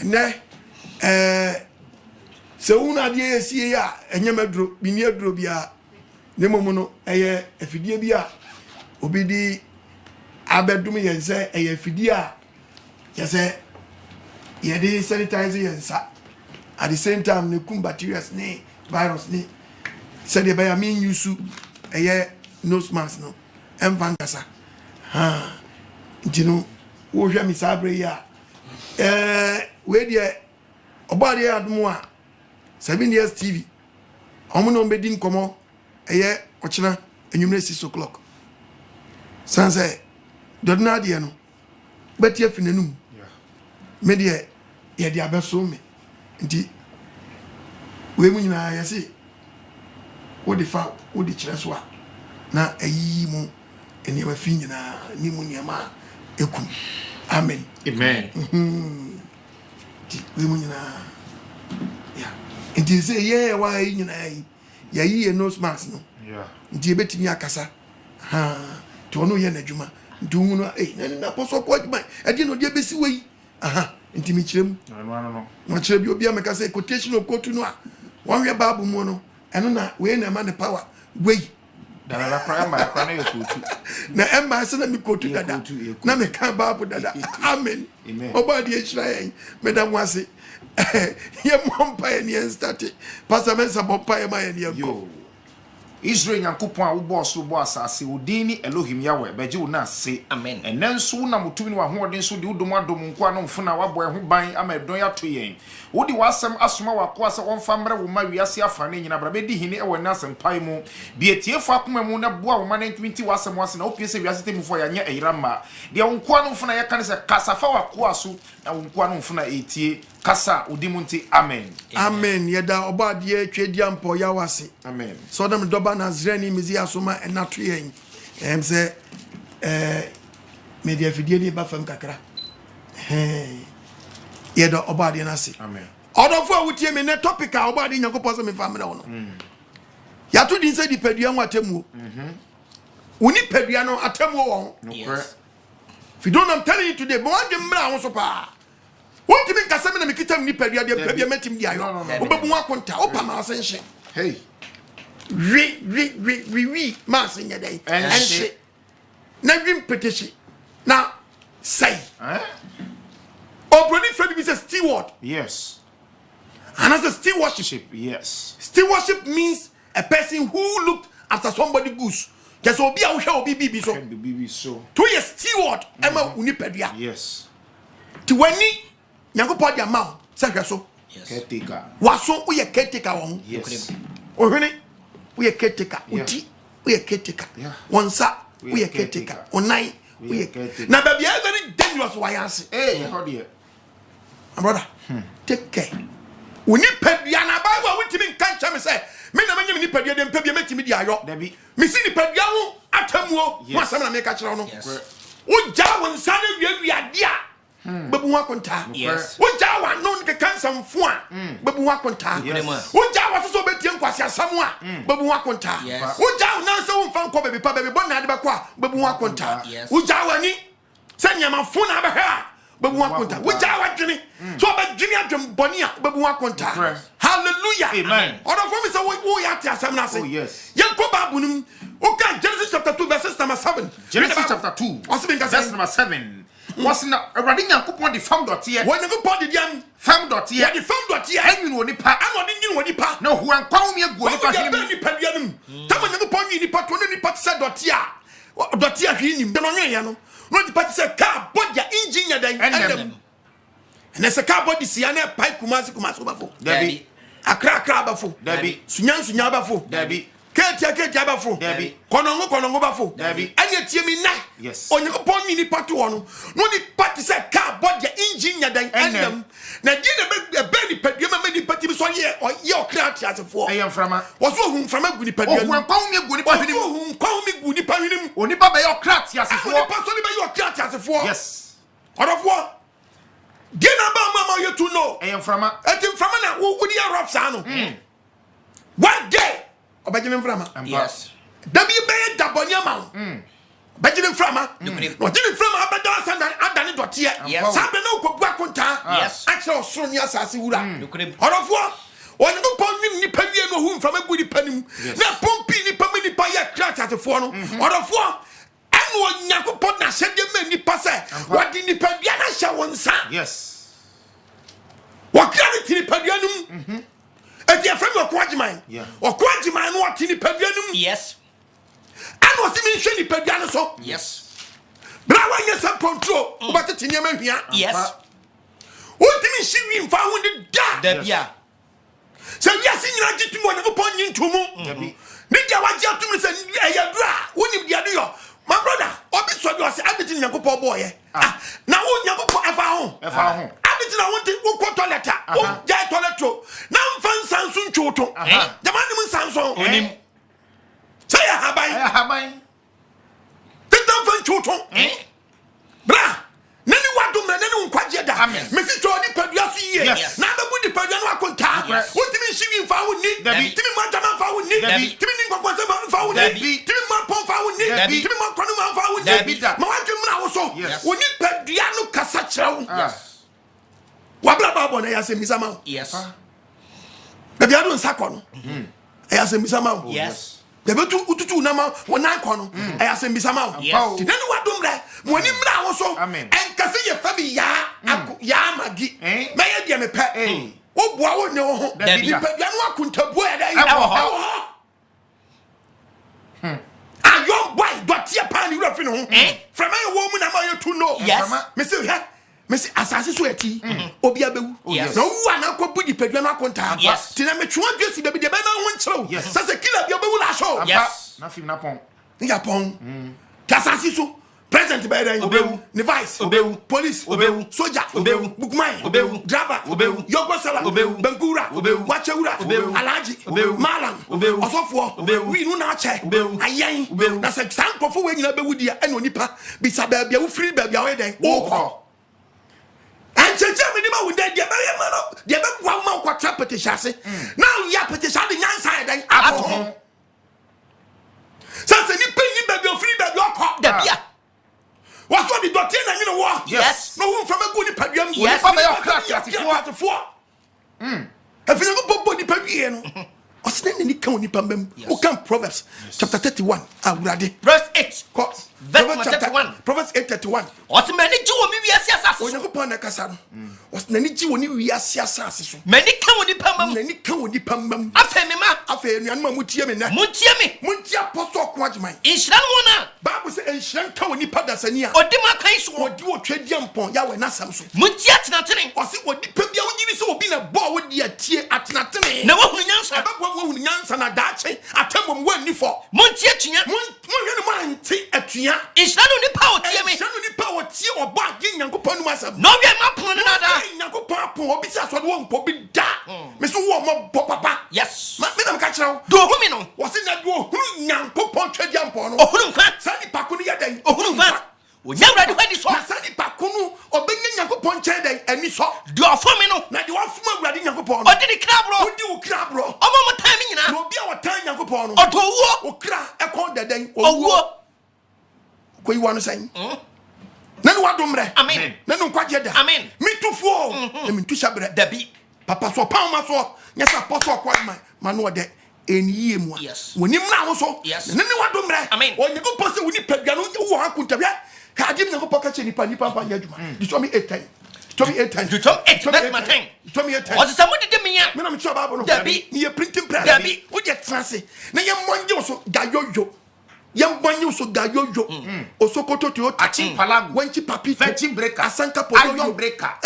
ne se una die sie ya enyemadro bini adro bia ne momu no eye afidie bia obidi abedum yense eye afidie a yese ye dey sanitize yensa at the same time ne kum bacteria ne virus ne said the by mean yusu eye nose mask no emvangasa ntino wo hwa mi sabre ya we dey obade admo a 7 years TV omo no mbedi nkomo eye ochina enwumre 6 o'clock sanse dodna de no betia finanum me de ye de abeso me nti we mu nyina yesi wo de fa wo de kire so a na ayi mu eni ma fi nyina ni mu nyama ekum amen ti we mu nyina ya nti se ye wa yi nyina ya yi nose mask no nti betimi akasa to no ye na djuma ntu hu no na poso ko djuma e di no de besi we nti mi kirem no kire bi obi ameka say quotation of quote no a wan hwe babu mu no eno na we na ma ne power we dada prime kwa na yokutu na emma se na mi quote dada na me kan babu dada amen obadi e kira yen me da wase ye mompa ye ni start pastor mensa bompa ye ma ye ni go Israel Yankopon a wo boss wo asase odini Elohim Yahweh beje wo na se amen enenso na mutumi wa hoɔden so de wodom adom nko a no mfuna wabɔ ɛho ban ama ɛdon ya to yɛn wodi wasɛm asoma wakoa sɛ wɔmfa mmerɛ wo ma wiase afa ne nyina bra bedi hini ɛwɔ na asɛmpai mu bietiefo akoma mu na boa wo ma 2020 wasɛm wase na opie sɛ wiase temfo ya nya ɛyirama de wo nko a no mfuna yɛka ne sɛ kasafa wakoa so na wo nko a no mfuna etie kasa odimunti amen amen yeda obade twedi ampo ya wase amen so dem doba Nazreni mizi asoma enato yen say media fidie ni ba fam kakra yeda obade na se amen odofo awutie me ne topic a obade Nyankopon se me fam na wono ya to din se di padua ho atemu woni padua no atemu won yes fidon I'm telling you today but one dem mra ho so pa what me nkasa me na me kitam ni padua de padua metim di ayo obebu ho akonta opa ma asenhye hey we mas nya dai enhye na gwim petition na say obroni friend be say steward yes and as a stewardship yes stewardship means a person who looked after somebody goose just obi a wo hwe obi bibi so to ye steward ema unipadua yes ti wani Nyankopon dia ma say hwe so yes caretaker waso wo ye caretaker won yes ohwene we are caretaker uti we are caretaker onsa we are caretaker onai we are caretaker na baby very dangerous why answer how dear brother take care we need pedua na bible we timi kan cha me say me na manyam ni pedua dem pedua metimi di ayo dabi me si ni pedua ho atamuo mo asem na me ka kire no wo ja won sa na wi ade a bebu ho akonta wo ja wa no nke kansa mfo a bebu ho akonta wo ja wa so betie nkwase asam a bebu ho akonta wo ja na so wo mfa nko bebi pa bebi bon na ade beko a bebu ho akonta wo ja wa ni se nyama fo na be ha bebu ho akonta wo ja wa dwene so be dwene adwem boni a bebu ho akonta hallelujah amen order for me say wo ya te asam na say yes yanko babu nim o kan Genesis chapter 2 verse number 7 Genesis chapter 2 verse number 7 was na awurade Nyankopon de fam dote wo Nyankopon de diam fam dote ya de fam dote ya anwin woni pa anode nyin woni pa na ho ankwawo me agu ni pa him ni pa diam tam Nyankopon nyin ni pa to ni pa se dote a hwi nim de no nwen ya no no di pa se car body engine dan endem na se car body si ya na pa kumasi bafo dabi akra bafo dabi sunya bafo dabi ketia bafo dabi konongo bafo dabi anya tie mi na yes Onyakopon ni pato no ni party say car body engine nya dan endem na die na be ni padua ma ni pati so ye okra atiasefo eyem frama wo so hu frama gu ni padua hu ankwawo me agu ni pa hwenim hu kwawo me gu ni pa hwenim oni pa be ye okra atiasefo oni pa so ni be ye okra atiasefo yes odofo die na ba mama you to know eyem frama etim frama na wo di arop sa no one day obagine frama yes dabi be daboni ama bajine frama no jine frama abada san ada ne dotie sabe no ko bua konta akyere osoro ni asase wura orofo oni no pon nim nipa wie no hu mfama gu nipa nim na pompi nipa me nipa ya krat atefo no orofo eno Onyankopon na hyede ma nipa se wadi nipa bia na hye wonsa wakra ni nipa bia num edi afem okwajiman okwajiman no ati nipa bia num eno si mi hwe nipa bia no so brawa nya some control ubate niam ahia ultimi shiwi mfa hu ni da bia se wiase nyina gitum Onyankopon nyintumu ni dia waje atum se eyadura wonim dia do yo my brother obi so do se abiti Onyankopon boye na wo Onyankopon efa ho abiti na wonti wo ko toilet wo jai toilet na mfa nsanso ntwoto jamani mun sanso onim say habai titan fa ntwoto bra nani wadum na nani nkwaje da mesi to ni padua so yie na abebu di padua no akonta wotimi shiwi mfa wo ni timi madama mfa wo ni timi ni nkwakwase mfa wo ni timi mapon mfa wo ni timi makwanu mfa wo ni ma wadum na wo so woni padua no kasa kyerɛw wabla babo na yase misama bia do nsakɔ no yase misama bebetu ututu na ma wona kɔ no yase misama tinani wadum re woni mra wo so enkase ye fa bi ya magi ma ye dia me pɛ wo boa wo ne wo ho ni padua no akontabu ya dai ayo boy dotia pa ni wura fi no ho from my wo na ma ye tu no me say Messi asase so eti obi abewu na wu ana ko budi padua na akonta tina me twon dwesi bebi de be na ho nkyerɛw sase kila bi obewu la show na film na pon ya pon kasase so president by then obewu ni vice obewu police obewu soldier obewu bookman obewu driver obewu yogo sala obewu bankura obewu wachewura alaji malam osofo wi nu na ache ayen na se sankofo we nyina bewu dia eno nipa bisa ba bia wo free ba bia we den wo cheche me ni ma wo de dia be ye ma no dia be bua ma ko tra petishase now ya petishade nyansa den ato sase ni penni ba bi ofiri ba bi okọ da bia waso di dotie na nyine wo no wo mfa magu ni paduam wo fa ba yo kratifo afina go bobo ni pawie no osene ni kan ni pambam wo kan Proverbs chapter 31 awurade verse 8 verse 31 Proverbs 8:31 osimani ji wo mi wiase asase Onyankopon na kasa no osene ji wo ni wiase asase so mani kan wo ni pamam nani kan wo ni pambam afemi ma afei nuan ma mutie me na muntie me muntie apostle ko adman inhira no na Bible say enhira kan wo ni padasani a odi ma kan so odi wo twadi ampon ya we na sam so muntie atenatene osi odi pa bia wo nyiri so obi na bo wo di atie atenatene na wo hunu nyansa abagwa wo hunu nyansa na daache atamom wo ani fo muntie tunya mun hwene mo anti atunya inhira no ni pa otie me enhira no ni pa otie obo agi Nyankopon no asam no we ma pon na da Nyankopon apon obi sa so wo mpo bi da me so wo mo bo papa yes me na ka kire wo do hu mi no wo se na do hunu Nyankopon twadi ampon no ohunu nkwa sani pakunu ya den ohunu nkwa onyamra de hwani so na sani pakunu obenye Nyankopon kire den ani so do ofo mi no na de wo fuma awurade Nyankopon odi ni krabro odi wo krabro omo mo time nyina na obi a wo tan Nyankopon no odo wo okra ekon deden owo ko yi wonu san nanu wadomre amen nanu kwaje da amen mitufo na mintusha bre dabi papa so pa ma so nyesa apostle kwa ma no de eniyie mu a woni mra wo so nanu wadomre onyego pose woni padua no wo akuntabia ka dim nyego poka che nipa pa nya adwuma ditwa mi 8 time ditwa mi 8 time ditwa 8 that my time ditwa mi 8 time o se mo de me ya me na mi twa babo no dabi ni ye printing press dabi wo je transe na ye monje so gayoyo yambanye so gayoyo osokoto Toyota achimpalago wenchi papi fetching breaker asanka poyo iron breaker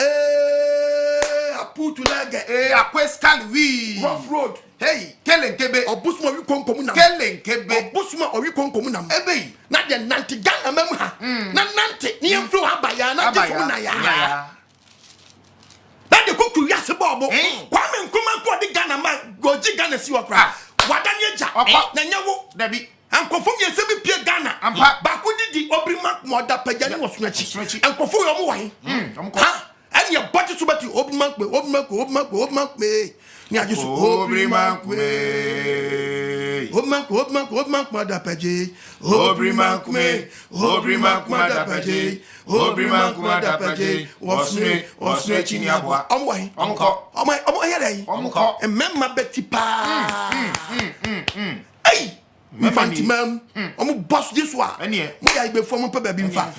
aputu lege aquescal we rough road hey kelenkebe obusuma wi konkomu nam kelenkebe obusuma owi konkomu nam ebe na de nanti gana mem ha na nanti ni enfro abaya na jifu na ya na de koku yase bobo kwame nkuma ko de gana ma goji gana si wakra wadanye eja na nyawo dabi ankofo mi ese bi pie Ghana ba ko didi obrima moda pagani wosunachi ankofo yo mo wan ha ani ya body so bati obrima kwe ni aje so obrima kwe Obman kumada paje. Obriman kume. Obriman kumada paje. Obriman kumada paje. Osme chini abwa. Omo here. And memma Betty pa. Hey. Fanti mam. Omo boss this one. Me I be form pe baby mfa.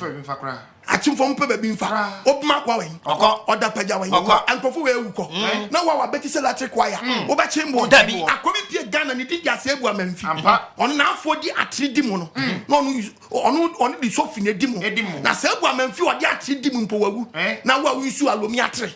Achim form pe baby mfa. Obma kwa wen. Oda paja wen. Ankofo we wuko. Na wa Betty say latric choir. Oba chimbo. Akobi pie Ghana ni di ase ebu amamfi. On na afo di atri di mu no. Na onu di so fine di mu. Na se ebu amamfi odi atri di mu mpo wawu. Na wa wi su alomi atre.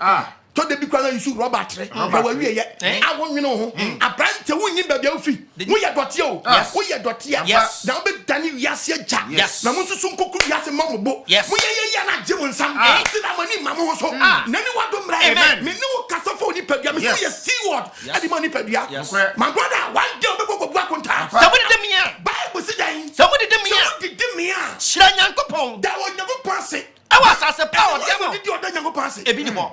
To de bi kwa na use rubber atre na wa wie ye awon nwene ho abrante wonyi babia ofi wo ye dote o wo ye dote a na obe dani wiase agya na mo susu nkoku wiase mamobo mo ye na gye mo nsam ti na mani mamo ho so na ni wado mra me ni wo kasafo ni padua me so ye steward adi mani padua my brother one day obe go bua konta somebody dem here bible say dan somebody dem here shira nyankopon da wo nyankopon se awa sase power demo did you nyango pass ebi ni ho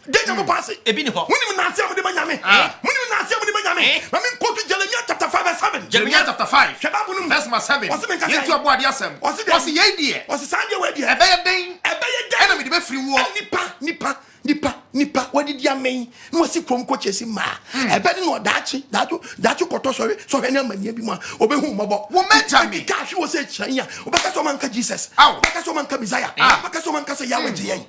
did de nyango pass ebi ni ho woni na ase am de manyame woni na ase am de manyame na me quote Jeremiah chapter 5:7 Jeremiah chapter 5 verse 7 yentu abo ade asem wasi ye die wasi sanje we die ebe ye den ena me de be free wo nipa wadi dia men no wasi krom ko chesi ma ebe ni no dachi koto so hwe na mania bi ma obehu mabo wo mecha mi ka hwe wo se chanya obeka so man ka Jesus obeka so man ka Messiah obeka so man ka se Yahweh je yen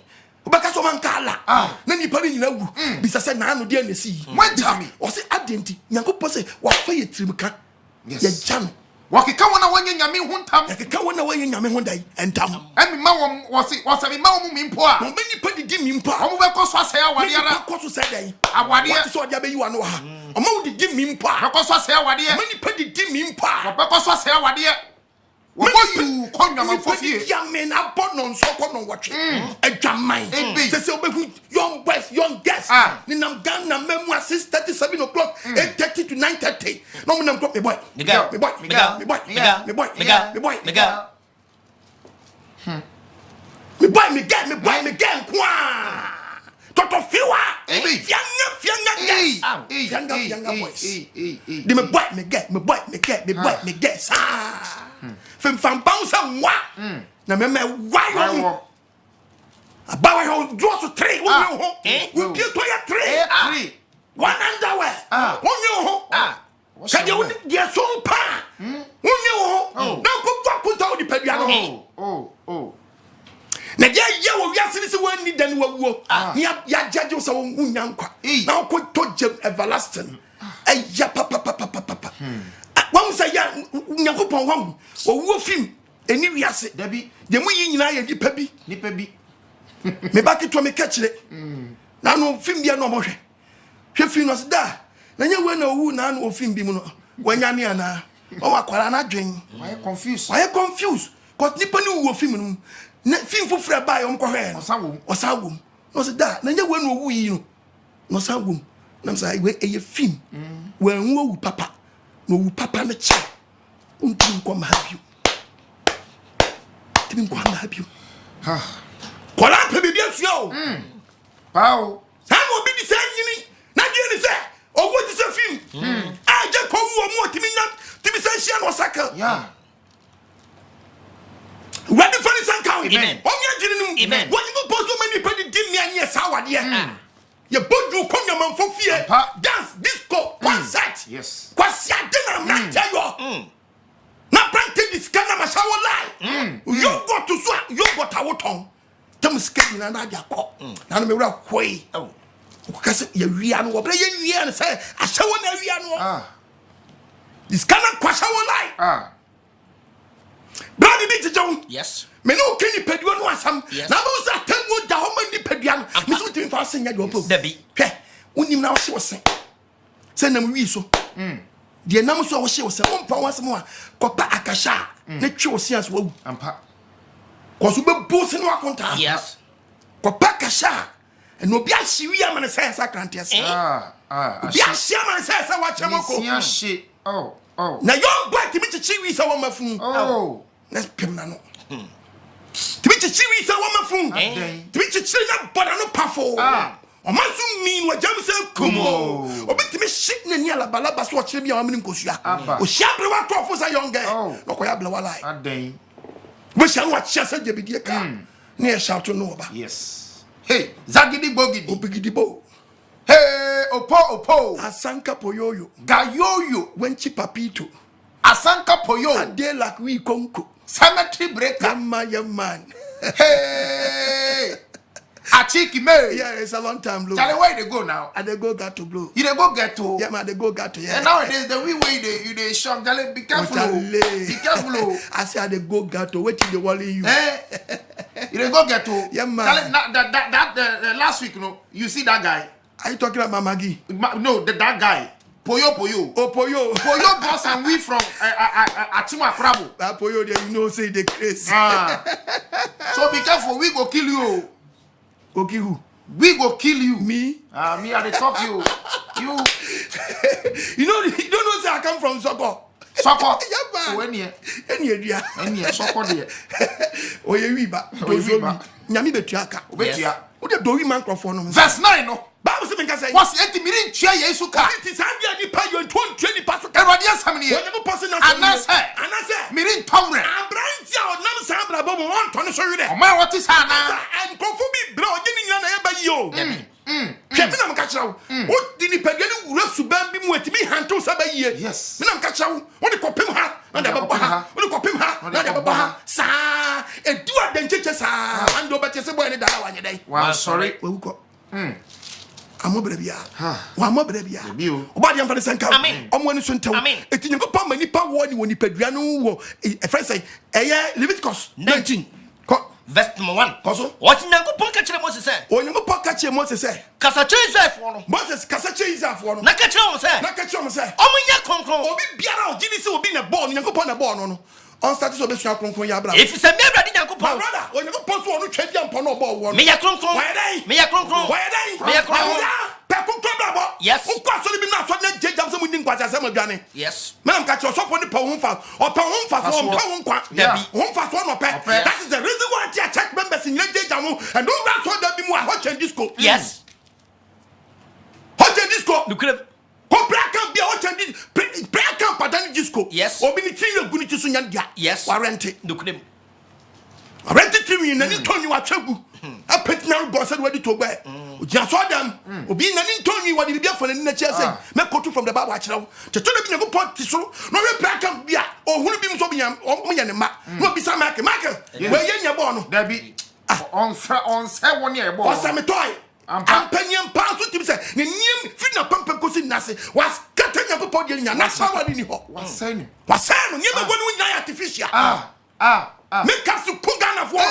obeka so man ka ala na nipa ni nyina wu bisa se na anu de anesi mecha mi o se adenti nyankopɔ se wa fa ye tirimka ye jam wakika wona wanye nyame ho ntam yakika wona wanye nyame ho dai entam emi ma wose mi ma wo mi mpo a no many pa didi mi mpo a omo be koso asɛ awade ara koso sɛ dai awade what so dia be yi wa no ha omo wo didi mi mpo a koso asɛ awade many pa didi mi mpo a be koso asɛ awade wo yu konwa fofie ya men abono nso kono wotwe adwaman se obehu young boys young girls ni nam Ghana memu at 6:37 o'clock 8:30 to 9:30 no me nam me boy me kwa toto fiwa fianga boys di me boy me get sa fem fam bounce wa na me wa abawa ho draw so 3 won ho we pie to ya 3 one underwear won ho kade won dia so pa won ho na ko gwa puta di padua no na dia ye wo wiase ni se won ni dan wawuo ya judge so won nyankwa na ko to jam everlasting ya papa won say ya nyankopon won wo film eni wiase dabi de mu yi nyina ye nipa bi me ba ki to me kachire na no film bia no mo hwe film no da na nya we na owu na no film bi mu no wanya ne ana o wakwara na dwen why confused cause nipa ni wo film no na film fofura ba yo mko hwe osawom no se da na nya we na owu yi no osawom na msa we eye film we nwo owu papa no owu papa na chi unti nko ma habiu timi nko ma habiu kola pe bibia suo pao sam obi di say nyini na die ni say owo di say film je ko wu omo timi say share no saka wadi fani sanka amen onya jiri nim wani mo posto many pe di mi anye sa wade ye bodu konya manfo fie dance disco concert yes kwasi adena na tayo na prante diskana ma shawo lie you go to so you go tawoton tam skedi na na akọ na no me wura kwoi ko kase ye wia no wo bra ye wia no say ashawo na wia no diskana kwashawo lie brother bi tijon yes me no keni pedua no asam na mo sa tamu da ho mani pedua no me so tin fa senya do po dabi hwe unim na wo hye wo se na mo wi so de nam so wo hye wo se wo mpa wo asem a kopa akasha na twe wo sias wo ampa ko so be bo se no akonta yes kopa akasha no bia hye wi amane say sakrante ase bia hye amane say wa chemoko na young boy timi chichi wi sa wo mafun let's pim na no timi chichi wi sa wo mafun timi chichi na boda no pafo o masu min wa jam se kumo obi timi shit ne nia la balaba so chire bia amini nkosua o hia bre wa to for say young girl no ko ya ble wala adan we hia wa chia say debidie ka ne e shout no oba yes hey zagidi bogidi obigidibo hey opo asanka poyoyo gayoyo wenchi papito asanka poyo ade like we konko cemetery breaker man hey Achiki me. Yeah, it's a long time blow. Tell you where they go now. And they go got to blow. You they go get to. Yeah, man, they go got to. Yeah. And nowadays the way you they shock. Tell be careful. Be careful. I say they go got to. Wait till they worry you. You they go get to. Yeah, man. Tell that last week, you see that guy. Are you talking about Maggie? No, that guy. Poyo. Oh, Poyo. Poyo boss and we from Atima Krabo. That Poyo there, you know, say the crazy. So be careful. We go kill you. Okay, who? We go kill you. Me? Me I dey talk you. You you don't know say I come from Soko. Soko. Yeah, man. When here? Any Soko there. Oye wiba. Nyami betuaka. Obetua. Wo de do wi man crofo no. Verse 9 no. Bible say me ka say. Was it mirin tua Yesu ka? It is and the pa you 20 paso. Erode asam ne. When you person na Anase. Mirin tawre. Abrantia o nam sa bra bo mo won to no so wi de. O ma what is ana? And konfu bi bra o gini nyina na ye ba yi o. Kemi na mka kira wo. O di ni pagani wura suban bi mu atimi hanto sa ba yi. Yes. Me na mka kira wo. O de kopem ha. Na de ba ha. O de kopem ha. Na de ba ha. Sa edu adancheche sa. And o bete se boy ne dala wa nyedai. Wa sorry. We wuko. Amobere bia wa amobere bia obadi am fa de senka omo ani so ntew etinyo pa manipa wo ni woni padua no wo e friend say eye Leviticus 19 verse number 1 koso what nyankopon ka kire Moses say onyankopon ka kire Moses say kasa kire Israelfo no Moses kasa kire Israelfo no na ka kire mo say omunya konkron obi biara o gini se obi na ball nyankopon na ball no on status obi sua konkron ya bra if say me brade nyankopon brother onyankopon so onu twedi ampo no ball wo no me ya konkron pe konkron brabo yes o kwa so bi na so na jejam se mu ni nkwasa se mu dwane yes Madam Kachi, so for the pound fa, or pound fa, home fa, so no pay. That is the reason why I check members in Lady Jamu and don't run so that be more hot and disco. Yes. Hot and disco. Look at them. Prayer camp be hot and prayer camp at disco. Yes. Or be the tree of Gunichi Sunya. Yes. Warranty. Look at them. I read the tree and then told you what Chabu. A pet now goes and ready to bear. Just saw them. Obi na ni told me what you be for in the chair say. Me quote from the Bible watch now. To tell me go pot so no we prayer camp bia or who be so biam or me ma. No be some market. Where you born. There be on say 1 year born. Was some toy. Ampanyam pa so tim say ne nim fi na pampa kosi nase was katanya ko podi nya na sawa ni ho. Was say no nyema go no nya artificial. Make us to Pugana for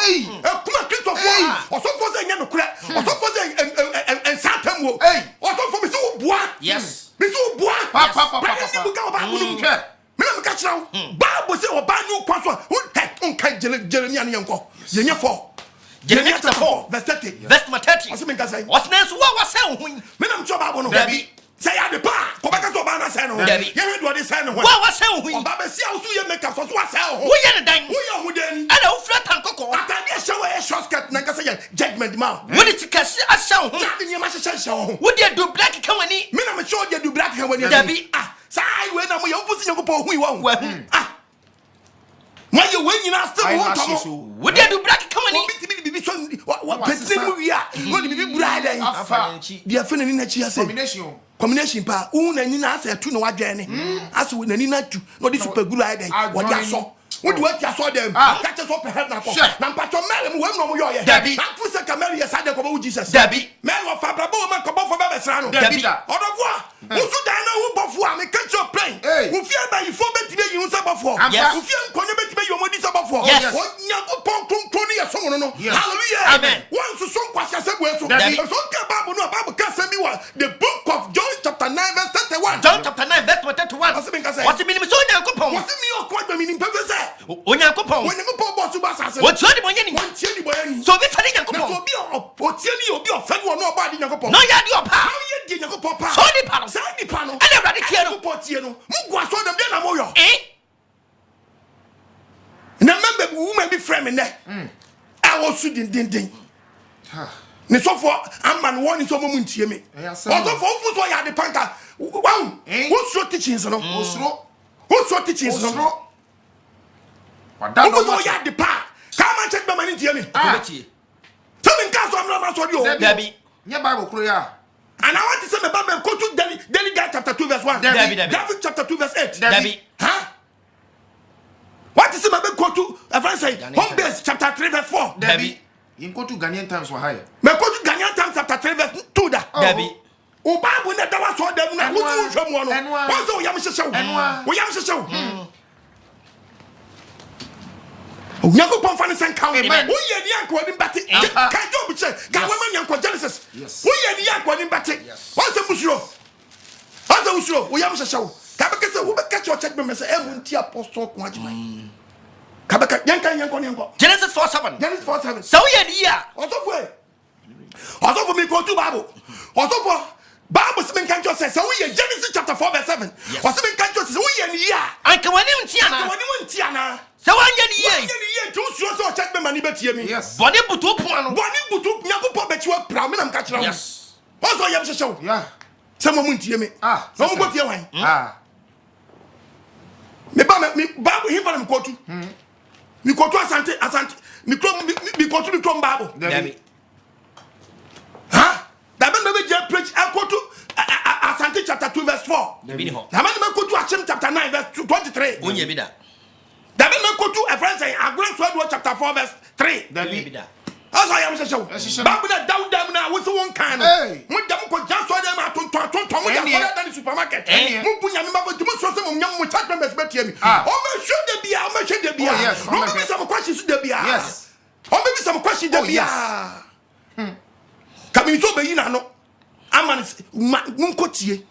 kuma Christopher or so for the Yanukra or so for the and Satam. Or so for Miss Bois. Yes. Miss Bois. Papa. Madam Catchau. Bible say or Banu Quaswa. Who had on Kai Jeremiah Yanko. Yenya 4. Jeremiah 4. Verse 30. Verse 30. What's next? What was saying? Madam Jobabono. Debbie. Say I the pa. Go back to Bana Sano. You heard what they said. What was saying? Baba see how you make us for what sell. Who are the dang? Who are who then? Hello, flat and cocoa. I can't show a shortcut. Nanga say judgment mouth. What is it? I show. Nothing you must show. Would you do black company? Me I'm sure you do black when you Debbie. Side when I'm your pussy you go who you want. When you win you not still would you do black company? What person we are? What do you be bride? They are feeling in a chia combination pa una ni na asa tu no wadwene aso na ni na tu no di super guru ai den what ya so what you saw them catch us up head na ko na mpacho mele mu wem no mo yo ye na fu se kameli ye sade ko ba Jesus Debbie mele wa fa brabo ma ko bo fo ba besra no Debbie odofo usu dan na hu bofo a me catch your plane wo fia ba yifo betime yi unsa bofo wo fia nkonye betime yi omodi sa bofo wo nyankopon konkron ye so no hallelujah amen one so kwase asebu eso so ka Bible no Bible ka say me wa the book of John chapter 9 verse 31 John chapter 9 verse 31 what's the meaning so nyankopon what's the meaning of what the meaning pese say onyankopon boss ba sase what's the meaning wontie ni boyani so be fani nyankopon so bi otie ni obi ofani wo no ba di nyankopon no ya di opa how ye di nyankopon pa so di pa no say di pa no and everybody tie no tie no mu gwa so dem dey na mo yo na member woman be friend me ne I was su din ne so for amman won so mo muntie me also for fu so ya de panka wow wo so teachings no wo so teachings no wo so ya de pa come check be mani tie me tell me nka so amra so di o Dabi nya Bible kro ya and I want to say me Bible go to Daily Guide chapter 2 verse 1 David chapter 2 verse 8 Dabi huh what is my go to everyone say home base chapter 3 verse 4 Dabi you go to Ghanaian Times for higher me go to Ghanaian Times chapter 3 verse 2 da Dabi o Bible na da wa so dem na wo tu hwam wo no wo so yam hyehyew wo yam hyehyew o nyako pon fa ne sen kan wo ye ni anko ni mbate ka job che ka wa ma nyanko Genesis wo ye ni anko ni mbate wo se musuro wo yam hyehyew ka be kese wo be ka church me say e mu nti apostle ko agima ka be ka yanko Genesis 4:7 Genesis 4:7 so ye dia also for me go to Bible also for Bible speaking can just say so we Genesis chapter 4 verse 7 also me can just say we ni ya anka wani ntiana so wanye ni ye tu so check me mani betie mi yes bone butu pon no bone butu nyakopo bechiwa pra me nam ka kira yes also yam hyehyew yeah some mo ntie me no mo go tie wan me Bible he for me kotu mi kotu asante mi kotu Bible Dabi that man never just preach to Asante chapter 2 verse 4. Dabi ho That man never go to Achim chapter 9 verse 23. onye bi da That man never go to a friend say Agran Sword chapter 4 verse 3. Dabi da That's why I'm saying. Bible that down now what's one kind of when them go just so them to mo ya for the supermarket. Mo bunya me ba mo so say mo nyam mo chat members betie mi. O me show de bia, o me show de bia. No me some questions de bia. yes O me some questions de bia. Kami so be yina no aman nkotie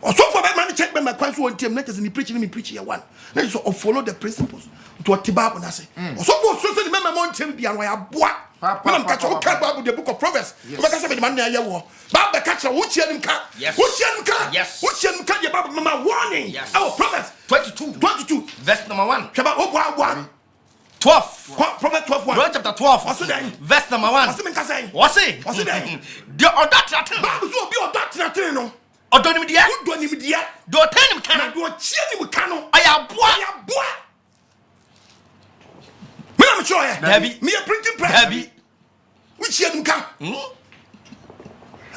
also for be man check be my kwan so on team let us ni preaching me preach here one let us follow the principles to what Bible na say also for so say me mon team bia no ya boa when am catch o ka Bible the book of Proverbs we ka say be man na ya wo Bible catch wo chia nim ka wo chia nim ka the Bible mama warning our Proverbs 22 verse number 1 shaba o boa 12 Proverbs 12 Proverbs chapter 12 verse number 1 what's it the odatrate Bible so be odatrate no odonim dia do tanim na kana do chia nim ka no ayaboa me am sure Dabi me a printing press Dabi we chia nim ka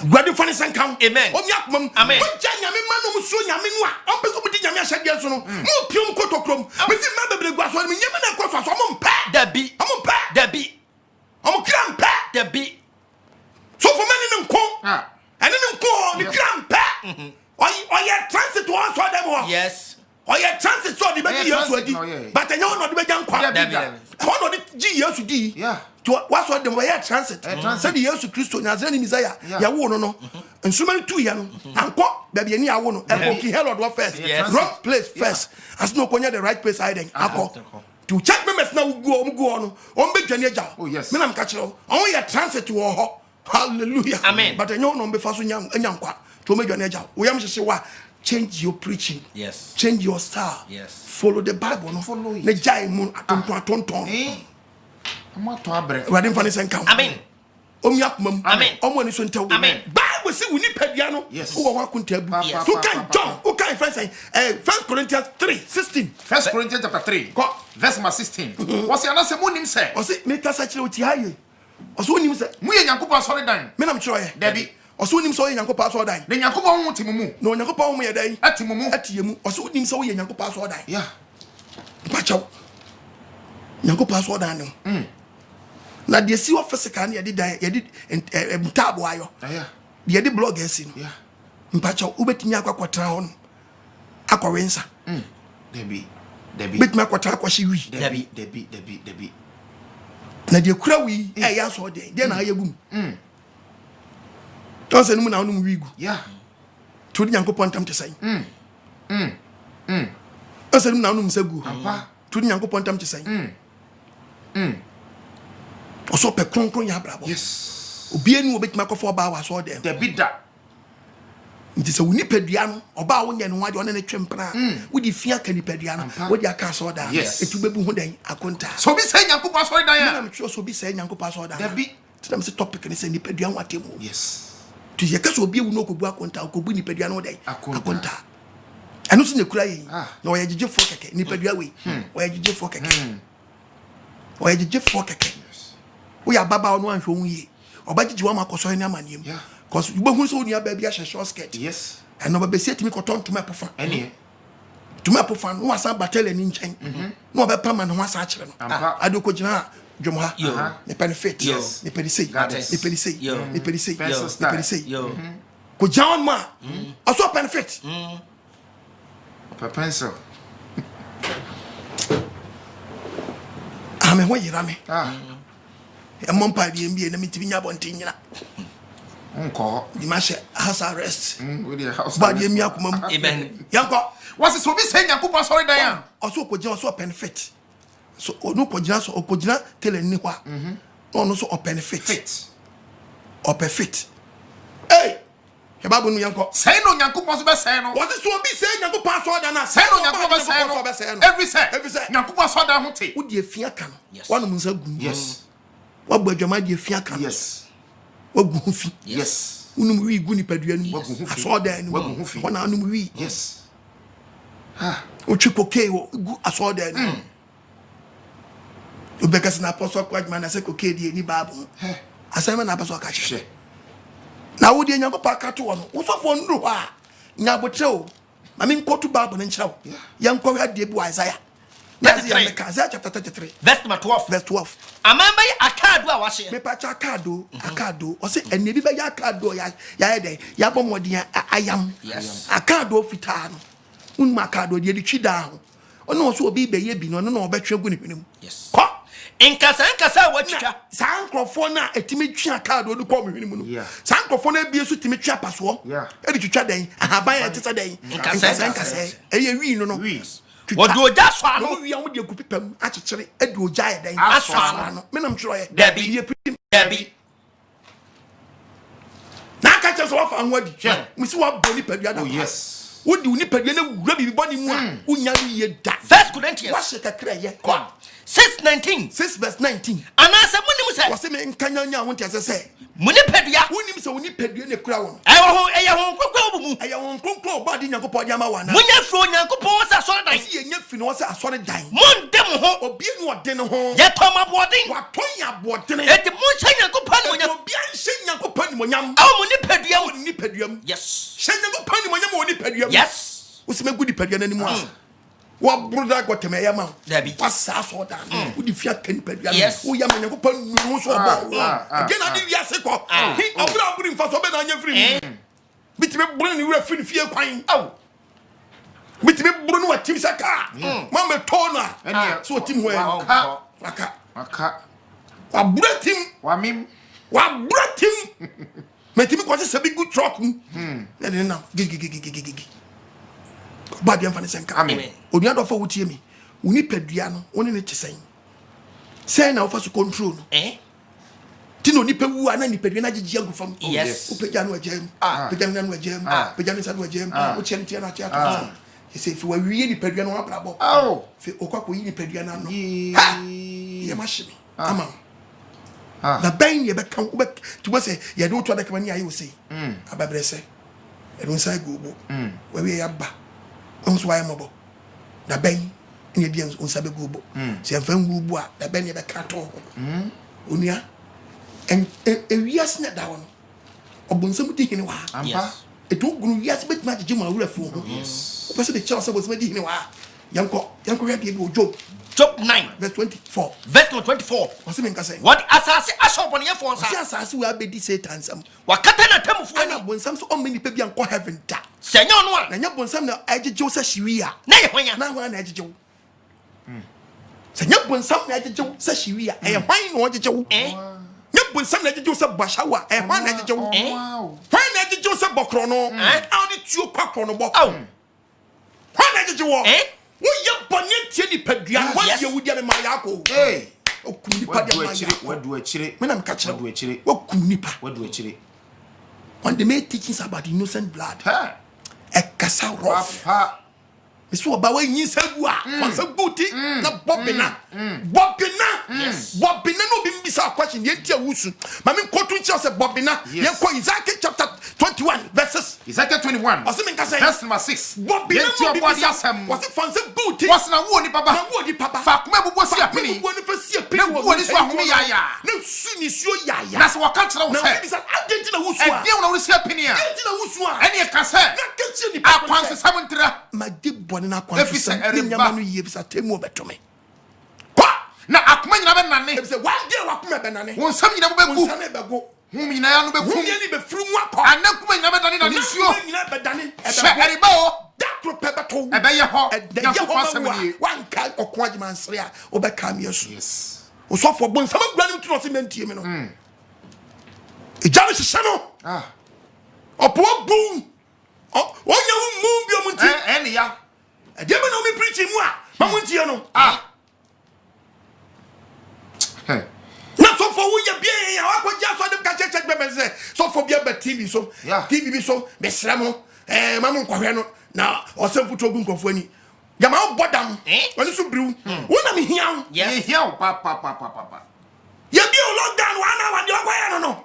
Gwadi fani sankam amen o mi akomam amen o ja nyame manu mu so nyame no a o peso mu di nyame ahade so no mo piom kotokrom me si ma bebre gwa so me nyame na kwaso so mo mpa Dabi Dabi o mo kram pa Dabi so for many nko ene nko ni kram pa o ye transit one so dem ho yes o ye transit so di be di yesu adi but enye no di be jan kwa ho no di ji yesu di to what so dem we transit say the yesu Christo nyazani Messiah ya wo no no nsumani tu ya no anko ba bi ani ya wo no e ko ki Herod wa first wrong place first as no konya the right place hiding akọ to check members na go no on be dwane agya me nam ka kire on ye transit wo ho hallelujah amen but enye no be fa so nyankwa to me dwane agya wo yam hyehye wa change your preaching yes change your style yes follow the Bible no follow it ne jai mu atonton amato abre we dey funny senka amen omi akomam amen omo ni so ntaw amen Bible say we ni padua no wo wa kuntabu you can John who can first say 1 Corinthians 3:16 1 Corinthians chapter 3 verse 16 what's your answer monim say o say make us actually oti haye o so onim say mu ye nyankopɔ asɔre dan me nam kiro ye Dabi o so onim say o ye nyankopɔ asɔre dan de nyankopɔ ho timumu no nyankopɔ ho ye dan atimumu atiyemu o so onim say o ye nyankopɔ asɔre dan yeah pachaw nyankopɔ asɔre dan no na de si o physical na ye di dan ye di mtabo ayo ye di blog esi no mpachaw ubetimi akwakotra ho no akɔwensa Dabi betimi akwakotra akɔhye wi Dabi na de kura wi ya so de na ayegum ton se no na no wi gu yeah to di nyankopɔn tam te sai ase no na no msa gu to di nyankopɔn tam te sai oso pe kronkron ya brabo yes obi enu obetima akɔfo ba wa so de Dabi da nti se woni padua no oba wo nya no wade one ne twempra wo di fia ka ni padua no wo di aka so da etu bebu ho dan akonta so bi say nyankopɔ asɔre dan na ya me tro so bi say nyankopɔn so da Dabi them say topic and say nipadua ho atemu yes to ye kaso obi ewu no kobu akonta kobu nipadua no dai akonta eno so nekura yi na oye gege fo keke nipadua we oye gege fo keke oye gege fo keke we ya baba no anhwo hu yi obagege wa makoso ni amaniem cause you bo hu so oni aba bia short skirt yes eno ba be set mi koton to me pofa ene to me pofa no asa battle ni nchen no be pama no asa akire no adoko gina Jomha, ne benefit, ne penisi, ne penisi, ne penisi, ne penisi. Ko John ma, also benefit. Per pencil. Ame ho yirame. E mon pa di MBA na mitimi nya bontin nyina. Nko. Di ma she house arrest. We the house. Ba di emi akoma mu. Amen. Yanko. What's it so be say Nyankopon sorry dan? Also ko John also benefit. So onu ko jina so ko jina tele ni kwa onu so benefit fit hey ke babu nu yanko say no Nyankopon so be say no what is so be say Nyankopon so da na say no Nyankopon be say no every say Nyankopon so da ho te wo de afia kan wanu munsa gu yes wa gba adwama de afia kan yes wa gu fi yes unum wi gu ni padua nu aso da nu wa gu fi wana anum wi yes o chikoke wo gu aso da nu Ubeka na apostle kwajma na se kokedi ni babu asema na apostle kache na wo de Nyankopon akato wo no wo sofo nduru ha nyabotre o ma me nkotu babu ne nkyerɛw yankɔ hwa de bu Isaiah Isaiah chapter 33 verse number 12 verse 12 amamba yi akado a wahye me pa cha akado o se ene bi be ya akado ya de ya bomodin ayam akado fita no un makado de twida ho ono so obi be ye bi no no obetwe gu ne hwenem ko Inkasa watcha sankrofo na etimi twa card odi ko me hwenimu no sankrofo na bie so timi twa paso e di twitwa den ahaban etesa den inkasa eye wi no wodo oja so ano wi am de kupipam akyekyere e di oja ye den aso ano menam twero ye Debi na ka kye so wa fa anwadi misi wa boni padua da yes wodi uni padua na wura bibi boni mu a unya no ye da 1 Corinthians wa sheka kra ye 6:19 6 verse 19 anasa munim se wase me nkanyanya ho ntese se muni pedua wonim se woni padua ne kura won eye ho kokko obumu eye won konkro ba di Nyankopon di ama wana munya fro Nyankopon sa sore dan si enya fi no wase asore dan monde mo ho obi enu ode ne ho ye toma bodin wa tonya bodene eti mun sha Nyankopon mo nya obi an sha Nyankopon mo nyam aw muni pedua woni padua mu yes sha Nyankopon mo nyam woni padua mu yes usime gudi padua na ni mu a wa broda go teme ya ma Debi passa so dan wo di fia kan padua yes wo ya ma Nyankopon nu so obo again adi wi ase ko hi obura oburi mfa so be na anya firi mu bitime buru ni wura firi fie kwan aw bitime buru ni watim saka ma me tona so tim ho aka wa buratim wa mim metimi ko se be good truck na de na gigi ba dia mfa ne senka amen onua do fa wutie mi woni padua no woni ne tesen sen na wo fa so control no ti no nipa wu ana nipa dua na gigi agu fam yes o pagya no agem pagya no agem pagya no sa no agem o chen tia na tia to se fi wa wie nipa dua no abrabo fi okwa yi nipa dua na no ha ye ma shimi ama na bain ye be kan wo be to say ye do to da kan ni ayi wo say ababre se e don sai go bo wa wie ya ba onso wa yambo da bain ni dia onsa be go bo se enfan go bo a da bain ye be krato onia en wias na da won obonsam di hene wa ampa eto gunu wias bet ma gege ma wura fu ho o pese de chance obonsam di hene wa yanko hwe de bi Job 9 verse 24 verse 24 wase men ka say what asase ashopon ye fon sa si asase we abedi Satan sam wakata na tamufu ana bonsam so o mani pa bi anko heaven da senyo no a na nya bonsam na agege sa shiwi a na ye hwanya na hwan na agege se nya bonsam na agege sa shiwi a e hwan na agege nya bonsam na agege sa bashawa e hwan na agege hwan na agege sa bokro no a oni tuo pakro no bo hwan na agege wo wo ye bone tie ni padua wo ye wudi me ma yako okum ni pa dia ma yako wadu akire me na me ka kire wadu akire okum ni pa wadu akire when they made teachings about innocent blood ha a kasa rough so ba wa yin sagu a fansa guti na bobina no bi mbisa question ye ntia wusu ma me nkoto ntia se bobina ye ko Isaiah chapter 21 verses Isaiah 21 o se me nka say verse number 6 bobina no bi mbisa o se fansa guti was na wo ni baba fa kuma bubo si apini wo ni fa si apini na wo ni so ahome yaya na su ni so yaya na se waka kire wo na se bisa agenti na wusu a e dia wo na si apini a agenti na wusu a ene ka se na kenti ni akwanse samuntra ma di bone na akwanse sam nyama no yie bisa temu obetome na akuma nyina be nane e say one day wakuma be nane won sam nyina be won sam be go hum nyina ya no be hum ye ni be firi mu akọ anakuma nyina be dane na nsuo nyina be dane she eriba o dakro pebeto e be ye ho ya ho pasam ni wan kai okon agima nsere a obeka me yesu yes osofo bon sam agura ni tuno se mentie me no e jame se no opo boom onya hu mum bi omunti ene ya e de me no me preaching mu a ma muntie no na so for we bia ya wa ko ja so dem ka check be me so for bia be TV so TV bi so be sramo ma mo kwahwe no na osemfuto ogu nkofo ani yama bodam woni so briu wona me hia ye hia pa ye bi o lockdown wana wa de okwaya no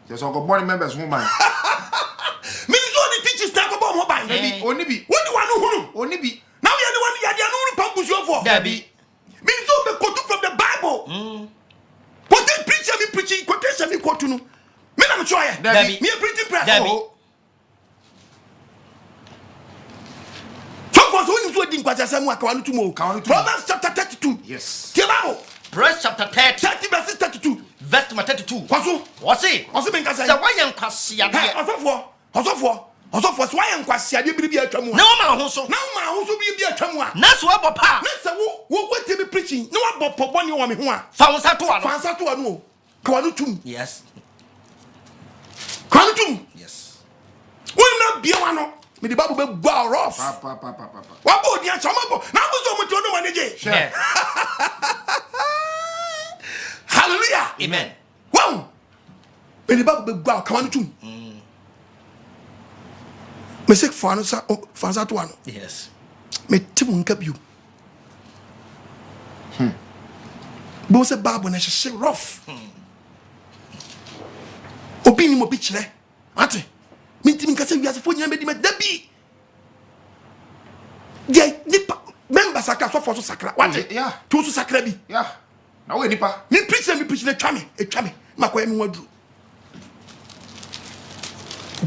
yes o go board members who man me so the teachers na go mo ban oni bi woni wa no hunu oni bi now ye the one ya de no pambusu ofo Dabi. me so be quote from the Bible what the preacher me preaching quotation me quote no me na me choye Dabi. me preaching press Dabi. so for so you so din kwasa samu aka wanu tumo Proverbs chapter 32 yes tie Bible Proverbs chapter 30 verse 32 verse number 32. kwaso What's it? oso me nka say So why yan kwasia hey de? osofo so why nkwase ade biribi atwamu Na o ma ho so. na ma ho so biribi atwamu a Na so abo pa. na se wo kwete me preaching na wa bop boni wo me ho a Fa wo sa to ano. fansa to anu o ka wanu tum Yes. ka wanu tum Yes. won na bia wa no me di Bible be gwa rough pa wa bo di achama bo na bo so mo ti ono manage Yeah. hallelujah Amen. wow me di Bible be gwa ka wanu tum me sek fansa to anu Yes. me timu nka biu bo se Bible na hye rough obi ni mo bi kire ate me timi nka se wiase fo nyina be di me dabi de nipa members aka so sakra wate yeah to so sakra bi yeah na we nipa me preach na twa me makoya me wadu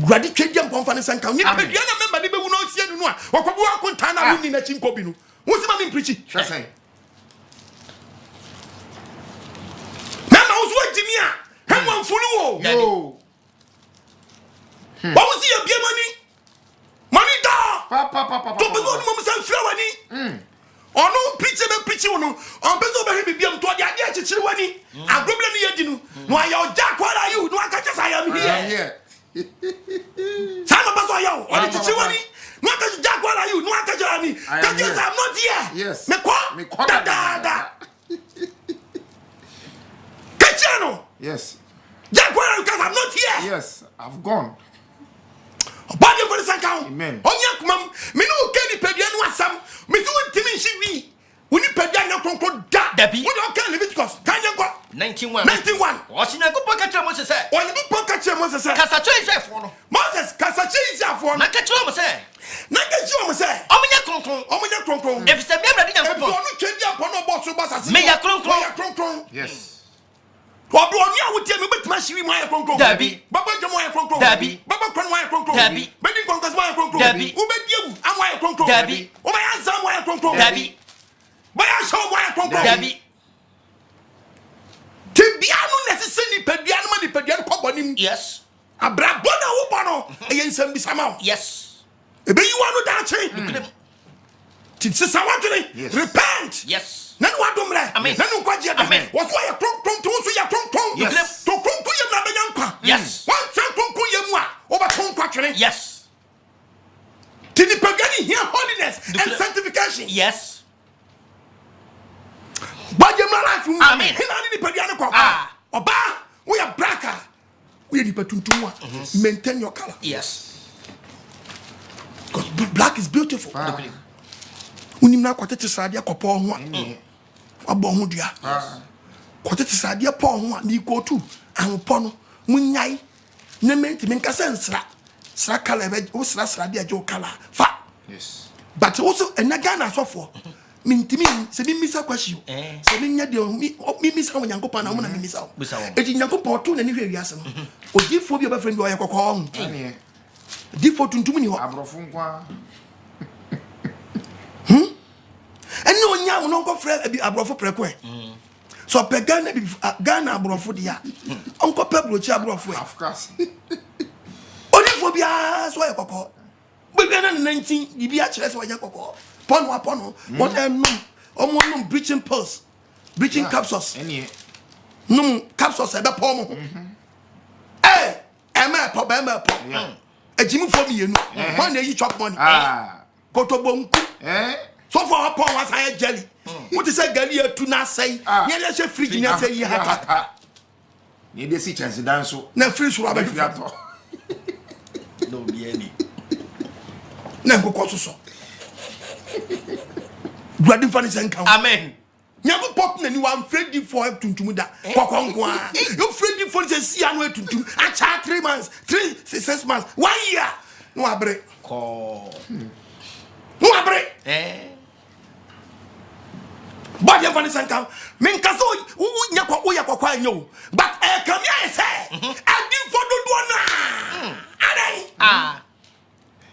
gradi twedie mpomfa ne sanka ni pedua na member ne be wu na osie nu a wakobu akonta na wuni na chinko bi no wo se ma me preach sure say na ma wo so agimi a kan wan fulu wo yo wa wo si ya bia mani da pa to be so mo san fira wani ono preacher be preach wo no on be so be he bia mto de ade achichiri wani agroble ne yedi no no aya oja kwara you no aka chesa ya me here Sana baso yo, on the chichiwani. No aka jaguar you, no aka jani. That is I'm not here. Yes. Me kwa da. Kachano. Yes. Jaguar because I'm not here. Yes, I've gone. Body for the sanka. Amen. Onya kumam, me no ke ni pedia no asam. Me so ntimi nshi wi ni pedia na konkro da. Dabi. What do can Leviticus? Can you go? 91. What's na go pakatra Moses say. When you pakatra Moses say. Kasa cho Israel no. Moses kasa cho Israel Na ka cho mo say. Na ka cho mo say. Omunya kronkron. If say me brade nyam ko. Onu twedi apo no boss basa. Me ya kronkron. Yes. Obi oni awutie me betima hiri mo ya kronkron. Dabi. Baba jamo ya kronkron. Dabi. Baba kwan mo ya kronkron. Dabi. Bedi kronkron mo ya kronkron. Dabi. Ubedi ewu amwa ya kronkron. Dabi. Oba ya zam mo ya kronkron. Dabi. Ba ya show mo ya kronkron. Dabi. Tibianu necessary pedianu ma ni pedianu ko bonim. Yes. Abrabo na wo bono e nsam bisama. Yes. Ebe yi wanu da che. Titsi sawadre. Repent. Yes. Nanu adomre. Amen. Nanu kwaje da. Wo so ya kronkron to so ya kronkron. Yes. To kronkron ye na benya nkwa. Yes. Wan san kronkron ye mu a, wo ba kronkwa twere. Yes. Tini pagani here holiness and sanctification. Yes. Baje ma life mu. Amen. Hina ni pagani kwa. Oba, we are braka. We are the patuntumwa. Maintain your color. Yes. Because black is beautiful. Unim na kwatete sade akopɔ ho a abɔ ho dua kwatete sade apɔ ho a ni kotu ahopɔ no munyai na menti menkasa nsra kala be wo sra de agye wo kala fa Yes. but also enaga na sofo mintimi se bi misa kwahio se bi nya de mi misa wo nyankopɔn na mo na mi misa wo eti nyankopɔn to na ni hwe wiase no odifo bi obafrɛ bi oyɛ kokɔ ho difo tuntum ni ho Abrofo nkwa. ene onya wo no nkɔfrɛ bi abrofo prɛko so pegana bi Ghana abrofo dia onko pe brochi abrofo Of course. odifo bia so oyɛ kokɔ bigana na 19 bibi a kyerɛ so oyɛ kokɔ pono what no breaching pills breaching capsules no capsules ebe pom ho ema po ejimi fo mi yenu one dey chop money kotobonku so for upon was I jelly what is a jelly to na say ye dey she fridge na say yi hata Ni dey see chance dan so na fridge so abefi ato no be any na nkoko so Gradi fani senka amen nyago pop na ni wan fredi for tuntum da kokonko a you fredi for say si anu tuntum acha 3 months 6 months 1 year no abre ko no abre body fani senka men kaso nyakwa wo yakwa anyo but come here say adi for do na adai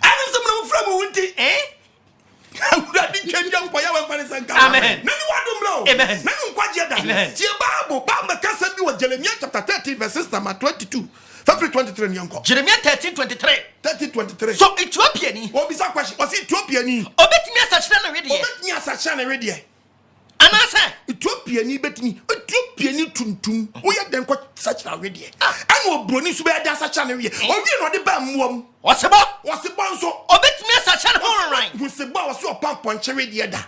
ani some no frame wunti Gradi change am kwa ya fani senka amen nani wadum lo amen nani nkwaje da tie bible ba kasa bi wa Jeremiah chapter 13 verse number 22 February 23 nyanko Jeremiah 13:23 so Ethiopia ni obisa question o si Ethiopia ni obetimi asachira na ready obetimi asachira na ready anasa Ethiopia ni betimi Ethiopia ni tuntum wo ya den ko sachira ready an obroni so be da sachira na ready o wi no de ba muom osebo nso obetimi asachira ho ran museba wo so pampon che ready da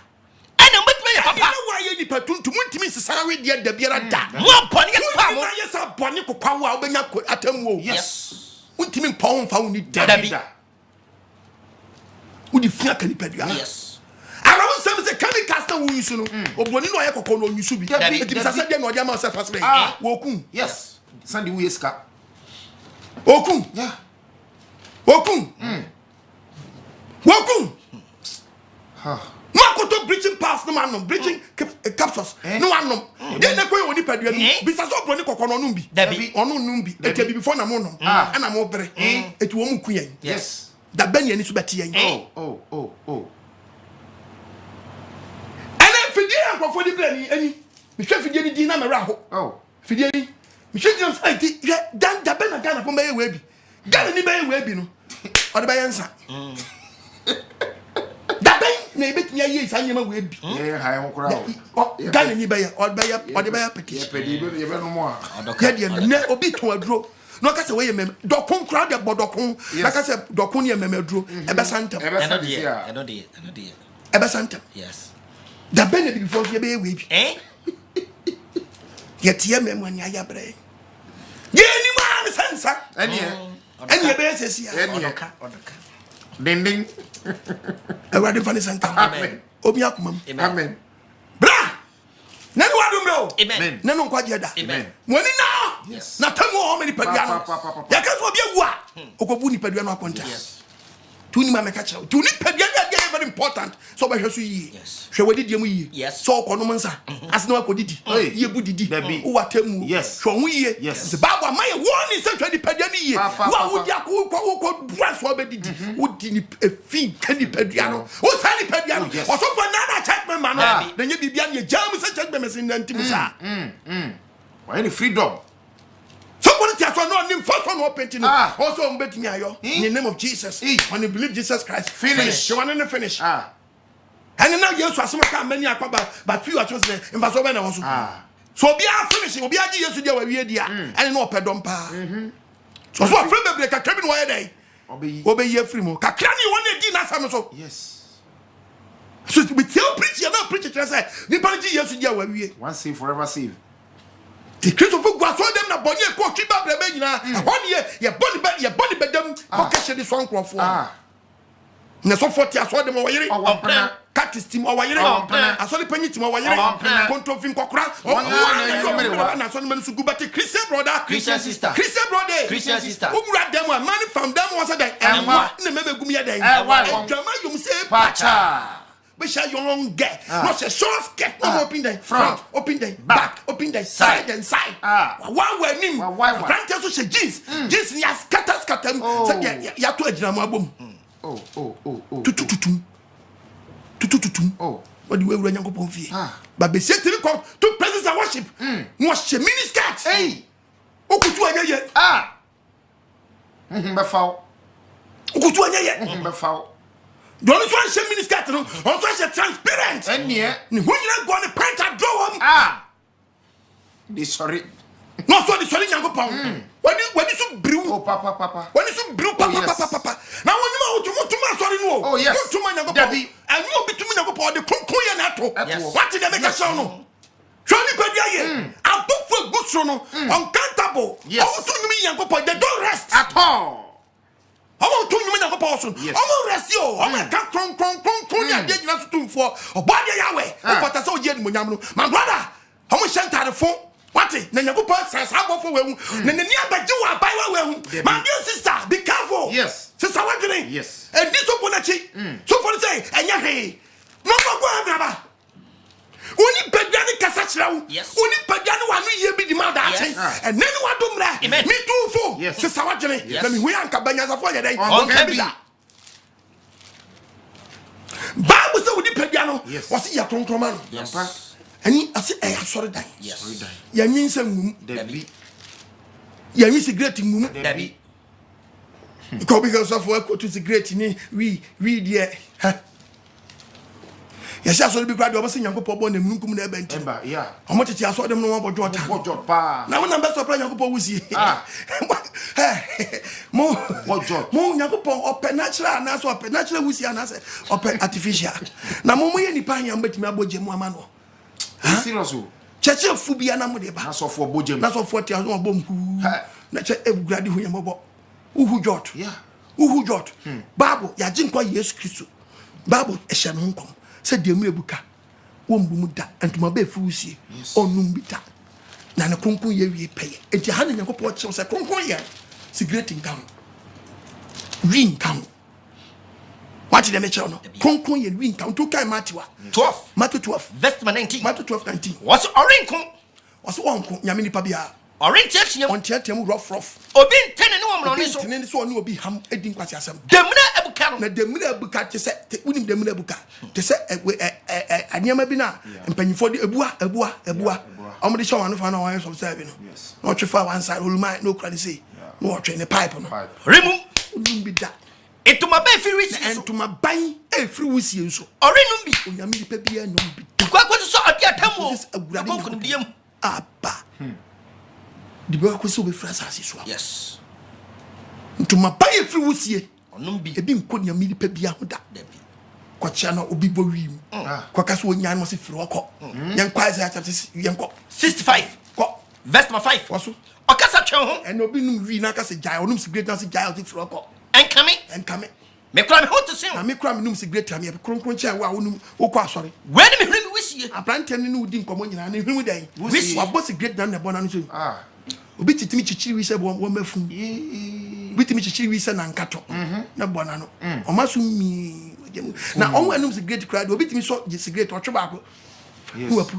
ana obetimi ya papa na wa ye ni patuntum ntimi sisara ready da biara da mo boni kwa mo na ye sa boni ko kwa wo obenya atamu yes ntimi mpon fa wo ni da udi fia kanipadua yes around some say chemicals na wo yusu no oboni no ye kokko no yusu bi eti sasa de no odi ama self asre wo kun yes sandi wo yeska okun yeah okun no akoto bleaching pass no man no bleaching capsules no anom de na koy woni padua no bi sasa oboni kokko no num bi ono num bi eti bi before na mo no ana mo bere eti wo mu kuyen yes da ben ye ni so beti yen oh fidie ankofo di brani ani mi hwe fidie ni di na mera ho fidie ni mi hwe di am di dan da ben na Ghana fo be ye we bi Ghana ni be ye we bi no o de be ye nsa da ben na e betimi aye isa nyema we bi ha ho kura Ghana ni be ye o de be ye peti ye pedi ye be no mo a ye de na obi ton aduro no ka se we ye mem dokun kra de bodokun na ka se dokun ye mem aduro e be santem I know the e be santem yes da ben na before ye be ye we bi ye tie mem ani ayabre ye ni ma sensa eni be sesia odoka ding awade fani santa amen obi akomam amen bra nanu wadum bro amen nanu nkwaje da amen woni na yes na tamu o me ni padua no ya ka so obi agu a okobu ni padua no akonta yes tu ni ma me ka chawo tu ni padua dia very important so ba hweso yi hwe wadi dia mu yi yes so okono mo nsa asena wakodidi ye bu didi wo watamu hwe ho yi se baba amaye woni se hwe di padua ni yi wa wo dia ko brass wo be didi wo di ni efin kan ni padua no wo sa ni padua no o so fa na check me man na nye bibia ne jam se check me mesin na ntim sa why any freedom so what you are no nim first one open to also on bet me ayo in the name of Jesus when you believe Jesus Christ finish you want to finish and now you so asema many akwa but few are chosen in verse 1 na so be a finish obi agi yesu dia wa wie dia and no opedom pa so so afre bebre ka kabin wa yedai obe ye free mo kakra ni won edi na sam so yes so we tell preach you now preach it say ni pa gi yesu dia wa wie once save forever save the Christopher go so dem na bonye ko kiba brebe nyina hon ye boni be dem ko kehye di so nkrofo na so 40 aso dem wayere Owampena. Cactus team wayere aso le panyi team wayere Kontofin kokora na so no su gubati Christian brother Christian sister umura dem a man from them was that na mebe gum ye den jama yum say Pacha. we shall young get not a short get no open the front open the back open the side and side one way nim grant so she jeans ni scatter say ya to agina mo abom tutututum what the way we Nyankopon fie but be say three come to presence and worship no she mini skirt Hey. okutu anyeye Be foul. okutu anyeye Be foul. the only one she mini skirt no also she transparent Enie. ni hunyira go on the printer draw am They sorry. no so the sorry Nyankopon when you so brew Oh papa. when you so brew papa now when you tuma sorry no Oh yes. tuma Nyankopon and you be tuma Nyankopon the kunkun ye na to what did they make a show no Johnny Pedia above for good so no uncountable oh to you Nyankopon they don't rest At all. Omo to nyum Nyankopon so omo rest yo omo ka kron ya de nyina so tumfo obade yawe o fata so je ni monyam no my brother omo shantare fo what na Nyankopon sense abofo wehu na ni abaje wa bai wa wehu my dear sister be careful Yes. sister what doing Yes. and this open achi so for say enya he no go abraba oni pedani kasa chirawo oni pedani wa no ye bi di ma da achi and then wa domra me too fo sister what doing na me hu anka banya safo ye den on be Bible say we di pedano wasi ya kronkroma no Yampa. ani ase e asore dan yes ya nyinsa ngum Debi. ya nyi cigarette ngum Dabi ko bi ga so for ko to cigarette ni we there ha ya sha so bi kwa de obo se Nyankopon bo na munkum na eba nti Emba, yeah. omo tete aso dem no wo bojo ta Bojo pa. na wona be so pra Nyankopon wusie mo Bojo. mo Nyankopon open natural na so open natural wusie na se open artificial na mo ye nipa nya mbetimi aboje mu ama no Serious o. cheche fu bia na mo de ba Na so for bojem. na so 40 aso bom hu na che egurade hu yambo uhu jot Yeah. uhu jot Bible ya jinkwa Yesu Kristo Bible ehye no nkom se de mu ebuka wombu mu da entuma ba fu usie onum bita na ne kronkron ye wie peye enti ha ne Nyankopon che se kronkron ye cigarette nkam ring kam what did they make no kronkron ye ring kam to kai Matthew 12 verse 19 Matthew 12:19 what's orinko waso onko nyame nipa bia orinti achiam on tietem rough obi ntene ne wo no so tene so oni obi ham edin kwasi asem demna ebuka no na demina ebuka te se unim demina ebuka te se anyama bi na mpanyifo de ebua omo de show anu fa na wan so say bi no no twefa one side oluma no kra de say no twe ne pipe no remum olum bi da ituma ba firi si so entuma ban e firi wusie nso orinum bi onyame dipa bia no bi kwa so odi atamu agurade konkun biem aba di ba ko so be fira asase so yes ntuma ban e firi wusie onum bi ebi nko nyame dipa bia ho da dabi kwa chia no obi bo wi mu kwa kaso onya no se firi okọ yen kwa Isaiah chapter 6 yen ko 65 ko verse 5 waso okasa twen ho en obi num wi na ka se jai onum se great na se jai o se firi okọ enkame me kura me ho to sen na me kura me num se great am ye kronkron chia wa onum okọ asori we ni me hwemi wisie aprante ne udi nkomo nyina ne hwemu dan Wusie. wa boss great na bo na no so obi titimi chichiri wi se bo mafu obi titimi chichiri wi se na nkato na bo na no o maso mi na onwe num se great crowd obi titimi so se great o tweba ko huapu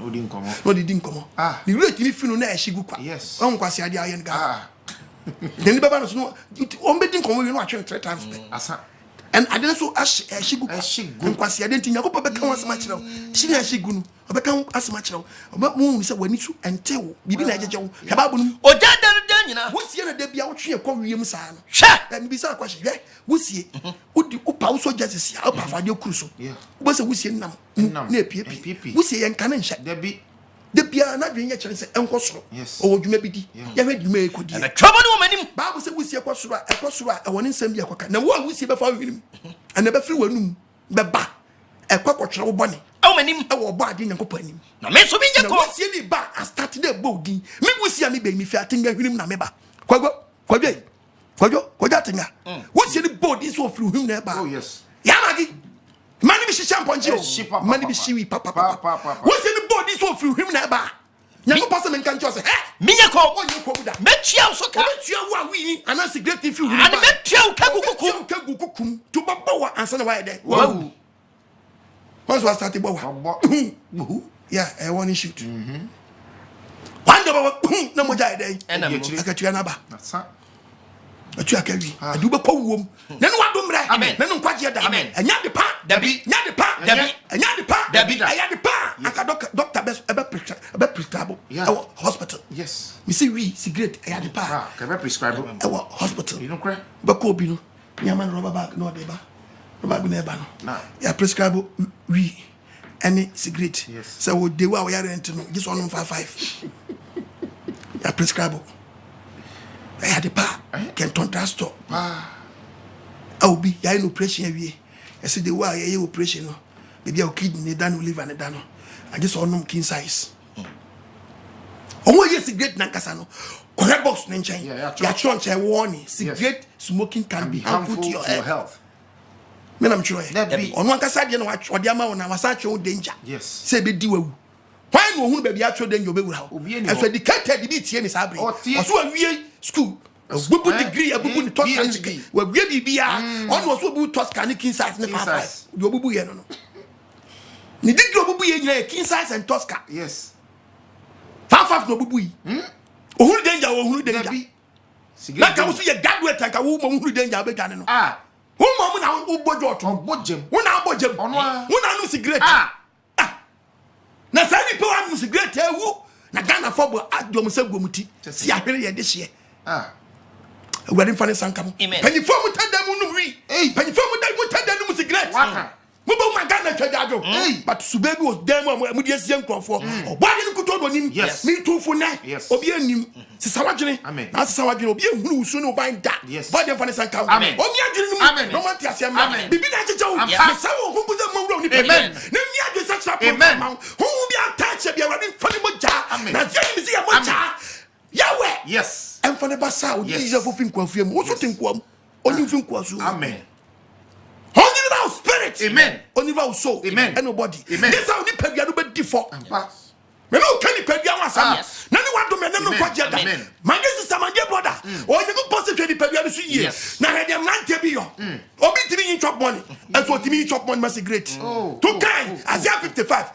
Odi nkomo. no didi nkomo ni rate ni finu na ehyigu kwa Yes. on kwase ade aye nga then baba no so on be di nkomo we no atwe 3 times Asa. and ade so ehyigu kwa Ehyigu. nkwase ade nti Yakob beka ho asema kyerɛw hiri ehyigu no obeka ho asema kyerɛw oba mu se wani su entewo bibi na ejejewo haba bunu oja dan nyina wosie na da bia wotwe ekɔ wiem saa no hwɛ mi bisa akwa hwɛ wosie udi upa wo so justice ya upa fade kuru so wo se wosie nam na epiepi wosie yɛ nka ne nhye Debi. da bia na dwen yɛ kyerɛ sɛ ɛnkɔ soro o dwuma bi di yɛ hwɛ dwuma ekodi na trouble no manim Bible sɛ wosie kɔ soro a ɛwɔ ne nsɛm bi akɔka na wo a wosie bɛfa wirim ana bɛfiri wanum bɛba ɛkɔ kɔtwerɛ wo bɔne o manim ɛwɔ bɔ ade Nyankopɔn anim na me so bi na nye ko wosie ni ba a start dey bo din me wosie mi be mi fi atenga hwirim na me ba kwagwe Kwajo tinga. What's the board this one through him there? Oh yes. Yamagi. Money be shampoo. Money be shiwi papa. What's the board this one through him there? Nyango pasa men kan chose. Minya ko. Onye ko buda. Metia so ka. Metia wa wi ana cigarette fi hu. Ani metia kagukukum. Kagukukum. To baba wa ansa na wa there. Wow. Once was started bawa. Yeah, I want to shoot. One day no mo jai dey. Akatua na ba. Atua kawi. Adu be kwa wom. Na no wadom re. Na no kwaje da. Enya de pa. Dabi. Nya de pa. Dabi. Enya de pa. Dabi. Aya de pa. Aka doctor be prescribe. Hospital. Yes. Me see we cigarette aya de pa. Ah, can be prescribe. Hospital. You know cry? Be ko bi no. Nyama no rubber bag no dey ba. Rubber bag na ba no. Nah. Ya prescribe we any cigarette. Yes. So we dey wa we are rent no. This one 55. Ya prescribe. I had a pa. Kenton Drastor. I'll be ya in operation we. I said the way ya operation no. Baby our kidney dan will live and dan. I just saw no king size. Oh yes cigarette na kasa no. Correct box na nchen. Ya church I warning. Cigarette smoking can be harmful to your health. Me na mchuro e. Onu ankasa de no ode ama wona wasa twe danger. Yes. Say be di wawu. Why no hunu baby atwe danger obewura ho. And so educated be tie ni sabre. Oso awie school. Bubu degree abubu ni Toscan. We wie bibia. On was obu Toscan king size ne 55. Do obubu ye no. Ni degree obubu ye nyina king size and Toscan. Yes. 55 no obubu yi. Ohunu danger ohunu danger. Cigarette. Na ka wo so ye graduate ka wo ohunu danger abedwane no. Who mom na ubojo to bojem. Who na bojem. Ono a. Who na no cigarette. Na sa ni pe wa no cigarette ewu. Na Ghana fobo adom se gomuti. Si ahwere ye de hye. Wedding funny sankam. Penny form tada mu no wi. Penny form tada mu cigarette. Mo ba ma Ghana twadado. But Subebi was dem mu de asien krofo. Obade no kuto do nim. Me too for na. Obi anim. Sisawadwene. Na sisawadwene obi ehunu usu no ban da. Wedding funny sankam. Obi adwene no man ti asem. Bibi na chechewo. Me sawo ko buza mo wura ni pe. Na mi adwe sexual program. Who be attach be wedding funny mo ja. Na zeni mi se mo ja. Yahweh. Yes. And for the basa, we use for fin kwafiem. Also think kwam. Only fin kwasu. Amen. Only about spirit. Amen. Only about soul. Amen. And nobody. Amen. This how the pebia do be default. Me no can the pebia wasa. Nani wa do me no kwaje da. My this is my dear brother. O you go post the pebia so years. Na he dem nan bi yo. Obi timi in chop money. And so timi chop money must great. To kind. Isaiah 55.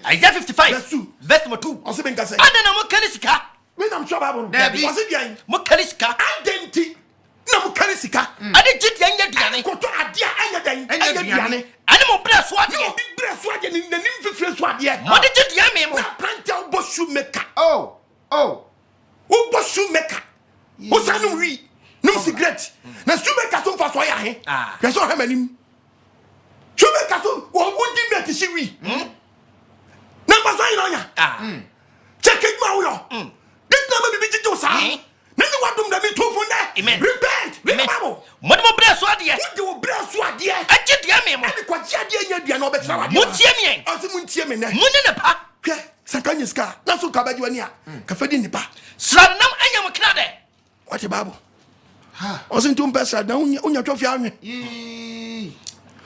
Isaiah 55. Verse 2. Also ben ka say. Adana mo kanisika. When I'm sure Bible, was it bien? Mokariska, identity. No Mokarisika. I did it young Diane. Go to a dear and animal breast what? No big breast what in the nymph fresh what yet. What did you yam him? Plantel boss shoemaker. Oh. Who boss shoemaker? Who's a no re? No cigarette. Now shoemaker so fast why I That's all him. Shoemaker so what would you bet she we? Number sign on ya. Check it now. This number be to sa. Nani wadum da me to fun there. Repent. Read the Bible. Mo mo bless what there. What do bless what there? I did yam him. Ani kwa dia dia nya dia no be tra wa. Mo tie me. Ase mo tie me ne. Mo ne ne pa. Hwe, sakanya ska. Na so ka ba ji wani a. Ka fadi ni pa. Sra nam anya mo kra de. What the Bible? Ose ntum pesa na unya twa fia anwe.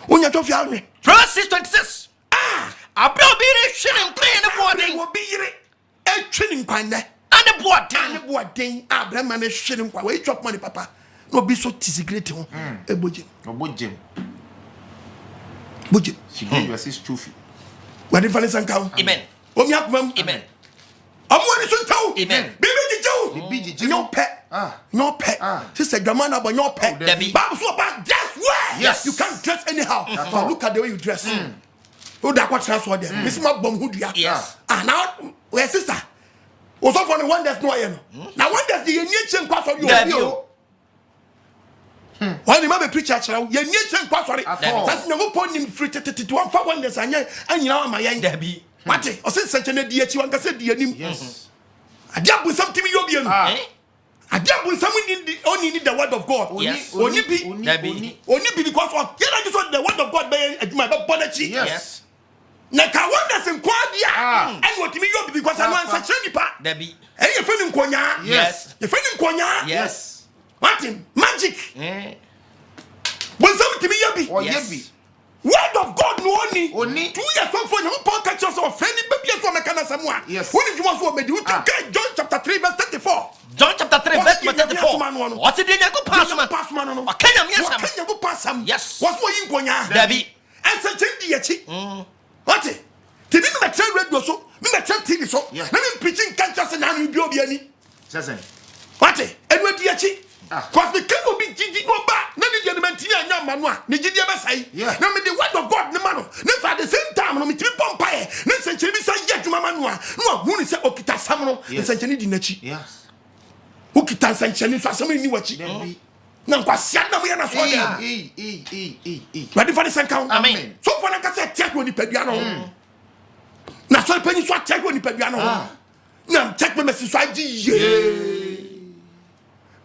Unya twa fia anwe. Verse 626. Abra bi re hwene nkran ne boden. Wo bi yire. E twini nkwan ne. Ane boaden Abraham na hwene nkwa we chop money papa no be so tisigret ho e bojem she gave you assist trophy we dey find sanka amen omi akomam amen amwani so taw amen bibi jijew no pet sister grandma na no pet Bible so about dress well yes you can't dress anyhow but look at the way you dress who da kwa transfer there miss ma bom hu dua now we sister also for the one that's no ayen now one that's the yenye kwa sorry o when the man preach church now yenye kwa sorry that's no pon him free to one for one that's anya anyina ama yen dabi mate o se senche na di achi wan ka se di anim yes adia bu something you be anu adia bu something only need the word of God only because of you just want the word of God be aduma be bonachi yes na ka wonder sem kwa dia and what me you because I want such any pa dabi you feeling konya yes you feeling konya yes Martin, magic. When something me yabi. Oh yabi. Word of God no only. 2 Oni. years for you pon catch us of any baby so mekana samwa. Yes. When you want to me you take John chapter 3 verse 34. John chapter 3 verse 34. What did you pass man? Pass man no. Kenya me What can you pass am? Yes. What's what you konya? Dabi. Ense chendi echi. What? Ti me me tell radio so, me tell TV so. Yeah. Na me preaching can't just na me bi obi ani. Sesen. What? Enwe di echi. Ah. Cause the king will be gidi no ba. Na ni di menti anya manua. Ni gidi e be sai. Yeah. Na me the word of God ne ma no. Na for at the same time no me ti pompa e. Na senchiri bi sai yet mama manua. No hu ni se okita sam no. Senchiri di nachi. Yes. Okita senchiri so asam ni wachi. Dabi. Na kwasiada na mo ya na so da. Ready for the second count? Amen. So for na ka se check woni padua no. Na so pani so check woni padua no. Na check me message so agi ye.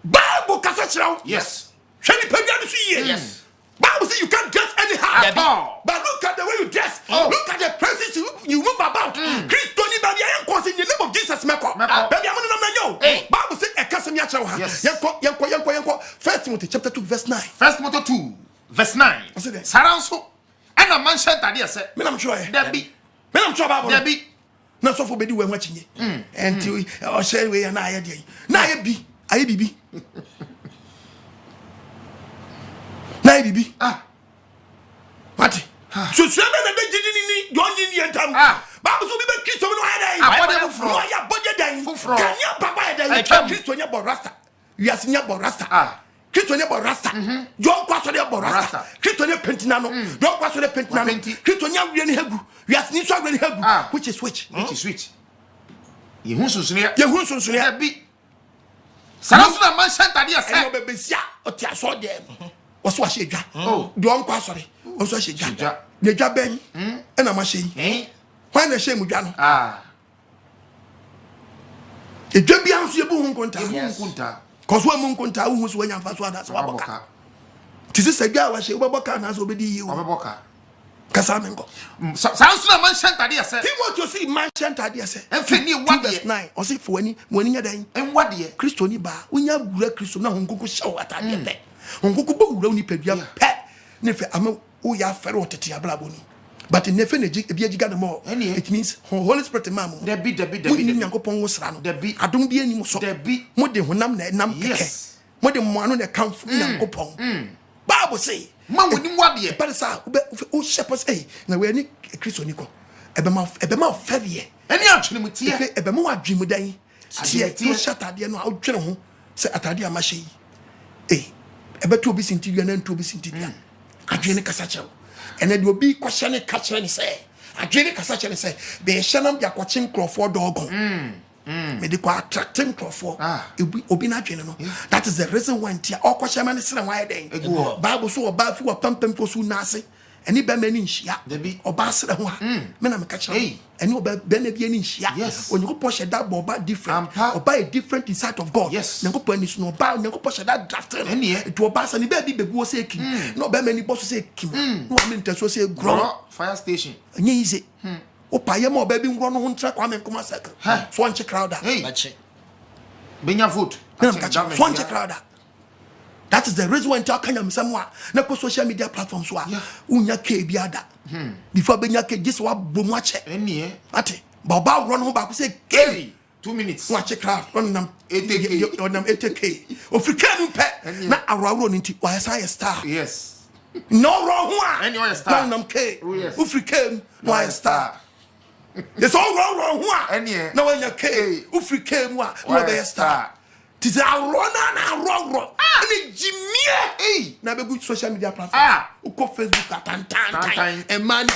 Bible kasa chirawo. Yes. Shani padua no so ye. Yes. Bible say you can't dress anyhow. Dabi. But look at the way you dress. Look at the places you move about. Christo ni baby I am in the name of Jesus meko. Baby I'm na yo. Bible say e kasa mi a chirawo ha. Yes. Yenko. 1 Timothy chapter 2 verse 9. 1 Timothy 2 verse 9. Saranso. Ana man shanta se. Me na mtwa Dabi. Me na mtwa Bible. Dabi. Na so for bedi we nwachinye. Enti o share we na aye dey. Na aye bi, aye bibi. Na aye bibi. What? So so be na gidi ni jonji ni entam. Bible so be Kristo no aye dey. Abode fufro. No aye abode dey. Fufro. Kanya papa aye dey. Kristo nya bo rasta. Wiase nya bo rasta. Kristo nya bo rasta. John kwaso dey bo rasta. Kristo nya pentina no. John kwaso dey pentina no. Kristo nya wie ni hegu. Wiase ni so wie ni hegu. Which is which? Which is which? Yehun sunsunia. Yehun sunsunia. Dabi. Saranso na man shanta se. Eno bebesia o ti aso dem. Oso ahye dwa. John kwaso dey. Oso ahye dwa. Ne dwa ben. E na ma hye yi. Why na hye mu dwa no? E dwa bia nso ye bu hu konta. Kunta. Cause when mun konta hu so wanya mfa so ada so aboka. Ti se dwa wa hye obeboka na so obedi yi o. Obeboka. Kasa menko. Saranso na man shanta se. Timothy see man shanta dey se. Enfeni wade. Verse 9. O say for wani nya dan. Enwade. Kristo ni ba. Wonya wura Kristo na honkonko hye atade te. Honkonko ba wura ni padua pe. Ne fe ama wo ya fere otete ablabo ni. But in nefe na ebi agiga no more. It means Holy Spirit mam. Dabi. Ni Nyankopon wo sra no. Dabi. Adom bi ani mo so. Dabi. Mo de honam na enam keke. Mo de mo anu na kamfo Nyankopon. Bible say ma woni wade. But sa o shepherd say na we ani Kristo ni ko. Ebe ma fere. Eni atwene mutie. Ebe ma wadwemu dan. Tie to shatade no a odwene ho se atade amahye yi. Ebe to obi sintidua na nto obi sintidua. Adwene kasa chew. Ene de obi kwahye ne ka kire ni se. Adwene kasa kire ni se. Be hyenam de akwache nkrofo dogon. Me de kwa attracting nkrofo. Obi na adwene no. That is the reason why ntia okwahye ma ne sere why den. Bible so oba fi wa pampam ko su na ase. Eni be mani nhia. Oba sere ho a. Me na me ka kire. Eni oba be na bi ani nhia. Onyankopon hye da oba different. Oba is different inside of God. Onyankopon ani so oba onyankopon hye da draft. It oba sa ni be bi bebu o se ekim. No be mani boss se ekim. No am nteso se grow fire station. Enye easy. Opa ye ma oba bi ngro no ho ntra kwa me nkoma circle. So anche crowder. Bache. Benya vote. So anche crowder. That is the reason why I can't somewhere. Na ko social media platforms wa. Unya ke bi ada. Before benya ke just wa bomuache. Ate. Baba run ho ba ko say ke 2 minutes. Watch crowd run nam 80k. African pe na awrawro nti wa say star. Yes. No wrong one. Any other star. Nam ke. African no star. It's all wrong one. Na when you ke African wa no be star. Tis a wrong. And Jimmy, na be good social media platform. Uko Facebook tan. And man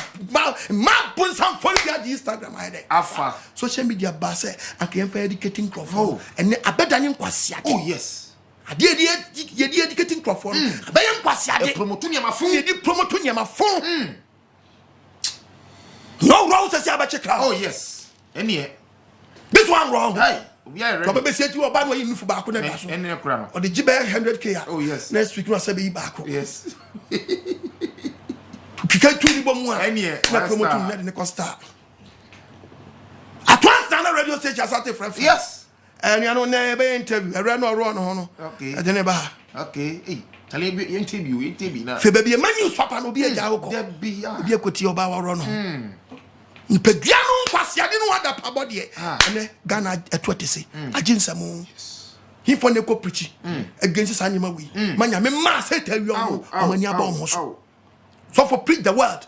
put some follow the Instagram hide. Afa. Social media base and can for educating crowd. And abedan kwasiade. Oh yes. Ade educating crowd. Abedan kwasiade. Promote nyama fun. Ye di promote nyama fun. No wrong say abache crowd. Oh yes. Any. This one wrong. Hey. We are ready. Probably say you oba no yin fu ba ko na da so. Any kura no. Or the gibe 100k. Oh yes. Next week no say be back. Yes. Kika tu ni bomu a. Na promote na de ne costa. At once na radio station asate friend. Yes. and you know never interview I ran or run on okay I never okay hey tell you interview na fe baby man you swap no be a jawo ko be a kwoti oba wa run Nipadua no nkwase ade no wada pabode e ene Ghana atwate se aginsamo he for ne ko preach against sanyema we manya me ma say tell you omani aba omo so for preach the word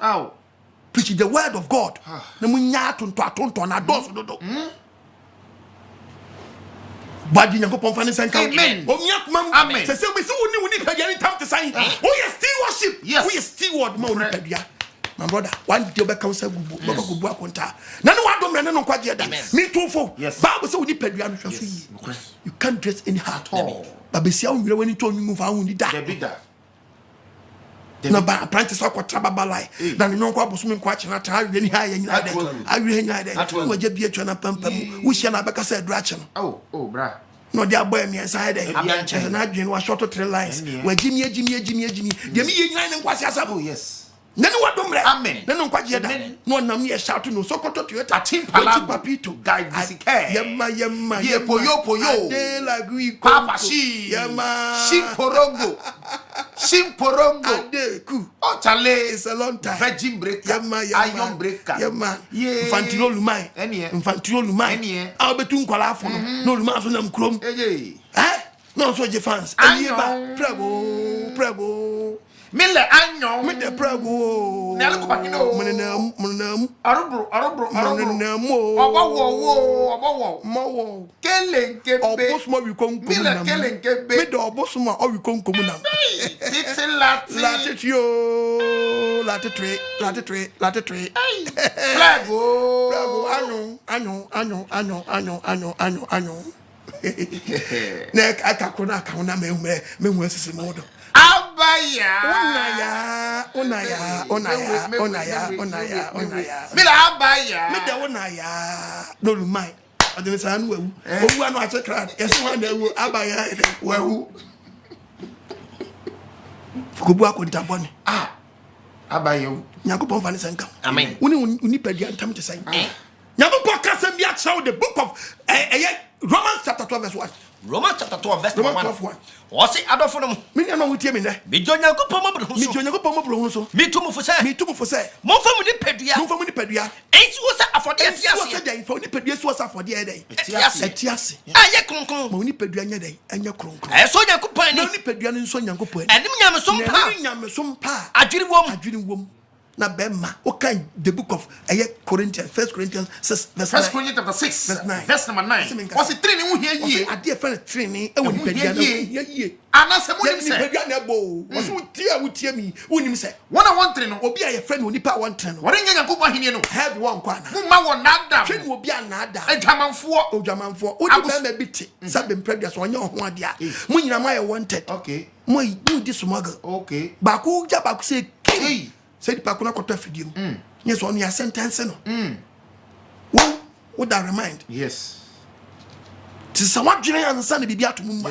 preach the word of God na munya atonto na doso dodo badi nyankopon fa ne senka omia kuma se se we se woni padua ni tam te san we stewardship we steward ma woni padua. My brother, one day back council gubu akonta. Na no wadom na no kwaje da. Me too for. Bible say we need pedua no hwaso. You can't dress anyhow at all. Babesia wo nwire wani to onwu fa hu ni da. Na ba apprentice akwatra baba lai. Na no nkwa boso me nkwa chena ta awie ni ha ya nyina da. Awie nyina da. Waje bie twa na pampam. Wo hia na beka say adrache no. Oh bra. No dia boy me inside there. Na adwen wa short 3 lines. Wajimi de me ye nyina ne nkwase asabo. Yes. Nene wadomre amen nene nkwaje da no nam ye shout no sokoto toyota timpala papito guy bisike yema ye poyo de la gui papa shi yema shimporongo ade ku o chale it's a long time virgin breaker iron breaker yema infantilo lumai a betu nkwala afo no lumai so nam krom no so je fans eniba prego Mille anyo me de prago na le ko hino munenam arubro obawo mawo kelenkebe obosmo wi konkomu mille kelenkebe me de obosmo o wi konkomu nam titi latitio latitre prago anyo nek akakona kauna me hu asisi modo abaya onaya mila abaya me de onaya no lumai adene sa anu owu anu ache kra yeso wa na ewu abaya wewu fukubu akonta boni abaya nyakopon fa ne senka amen uni padua ntam te sai nyakopon ka sem bia show the book of Romans chapter 12 verse 1 Romans chapter 12 verse 1 What's it adofo no me na wo tie me ne me jonyankopon mabro so me tumu fo say mo fa mu ni padua ensi wo sa afode atiase wo sa dai fa ni padua so sa afode e dai atiase aye kronkron mo ni padua nya dai anya kronkron so nyankopon ni ni padua ni so nyankopon enim nyame pa adwiri wom na bema okay the book of Corinthians 1 Corinthians 6 verse 9 1 Corinthians 6 verse number 9 was it 3 ni hu hia yi ade friend 3 ni e woni padua na ye anase mo nim se padua na bo was wutie mi wonim se wona won 3 no obi a friend woni pa won 3 no wore nya nyankopon ahine no have one kwana mo ma won nada twen obi a nada odwamanfo odi na biti sabe mpredua so onye ho ade a mo nyina ma ye wanted okay mo di smuggle okay ba ko ja ba ko se king said pakuna ko tafidiem yes on your sentence no what that remind yes ti sa wadwene ansa na bibia to mumma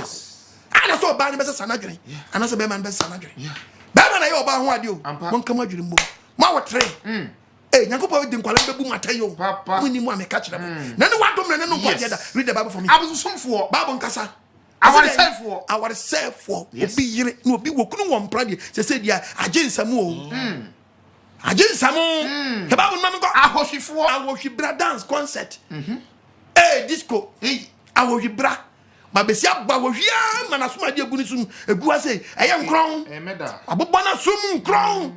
ana so ba ne besa sanadwene ana so be man besa sanadwene ba ma na ye oba ho ade o mon kam adwene mbo ma wotre nyankopo di nkwala bebu matayo muni mu ameka kire mo na ne wadom na ne no kwaje da read the Bible for me abusumfo Bible nkasa our self obi yire no obi wokunu won prade se dia agensamu o agensamu the Bible man go ahohwibra dance concert disco ahohwibra babesi agba wohwia mana soma de egu ni sum egu ase eye nkron abobọ na sum nkron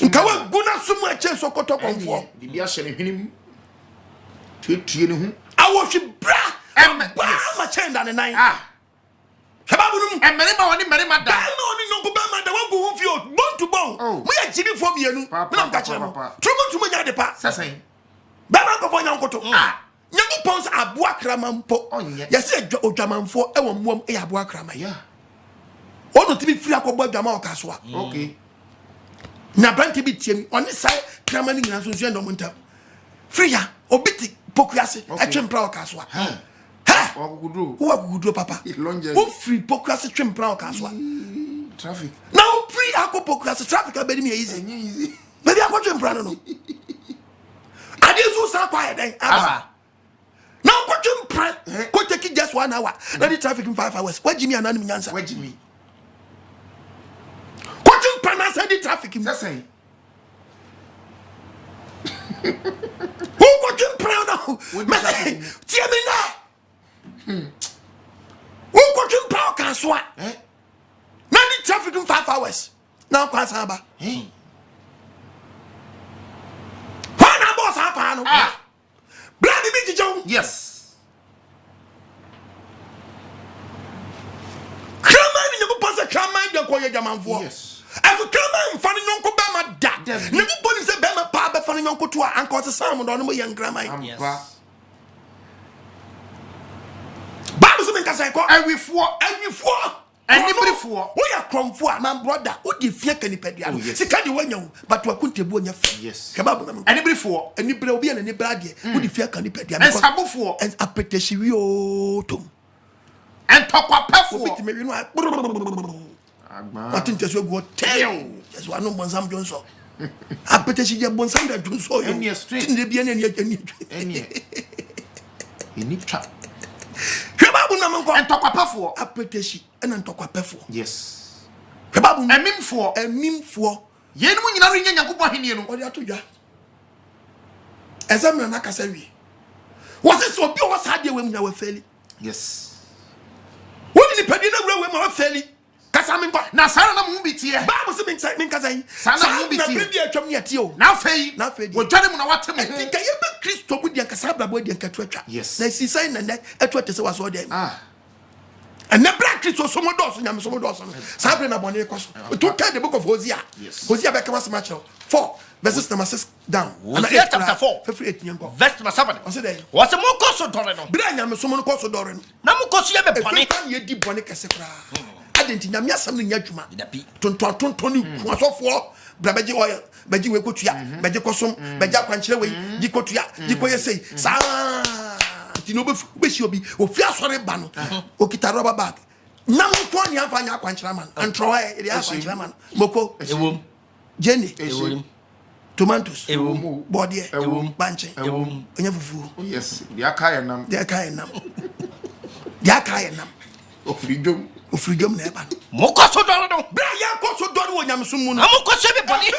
nkawa gu na sum ache sokoto konfo bibia hye ne hwenim tuetue ne hu ahohwibra ma chenda ne nine Hebabunum emerima woni merima da no ni no go ba ma da wago hu fio bon to bon mo ya jibi fo bienu me na mka kire mo tumu nya de pa sesen ba ma ko fo nya nkoto nyago pons aboa kramampo yesi odwamanfo e wo muom e aboa krama ya ono tibi firi akobwa dwama okaso a okay na branti bi tiemi oni sai krama ni nyina so nso ndo montam firi ya obiti pokuase etwempra okaso a Wakugudro papa. Who free pokrasi twempra okaso a. Traffic. Now free akopoko class traffic abedi me easy. Baby akotwe mpra no. Ade so sa kwa den aba. Now akotwe pray. Go take it just 1 hour. Let the traffic in 5 hours. Where Jimmy and Annie answer? Where Jimmy? Go pronounce the traffic. That's saying. Who got you proud now? Tell me now. Who got you proud? Can swat. Now the traffic in 5 hours. Now, Kwasaba. Pana boss hapano. Bloody Big Joe. Yes. Kraman in your boss, a Kraman, you call your German for. Yes. As a Kraman, funny Uncle Bama dad. Never put his Bama Papa, funny Uncle to and cause a salmon on my young grandma. Yes. Babs make us like every four. Anybody for? We are come for my brother. What the fear can you pay? See, can you win you? But we couldn't be on your feet. Yes. Anybody for? Anybody will be an anybody. What the fear can you pay? And Sabu for? And a petitio to. And talk about for me. You know, I think just go tell. Just one of Bonsam Johnson. A petitio Bonsam Johnson. And you're straight. In the bien and yet you need trap. And talk about for a petitio and talk about for. Yes. A meme for a meme for. Yen when you're in Yakuba, what are you to ya? As I'm not a Cassari. Was it so pure was had you when you were failing? Yes. What did the Padina grow when you were failing? Casamin, Nasana movie here. Bible something excitement Casai. Sana movie here. Now, Faye, now, Faye, we're telling you what to me. Think I am Christo with the Casabra boy and Catretra. Yes. They see sign and that what was all them. And the black Christo, some more doors, and some more doors. Sabrina Bonnet, we took the book of Hosea. Yes. Hosea becomes much 4 verses number 6 down. Hosea chapter 4, verse number 7. What's a more cost of Doreno? Brian, someone calls Doran. Namukosia Bonnet. You did Bonnet Cassacra. I didn't know something yet. Tony was off for Brabaji oil, Baji Wekotia, Baji Kosum, Baja Quanchaway, Jikotia, Jikoya say, Sa. Tinobe wish you be or Fiasore Bano, Okita rubber bag. Namu Kwani Avanya Quanchaman, and Troy, the Quanchaman, Moko, Jenny, tomatoes, body, bunch, yes, the Akayanam, the Akayanam, the Akayanam of freedom never. Mokoso Dorano, Brian Koso Dono Yamsumun, Amokoso Bonnie,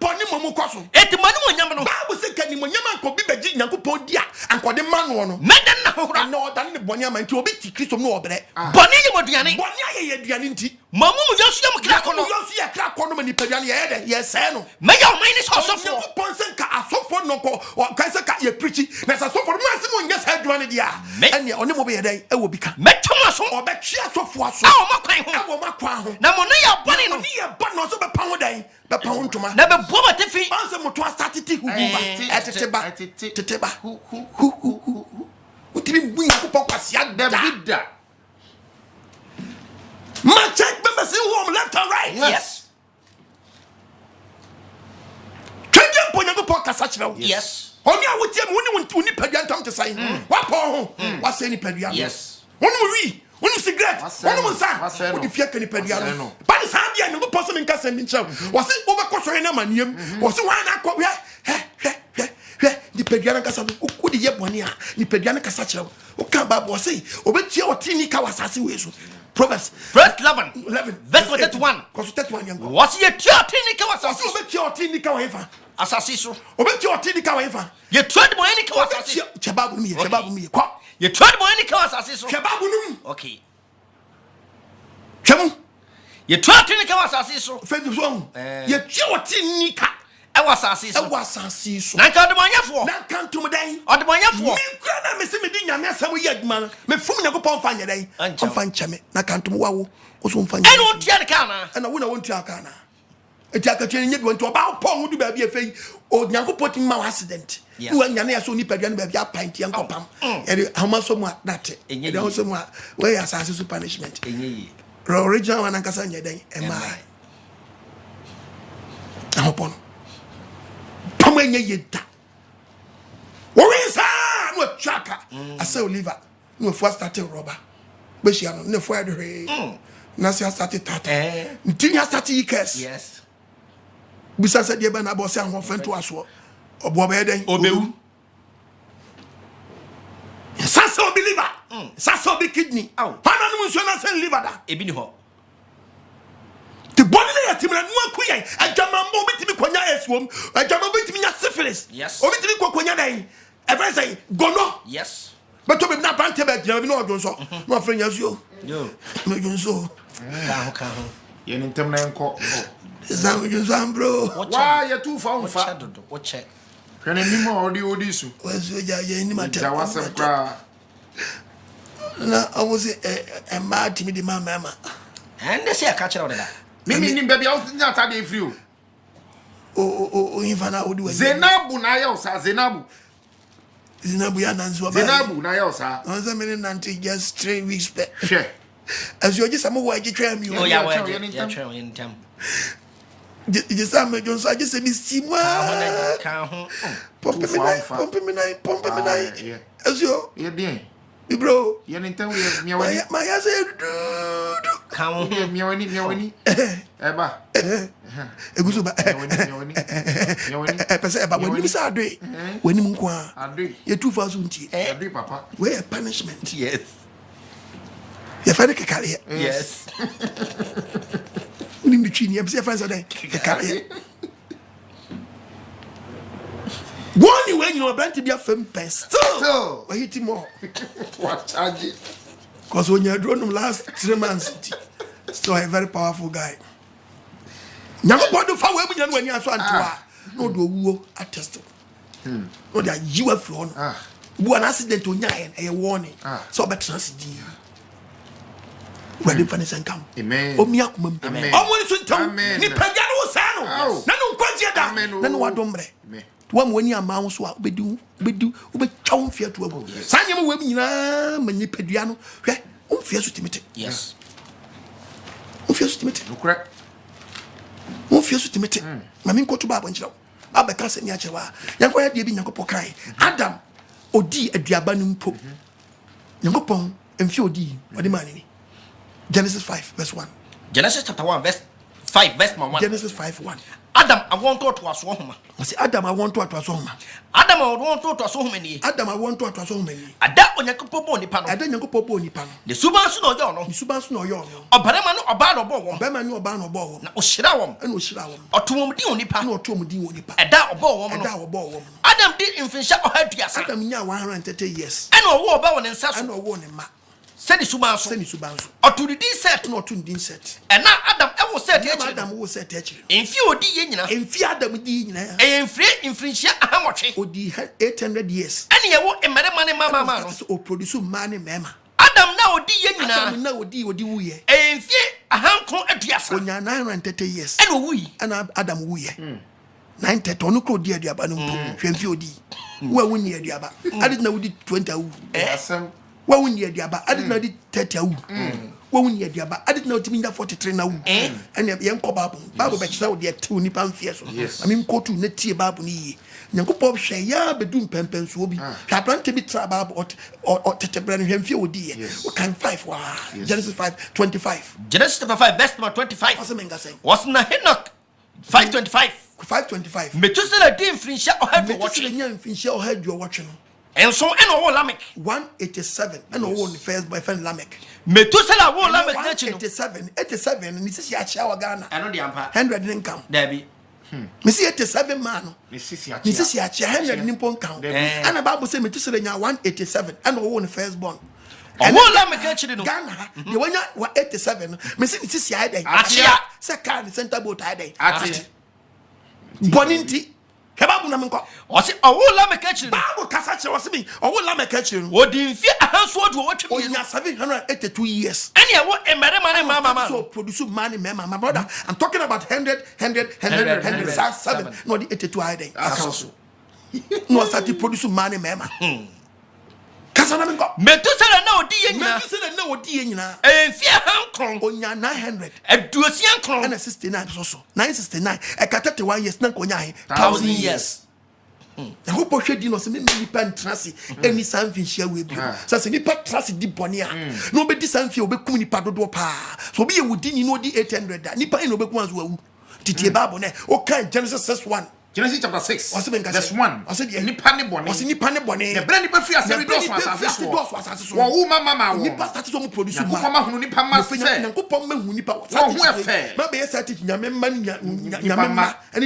Bonnie Momokoso, et the Manu Yamano. I was saying, when Yaman could be Virginia Podia and called the man one. Madame, no, than the Bonyaman to be Christo no bread. Bonnie Modiani, Bonia Dianinti, Mamu Yosia Cracono, Yosia Cracono, and Pediani, yes, Sano. May your mind is also for Ponsenka, a so for no or Kaisaka, you preaching. There's a so for Massimo, yes, I do an idea. And the only mobile day, it will become Metomaso or back cheers of was. Oh, my crown. Namonia Bonnie, near Bonos of a pound day, the pound to my never bought a fee. Answer to started at the teba. Who didn't bring up Pocas yet? The my check members in home left and right. Yes. Can you point out the podcast? Yes. Only I would tell when you pay time to sign. What poor? What's any pediatric? Yes. When we when you cigarette, when you say, what if you can pediatric? But it's handy and no person in Castle Minchel. Was it over Cosorena Manium? Was it one I call the pediatric Castle? Who could you one year? The pediatric Cassacho. Who can't Babo say, or bet your teeny Kawasasi. Proverbs. Verse 11. Verse 31. Because that one young. Was your teeny Kawasasi? So bet your teeny Kawafa. Assassin. Or bet your teeny Kawafa. You tried more any Kawasasi. Chababu me. You tried more any Kawasasi. Chababu. Okay. Chamu. You tried to Kawasasi. Friend song. You teeny Nika. I was assassin. Nanka the mania for. Nanka to me day. Or the mania for. Me see me dinya me some yet man. Me fum na go pon fanya day. On fan chame. Nanka to me wawo. Oso fanya. I don't hear the kana. And I won't hear kana. Eti akatene nye bi won to ba pon do ba bi afei. O nyanko poti ma accident. Wo nyane aso ni padua no ba bi apint yan kopam. E de homa so mu that. E de so mu we assassin so punishment. Enye. Original one ankasa nye den. Am I? Ahopon. Pamanya yeda. Worisa no chaka. Asa Oliver. No first started rubber. But she no for the re. Na she started tata. Ntinya started ikes. Yes. Bisa said ye ba na boss an hofen to aso. Obo ba den. Obewu. Sasa believer. Sasso be kidney. Hanamu so na say liver da. Ebi ni ho. The body na yatimra no akuya. Adwamambo bitimi konya esuom. Adwamambo bitimi nya syphilis. Yes. Obi bitimi konya dan. Every say gono. Yes. But to be na pante be gina bi no odun so. No afre nya so. Yo. Me dun so. Ka ho. Ye ni ntem na enko. Sam dun sam bro. Why you too far unfa? What check? Kene ni mo odi su. Wasu ja ye ni mata. Ja wasem kra. Na amusi e ma timi di mama. And they say I catch it out of that. Mimi ni baby out nya ta dey free o. O infana odi wa. Zenabu na ya osa Zenabu. Zenabu ya nanzo ba. Zenabu na ya osa. Onza mini nanti just 3 weeks back. Hwe. As you just am wa ji twa mi o. Oh yeah, well, yeah, try in time. Just am Johnson I just say mi simwa. Ka ho. Pompe me nai. As you. Ye bien. Bro. Ye ni ntem we mi wani. My ya say Ka ho. Mi wani. Eba. Eguso ba. Mi wani. Pese eba wani mi sa adwe. Wani mu nko a. Adwe. Ye 2000 nti. Adwe papa. Where a punishment. Yes. Ye fa de kekale. Yes. Uni mi twini ye fa sa de kekale. One when you are brand to be a firm pest. So, I hit him more. what charge? Because when you drawn him last 3 months, so a very powerful guy. Never want to follow when you are so no do woo attest. No, that you are flown. One accident to nine a warning. So better trust you. Ready for this and come. Amen. Oh, miakum. Amen. I want to tell Amen. me, Pagano Sano. Nano Quadia. Nano Wadombre. One when you are mouse, what we do, chow fear to a book. Sanya women, many pediano, fears to timid. Yes. Who fears to timid? No crack. Who fears to timid? Mammy go to Babonjo. Abacas and Yachawa. Yanko had been Yankopokai. Adam, Odi a diabanum pope. Yankopon and few D, what the money. Genesis 5, verse 1. Genesis chapter 1, verse 5, verse 1. Genesis 5, 1. Adam, I want to us home. I say, Adam, I want to us home. Adam, I want to us home. Adam, I want to us home. I don't want to popo ni pan. I don't know popo ni pan. The Subansu no yono. The Subansu no yono. A Baraman or Bano Bo. Bema no ban or bo. Na Oshirawam. And Oshirawam. Or Tumudi on the pan. No Tumudi on the pan. A da or bo woman. A da or bo woman. Adam did in Finch or her piazza. Adam nya 130 years. And no war bound and sass. And no one in ma. Send the Subansu. Send the Subansu. Or to the D set. No to the set. And now Adam ever said Adam will set actually. In few D in In fear Adam D in a free in Finch how much? Odi 800 years. And you won't money mamma. So produce money mema. Adam now D in Adam now odi wuye. A fear a handful at Piazza. Onya 930 years. And we. And Adam wuye. 930 onu ko dia diaba no mpo. Hwemfi odi. Wa woni diaba. I didn't know di 20 awu. Asem. Wa woni diaba. I didn't know di 30 awu. Wa woni diaba. I didn't know timi 43 na awu. And yen ko Bible. Bible be kisa wo de tu nipa mfie so. I mean ko tu na tie Bible ni yi. Nyankopɔ hwɛ ya bedum pempen so obi. Hwɛ abrante bi tra Bible or tetebra no hwemfi odi ye. We can 5 wa. Genesis 5:25. Genesis chapter 5 verse number 25. Was na Enoch 5:25. 5:25. Methuselah did Finch or had to watch it. Methuselah Finch or had you watching. And so and all Lamech 187 and all the first boyfriend Lamech. Methuselah will Lamech 87 and this is ya chawa Ghana. I know the ampa 100 didn't count. Debbie. Missy 87 man. Mrs. ya 100 didn't count. And the Bible says Methuselah 187 and all the first born. And what Lamech actually know Ghana, the one ya 87. Missy this is ya day. Second center boat day. Boninti. Kebabu na menko. Was it a whole Lamech actually? Bible kasache was me. A whole Lamech actually. What do you fear a household to watch you? 782 years. And you want a mama. So produce money, my brother. I'm talking about 100, 7. No, the 82 I day. No, start produce money, mama. Kasana menko. Methuselah no di Methuselah no di nyina. And fear hankron. Onya 900. A duosian kron. And 69 so. 969. E ka 31 years na konya 1,000 years. Na hopo hwe di no se me nipa ntrase eni sanfi hia we bi. So se nipa trase di bone a. No be di sanfi obekum nipa dodo pa. So be ye wudi ni no di 800 da. Nipa eno obekum azu awu. Titie Bible na o kan Genesis 6:1. Genesis chapter 6 verse 1. Nipa ne bone. Osi nipa ne bone. The brand nipa free asem do so asase so. Wo mama wo. Nipa start so mo produce ma. Nipa ma hunu nipa ma se. Nyankopon ma hunu nipa. Wo hu efe. Ma be yesa teach nyame ma ene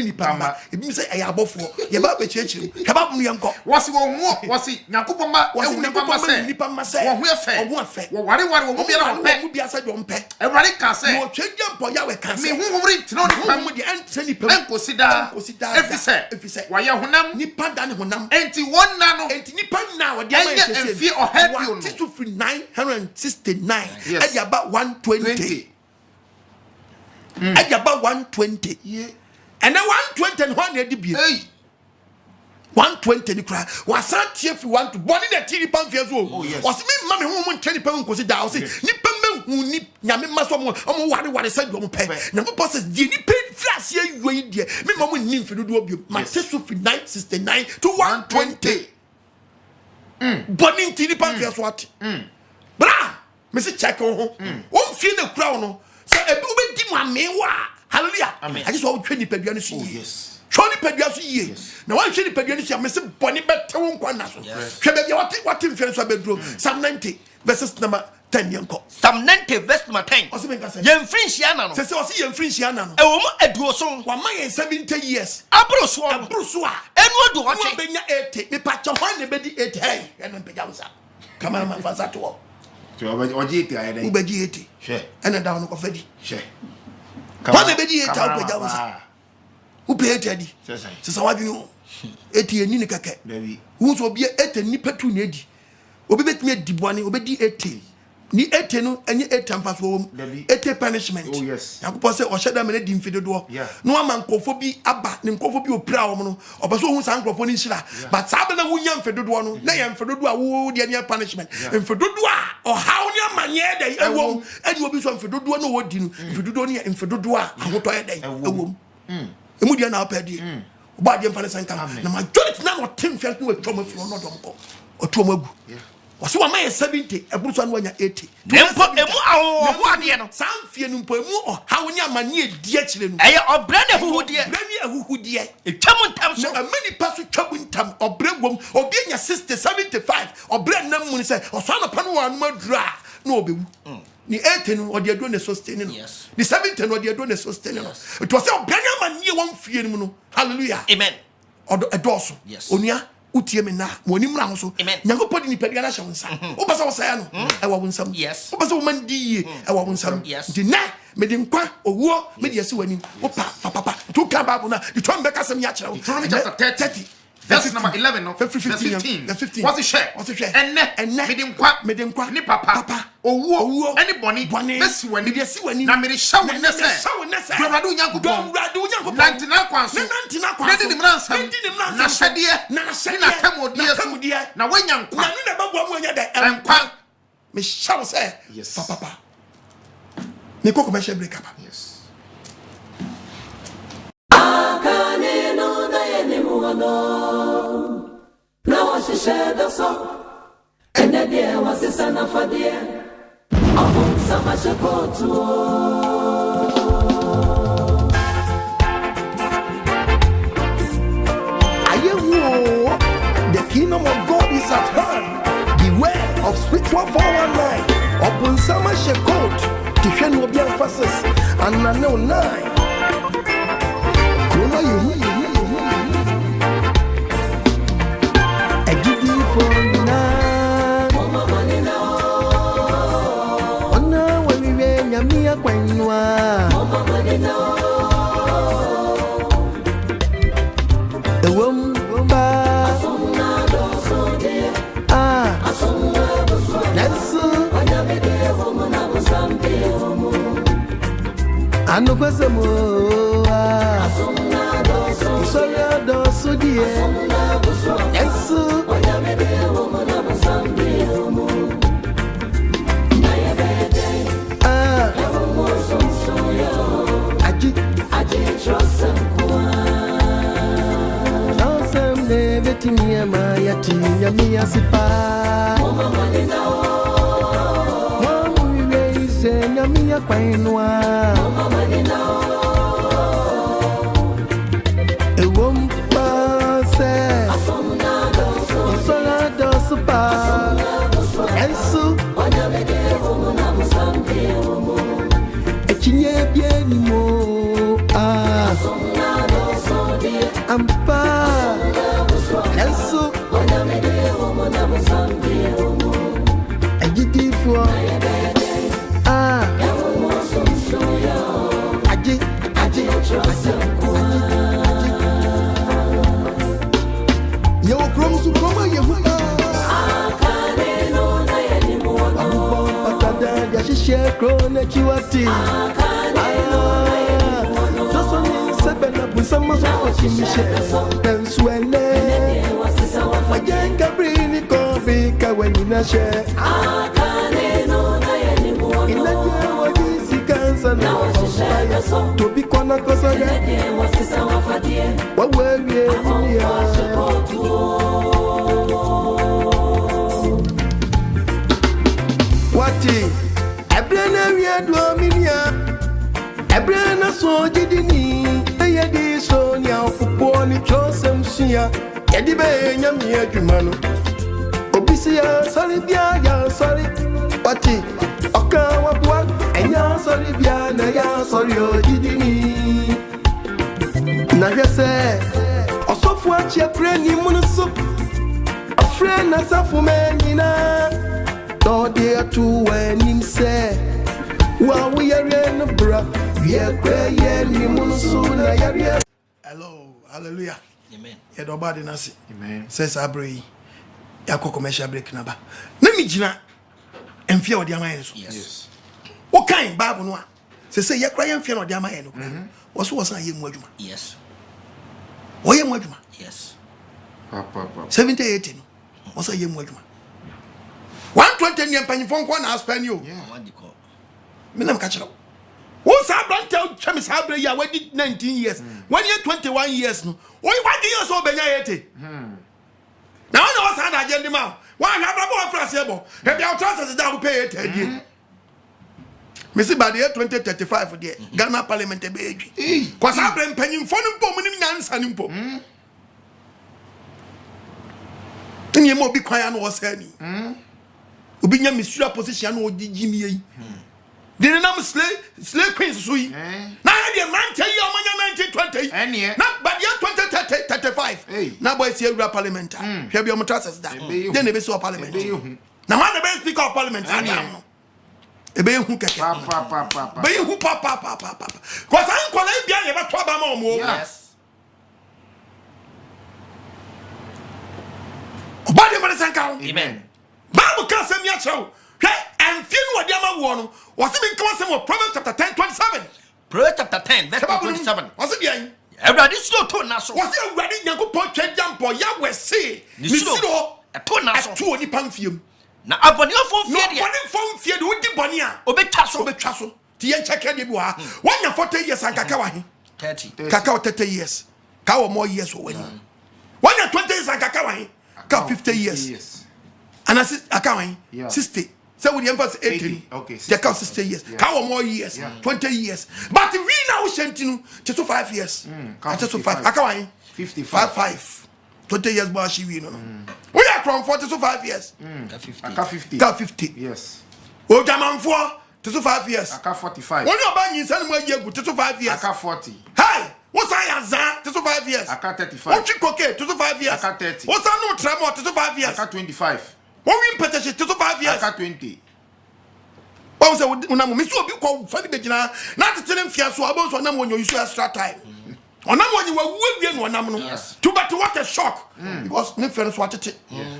nipa ma. Ebi say eya abofo. Ye ba be chiachiri. Ka ba bunu yenko. Wasi wo hu wasi Nyankopon ma ehunu nipa ma se. Wo hu efe. Wo ware wo mu bia na wo pe. Wo bia sa do mpe. Eware ka se. Wo twedwa mpo ya we ka se. Me hu wo ri tino nipa mu de ente nipa. Enkosida. Efise. Wa ye honam nipa da ne honam. Enti wonna no. Enti nipa na wo de ma yese. Enfi o help you no. 969. Edi about 120. Edi about 120. Yeah. And then 120 and 180 bi. Hey. 120 ni kra. Wa san tie fi 1 to body the tiri pam fi so. Was me ma me hu mo 20 pam nkosi da. O say nipa me hu ni nyame ma so mo ware say do mo pe. Na mo process die ni pe flash ayo yi die. Me ma mo nim fi do obi. Ma se so fi 969 to 120. Body tiri pam fi so ati. Bra, me se check on ho. O fi na kra no. So e be di mo amewa. Hallelujah. I just want 20 pe no so. Yes. Shoni pedua so ye na wan hwe ni pedua ni sia me se boni bete wo nkwa na so hwe be bia wati mfe so abedro Psalm 90 verses number 10 yenko Psalm 90 verse number 10 o se ben ka se ye mfiri hia na no se o se ye mfiri hia na no e wo mu aduo so wa ma ye 70 years abro so a enu odu ho che benya 80 me pa cha hwan ne be di 80 hey eno mpeja unsa kama ma fa to wo so oji 80 ayi dai ubeji 80 hwe ena da no ko fadi hwe hwan ne be di 80 ubeja unsa upe edi sesa wadwenu eti eni ne keke dabi hu so bia eti ni petu ne edi obi betumi edi boane obi di eti ni eti no enye eti amfa so wom eti punishment oh yes yakopɔ sɛ ɔhyɛda me ne di mfidodo no ama nkofo bi aba ne nkofo bi opira wo no ɔbɛ so hu san nkofo ni nhira but saa be na hu nya mfidodo no na yɛ mfidodo a wo de ne punishment mfidodo a ɔhaw ne amanyɛ dai ɛwom ɛni obi so mfidodo no wodi no mfidodo ne mfidodo a ahotɔ yɛ dai ɛwom emudia na opedi oba de mfa senka na majority na no tem fias no atwa mafiro no dom ko otwa magu oso wa may 70 eburu so no anya 80 nempo emu awo ade no samfie no mpo emu hawo ni amane edi akire no eye obra na huhudie brani ahuhudie etwam ntam so na many pass twabu ntam obra gwom obi anya 60 75 obra nam mu ni se oso anopa no wa no madura na obewu ni 80 no odi ado ne sustain no ni 70 no odi ado ne sustain no it was say obanya manie won fie no no hallelujah amen odo edoso onua utie me na mo ni mra ho so nyankopɔ di ni pedia na hye wonsa wo pasa wo saya no e wa wonsam wo pasa wo man di e wa wonsam di na me di nkwa owuo me di ase wani wo pa papa to ka babu na di tom be kasem ya kyerɛ wo Deuteronomy chapter 30 verse number 11 no 15 what's the share enne me di nkwa ni papa owuo any boni besi wani na me hye wo nese Dwradu Nyankopɔn nantina kwan so na di nimransam na hyɛdeɛ na tamodie na wanya nkwa na ne ba bo mu anya da nkwa me hye wo sɛ papa me koko me hye break up yes akane no na yene muhono na washishe da so ene die wasisa na fadie abun sama shekotu the kingdom of God is at hand. Beware of spiritual 419. Upon summer shekot, Tifan will be emphasis, and I know 9. Kuna you. I give you for now. Mama money now. Oh no, when we wear Yamia Quenua. Mama money now. The woman. I know what's a more. Sorry, do so dear. Yes, I trust some never to me, my yatia, me as a pa. Nyamia kwainwa ewom krona chiwati Joso ni sebena busama so fakimishe Penswele Majenga brini kofi kaweni na she Inaje wajisi kansa na wafaya Tobi kwana kosaga Wawewe Wati Ebrena wiedwa minia Ebrena so jidini Eyedi so nya ofupo ni chosem suya Yedi be nyami adwumano Obisi ya sori bia ya sori Wati Oka wabwa Enya sori bia na ya sori ojidini Na yese Osofu achi apreni munusu Afrena safu menina Todi atu wenim se Wa we are no bra We are cray ni munusu na yare Hello, hallelujah. Amen. Yedo body nasi. Amen. Says Abrey. Yako commercial break naba. Nemi jina emfia odi amaye so. Yes. O kan Bible no a. Say yakra emfia no odi amaye no. Waso wasan ye mu adwuma. Yes. Wo ye mu adwuma. Yes. Papa. 70 80 no. Waso ye mu adwuma. 120 ni empanyifo nko na aspend yo. What do you call? Me nam ka kire. Wo sa brantel twem sa Abrey ya wadi 19 years. When you 21 years no. Wo what years so benya yete. Now no was had agenda ma. Why have a boy frasebo? If your transfers that will pay it. Missy by the year 2035 for the Ghana Parliament a baby. Because I bring penny for the woman in Yansanimpo. Then you more be quiet and was any. Ubinya Missura position or Jimmy. Didn't know slave queens sweet. Now the man tell you on 1920. And yeah. Not but year 2035. Now boys here Parliament. Here be on transfers that. Then they be so Parliament. Now one the best speaker of Parliament. Ebe hu keke. Papa. Be hu papa. Cause I'm calling bia ye ba to ba ma omo. Yes. Obade mo san ka. Amen. Bible can say me a chew. Hwe enfie no wodi ama wo no. Wo se me nka say mo Proverbs chapter 10:27. Proverbs chapter 10 verse 27. Wo se bian. Everybody slow to na so. Wo se awurade Nyankopɔn twedampo ya wese. Ni siro. To na so. To oni pamfiem. Na aboni ofo No fie de. boni fom fie de wodi boni a. Obetwa so. Obetwa so. Ti yen cheke de bi wa. Wanya 40 years ankaka wa he. 30. Kaka o 30 years. Ka wo more years o wani. Wanya 20 years ankaka wa he. Ka 50 years. And aka wa he. 60. So we emphasis 80. Okay. They count 60 years. Ka wo more years. 20 years. But we now shentinu to 5 years. Just 5. Aka wa he. 55. 20 years ba shi we no. We are from 40 to 5 years. Aka 50. Ka 50. Yes. O jamanfo to 5 years. Aka 45. When you buy nyisan mo yegu to 5 years. Aka 40. Hey, what's I azan to 5 years? Aka 35. What you cook to 5 years? Aka 30. What's I no tremor to 5 years? Aka 25. What we petition to 5 years? Aka 20. What was it? Una mo misu obi ko fani be gina na tete mfia so abon so na mo nyo use extra time. Ona mo nyi wa wie no onam no. To but what a shock. Because ne friends what tete.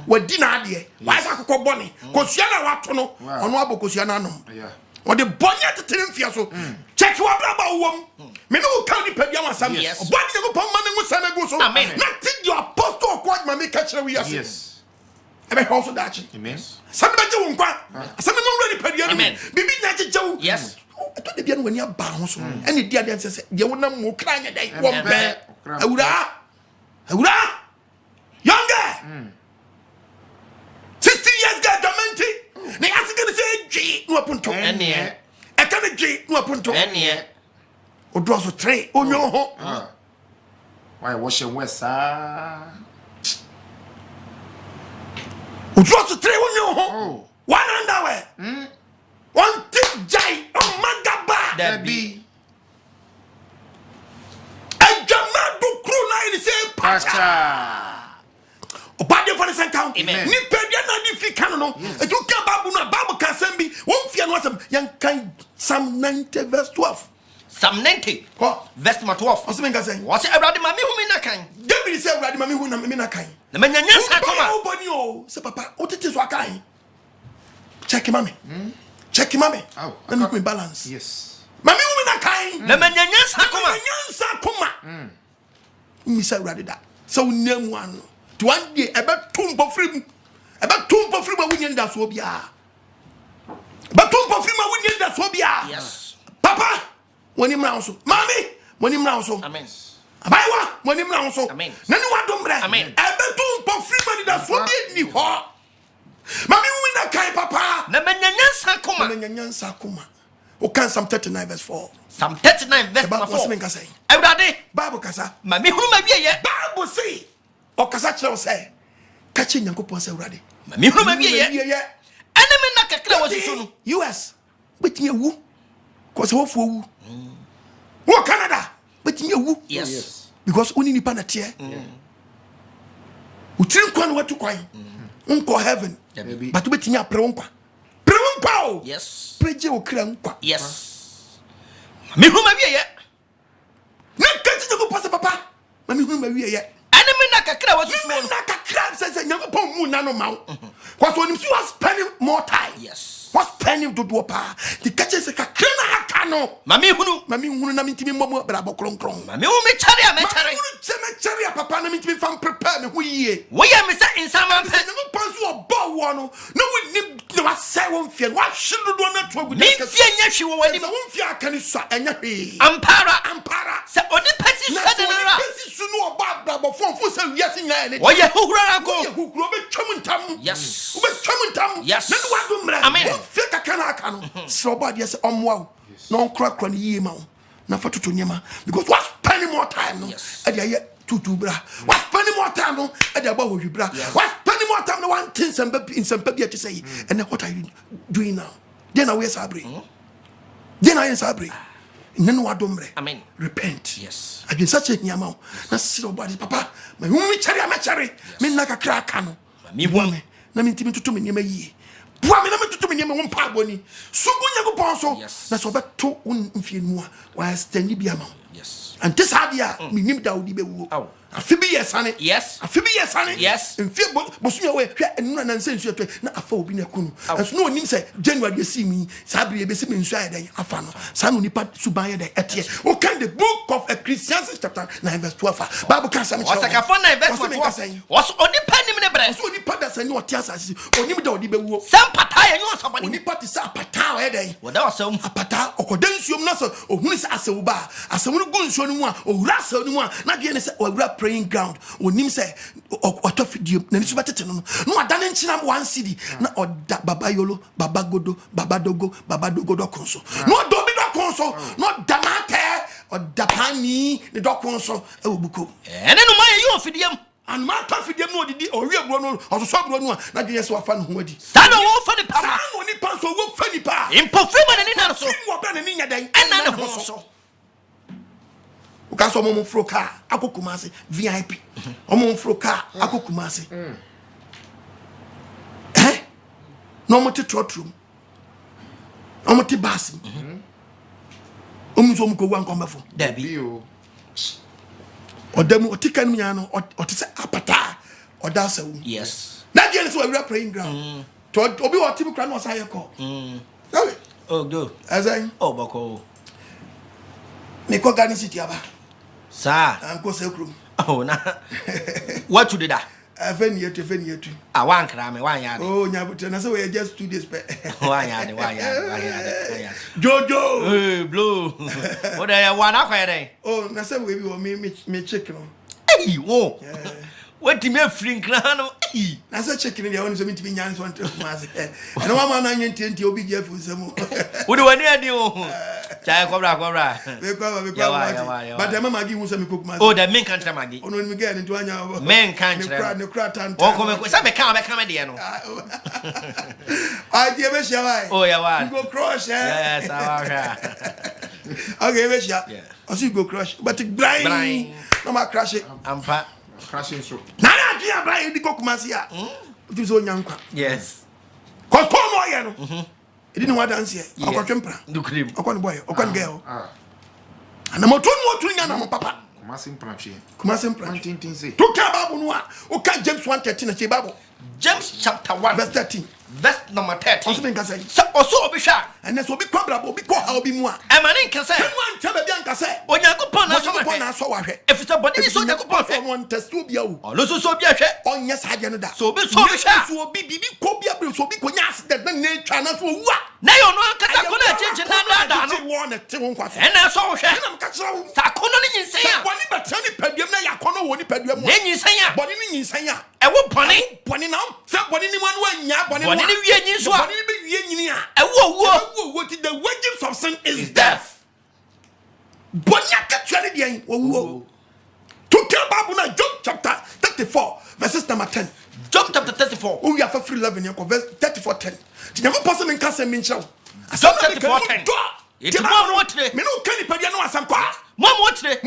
We di na ade. Why sa kokko boni? Kosua na wato no. Ono abokosua na no. Yeah. What the bonya tete mfia so. Check you ababa wom. Me no ka ni pedia wasam. Obadi go pon man ngo sana go so. Na think your apostle kwad ma me catch we as. Yes. Ebe also that. Amen. Some beje won kwa. Some no ready pedia no. Amen. Bibi nya jejew. Yes. I thought the bian when you bounce. And the dear says, you will not move crying a day. One bear. Aura. Younger. 60 years got Diamante. They ask you to say, G, no punto. And yeah. I can't G, no punto. And yeah. Or draws a tray on your home. Why washing west, sir? Or draws a tray on your home. One underwear. One thick jay. Oh, my God. That be. And Jamadu crew night say, Pacha. Obade for the same count. Amen. Ni pedia na di fi kan no. E you can babu na babu kan sem bi. Won fia no asem yan kan Psalm 90 verse 12. Psalm 90 verse 12. Osem nka say. What say Abraham mami hu me na kan. David say Abraham mami hu na me na kan. Na manyanya sa koma. Obani o. Say papa, o tete so akan. Check mami. check mami na me balance yes mami wo me na kan na manyanyansa kuma mi say ready that so name one to one day ebe tumpo free ma wunye nda so bia ba tumpo free ma wunye nda so bia yes papa woni mra so mami woni mra so amen abaiwa woni mra so amen na ni wadombre amen ebe tumpo free ma nda so bia ni ho mami wo na kai papa na manyanyansa kuma o kan Psalm 39 verse 4 Psalm 39 verse 4 Awurade Bible kasa mami hunu ma wiye Bible say o kasa kire say kachi nyankopon say Awurade mami hunu ma wiye enemy na kakra wasusu no US betinye wu ko se wofu wu wo Canada betinye wu yes because oni nipa na tie utrin kwa no watu kwan unko heaven but betinye apre nkwa o yes preje o kra nkwa yes mami hunu ma wiye na kachi nyankopon say papa mami hunu ma wiye enemy na kakra wasusu no na kakra say nyankopon mu na no mawo because when you was spending more time yes was spending to do pa the catches say kakra na haka no mami hunu na mintimi momo bra bokronkron mami hunu me chare me chare papa na mintimi fam prepare me ho yie wo ye me say insama pe no panso obo wo no na woni no wa say won fie wa hyedo do na to agude me fie nya hwe wo wani won fie aka ni so enya hwe ampara se odi pesi na so de na pesi su no oba bra bo fon fo say wiase nya ne wo ye huhura ko ye hukuro be twam ntam yes wo be twam ntam yes na do adumra amen fie kaka na aka no so oba de say omwa no nkra ni yie ma wo na fa toto nyema because was spending more time no e dey ye tutu bra was spending more time no e dey about hwi bra was spending more time no one thing in some baby to say and what are you doing now then we sabre then I sabre nenu wadomre amen repent yes I been such a nyama na siro body papa me hu mi chare me na kakra aka no me hu me na me ntimi tutu me nyema yie bua me na me tutu me nyema won pa boni sugu nyagopon so na so beto mfie nu a wa stand bi ama yes and this idea me nim da odi be wu afi bi yesane yes afi bi yesane yes mfie bosunya we hwe enu na nse nsu etwe na afa obi na kunu aso no onim se January esi mi sabre e be se me nsu ayeden afa no sa no nipa suban ye den etie o kan the book of Ecclesiastes chapter 9 verse 12 Bible can say me wasaka for 9 verse 12 was oni panim ne bre so oni pada se ni otia asase onim da odi be wu sam pata ye nyo so bani oni pati sa pata ye den woda wasam apata okoda nsuom na so ohunu se asewu ba asewu no gu nsuo no mu a owura asewu no mu a na de ne se owura praying ground onim se otofidie na nisu betete no no adane nchina one city na oda baba yolo baba godo baba dogo do konso no do bi do konso no damate oda pani ne do konso e obuko ene no ma ye yo fidiem and ma to fidiem no didi owie bro no ososo bro no na de yes wa fa no ho adi sa no wo fa ni pa sa no ni pa so wo fa ni pa impofu ma ni na so wo bra na ni nya den ena ne ho so ukaso omo mfro car akokumase VIP omo mfro car akokumase no mo te trotrum omo te basi omo so mo ko wan komafo dabi odamu otikan nya no otise apata odasawu yes na dia so we praying ground to obi o tibi kra no sa ye ko oh go azan oh bako me ko gani city aba sa anko sekrum oh na what you did that afeni yetu wan kra me wan ya oh nyabute na so we just 2 days pe wan ya jojo blue what are you wan akwa dey oh na so we bi o me check no eh wo what me free kra no eh na so check ni dey won so me tibi nyan so ante kumase eno wa ma na nyentie obi je fu semu wo de wani adi o chai kobra be kwa but the mama gi hu so me kokumase oh the men can't magi ono ni me get into anya men can't ne kra tan o ko me say me come dey no I dey be share why oh yeah why go crush yes awara okay be share you go crush but blind no ma crash it ampa crashing so na ya dia blind di kokumase ya tu so nyankwa yes cause come no ye no e di no wa dance here akotwempra du cream akon boy akon girl ana mo tun nya na mo papa Kumasi mpratwe to ka Bible no a o ka James 1:13 na che Bible James chapter 1 verse 13 verse number 13 also mean say so obi hwa and so obi kwabra obi ko ha obi mu a e ma ne nka say one tell be anka say Onyankopɔn na so wa hwe efisa bɔne bi so Onyankopɔn hwe one test obi awu ɔno so obi ahwe onye saje no da so obi hwa so obi bibi ko bia bre so obi ko nya accident na ne twa na so wu a na yo no ankasa ko na chenche na da no won te won kwaso ɛna so hwe na mka kira wo ta ko no ne nyinsan a bɔne betra ni paduam na yakono wo ni paduam ne nyinsan a bɔne ni nyinsan a ɛwo bɔne na se bɔne ni manu anya bɔne ni wie nyin so a bɔne ni be wie nyini a ɛwo wo the wages of sin is death bɔne akatua ne deɛ wo to tell Bible na Job chapter 34 verses number 10 Job chapter 34 we are for free 11 verse 34:10 ti never person in cancer mean show Job 34:10 it mo tre me no kan ipadia no asam kwa mo tre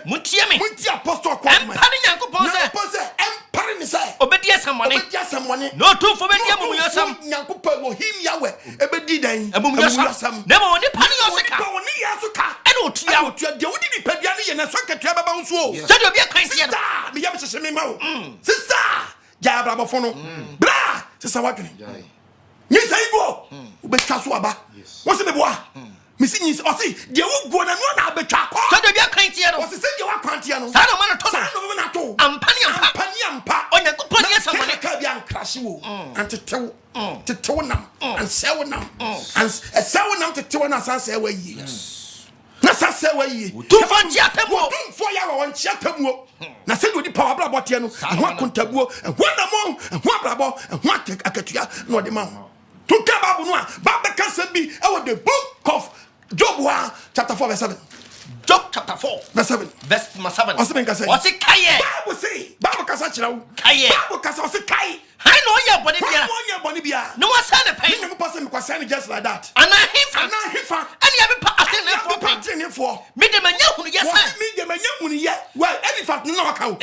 muntie me muntie apostle kwa empare Nyankopɔn sɛ empare ni sɛ obedi asamone no to fo bedi amumuyasam Nyankopɔn wo him yawe ebedi dan amumuyasam na mo ni pani yosika wo ni yasuka ɛna otua de wodi ni padua no ye na so ketua baba nso o sɛ de obi akan sie no me yam hyehye me ma o sister ja abrabofo no bra sister wadwene ni sai go obetwa so aba wo se beboa misi nyi o se de wo go na no na abetwa ko sɛ de obi akan sie no o se de wa kwantia no sa na ma na to ampani ampa Onyankopɔn ye samone ka bia nkrahye wo antetew nam ansew nam ansew nam tetew na sanse wa yi na sanse wa yi tu fa nchi atamu tu fo ya wa nchi atamu na se do di power bra bote no ho akontabuo ho na mo ho abrabo ho akatua na ode ma ho to ka Bible no a Bible can say be the book of Job chapter 4 verse 7 Job chapter 4 verse 7 verse 7 Ose menka say Ose kaye Bible kasa kira wo kaye Bible kasa ose kai hai no ye boni bia no wasa ne pai me person me kwasa ne just like that ana hifa ani ya be pa atene fo me de manya hunu ye say me de manya hunu ye well any fact no waka wo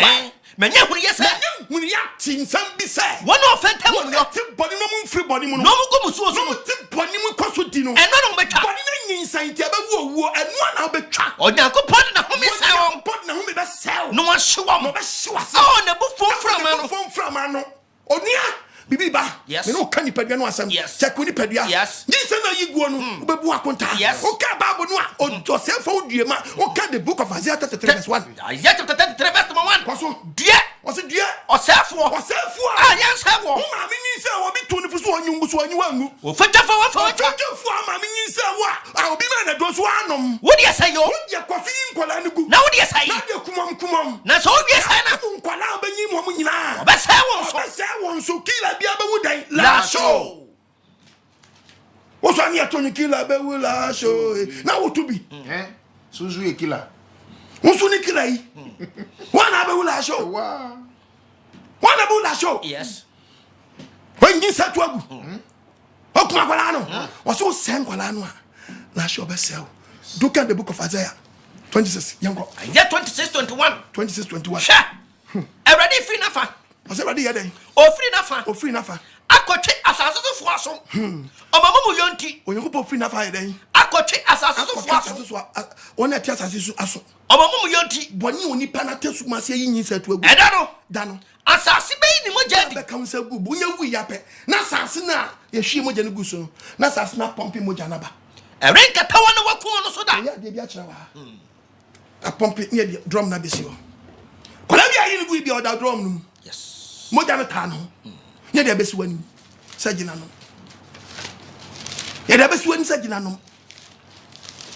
manya hunu ye say hunu ya tinsam bi say one offend them no ti body no mu free body mu no mu go mu so no ti body mu koso di no eno no betwa body na nyinsan ti abawu eno na betwa Onyankopɔn na home say won pod na home be sell no wa hyewa mo be hyewa oh na bu frama no onua bibi ba me no kan nipadua no asam check ni padua jinse na yiguo no obebu akonta o ka Bible no a o se fa odue ma o ka the book of Isaiah 33 verse 1 Isaiah chapter 33 verse 1 kwaso due o se due osefo ah yansa wo ma me nyi se wo bi to ni fuso onyu so onyu wangu o fetafo wo fetafo ma me nyi se wo a obi ma na do so anom wo de say yo wo de kwaso yin kola ni gu na wo de say na de kumam na so wo de say na kola obanyi mo nyina be say won so kila bia ba wudan la show wo so ani atonyi kila be wu la show na wo to bi suzu e kila wo so ni kila yi wana be wu la show wana be wu la show yes when you say to agu okuma kwala no wo so sen kwala no la show be sell look at the book of Isaiah 26 yango Isaiah 26:21 sha already free nafa o se ready yeden o free nafa akotwe asase so fo aso omamu yonti Onyankopɔn free nafa yeden akotwe asase so fo aso ona ti asase so aso omamu yonti boni oni pana tesu ma se yin sa to agu da no asase be ni moja di be kan sa gu bunya wu yape na asase na ye hwie moja ne gu so na asase na pompe moja na ba erenka tawa na waku no so da ya de bia kira wa a pompe ne de drum na besi o kola bia yin gu bia o da drum no yes moja na ta no ne de besi wani sagina no ye de besi wani sagina no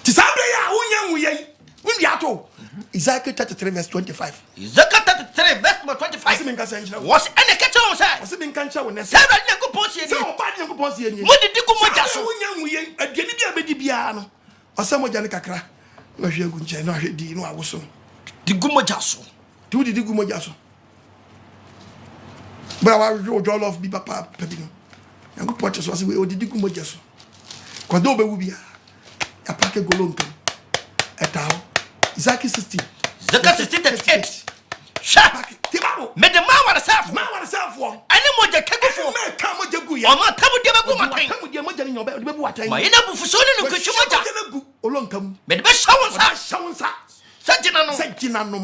ti sabre ya wonya wuye windi ato Ezekiel 33 verse 25 Ezekiel 33 verse 25 Ase menka senjira was ene keche wo say ase menka ncha wo nese say ba Nyankopɔn sie ni say oba Nyankopɔn sie ni modidi ku moja so wonya wuye aduani bia bedi bia no ose moja ne kakra na hwe gu nche na hwe di no awoso di gu moja so tu di gu moja so ba wa jo love bi papa pebi no Nyankopɔn che so ase we odidi gu moja so ko do be wu bia ya pake golonto etawo Ezekiel 16:38 sha tibabo me de ma wara safo ani moja kegufo me ka moja gu ya o ma tamu de be gu matan tamu de moja ni nyobe be bu watan ma ina bu fuso ni nkuchu moja gu olonkam me de be shawon sa Sajina no.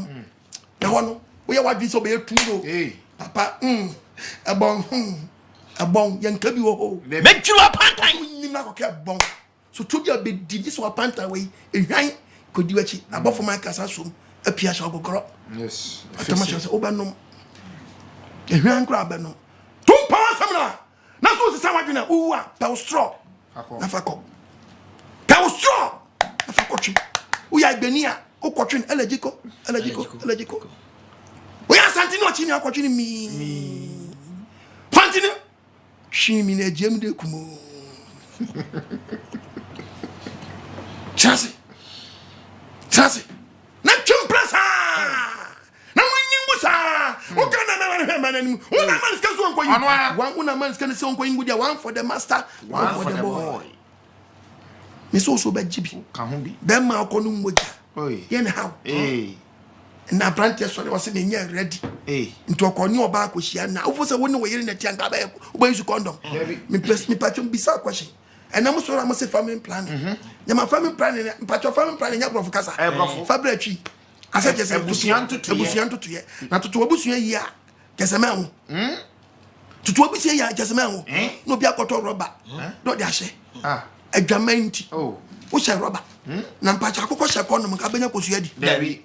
Na wono, we wa dwi so be tuno. Papa, ebon yanka bi wo ho. Metru apantan. Ni na ko ke bon. So to dia be di so apantan we ehwan kodi wachi. Abofo man kasa som apia sha ogogoro. Yes. Atama say obanom. Ehwan kra abenom. Tumpa samna. Na so se sawadwena uwa, pa straw. Na fakọ. Pa straw. Na fakọ. Uya igbenia, ukotwen elejiko. Uya santini ochini akotweni mi. Fantini. Shimi na jem de kumo. Chance. Na chumpresa. Na munyimbusa. Ukana na manani. Una manska so onko yi. Una manska ne se onko yi ngudia one for the master, one for the boy. Me so be jibi. Ka ho bi. Be ma akonu moja. Oi. Yen how? Na branche so was say nya ready. Nti okoni oba akohia na. Wo se woni wo yire na tianka ba wo use condom. Me press me patchum bisa question. And I'm sorry, I'm say family planning. My family planning, but your family planning, you're professor. Fabretry. I said, yes, Busian to ye. Not to Busia ya, Casamel. To Busia, Casamel. No be a cotton rubber. Not dashe. A Jamenti. Oh, which a rubber. Nampacha was a condom, Cabina Pusiadi. Daddy.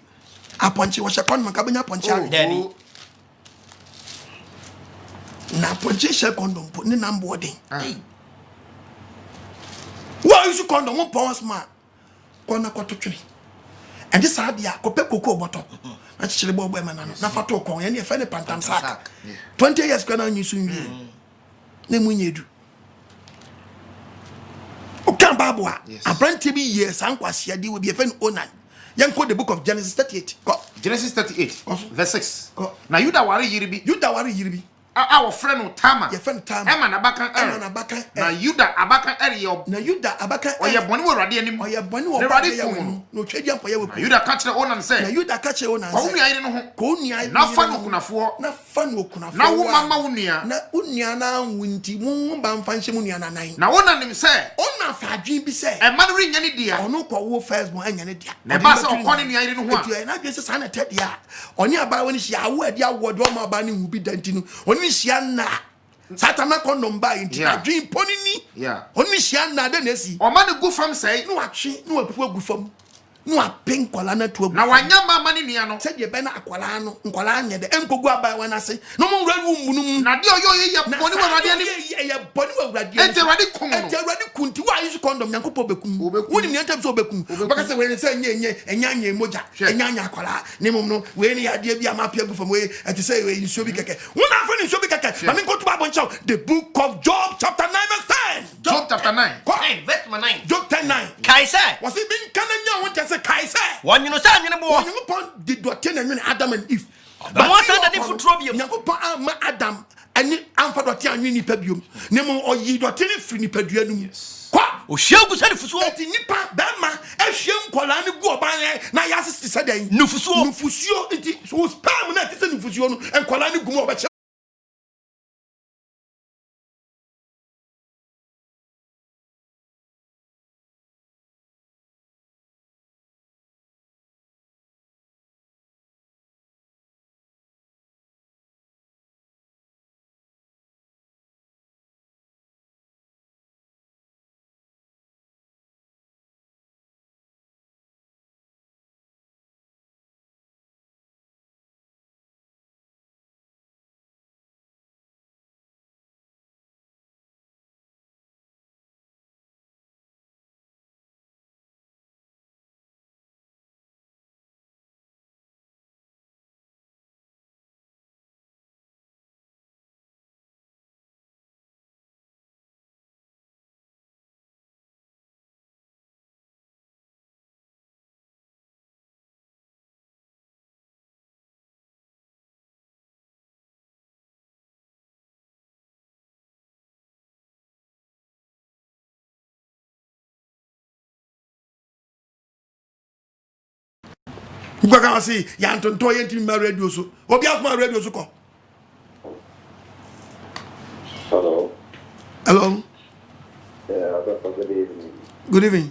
A punchy was a condom, Cabina Poncha. Daddy. Na punchy shall condom, put in number boarding. Why is you condom one pounds man? Corner quarter tree. And this idea, cocoa bottle. That's chili boy man. Nafato con any funny pantam sack. 20 years gonna you soon. Name when you do. Okay, Babua. A brand TV years, Uncle Siadi will be a fan owner. Young quote the book of Genesis 38. Genesis 38, verse 6. Now you da worry yiribi. You da worry yiribi. Our friend Tama, your friend Tama, Emma Abaka, na Yuda Abaka area, na Yuda Abaka, or your bonny were ready anymore, your bonny were ready. No trade up for you. Yuda catch the owner and say, Yuda catch the owner. Only I don't know, Konya, not fun Kunafo, not fun Kunafo. Now, Mamma Unia, not Uniana, Winty, Mumbam Fanchimuniana nine. Now, one of them say, Ona Fajin be say, a mother ring any dear, or no call first one any dear. Never saw calling I didn't want to, and I guess a son at Tedia. On your bow when she aware, dear, what Roma Banning will be dentino. Only Shiana Satana condom by into a dream pony. Yeah, only Shiana then see. Or man go from say, no, actually, no, go from no a pink colana to a now. I am money niano said you bena aqualano, Colania, the Enco go by when I say, no more red room. Now, your body were ready, ready, Kunti. Why is condom Yanko Becum? Wouldn't you have so becum? Because when they say, and Yanya Moja, and Yanya Cola, Nemo, when he had the Amapia from way, and to say, in Sobicaka. One after in Sobicaka, I mean, go to Babon Show, the book of Job, chapter 9, verse 10. Job chapter 9. Verse 9. Job 10:9. Kaisa. Was it being Canaan? What does Kaisa? One you know, son, you know, you upon did what 10 and Adam and Eve. But what's that if you trouble you? Yakupa Adam and Amphadoti and Unipebium. Nemo or ye dot any free Peduanum. Qua, or shall go send for so at Nipa, Bama, and Shem Colani go by Nayas said, Nufusio, it was permanent Nufusio and Colani go over. You can see Yanton Toy in my radio. So, what be my radio? So, hello. Hello. Yeah, good evening. Good evening.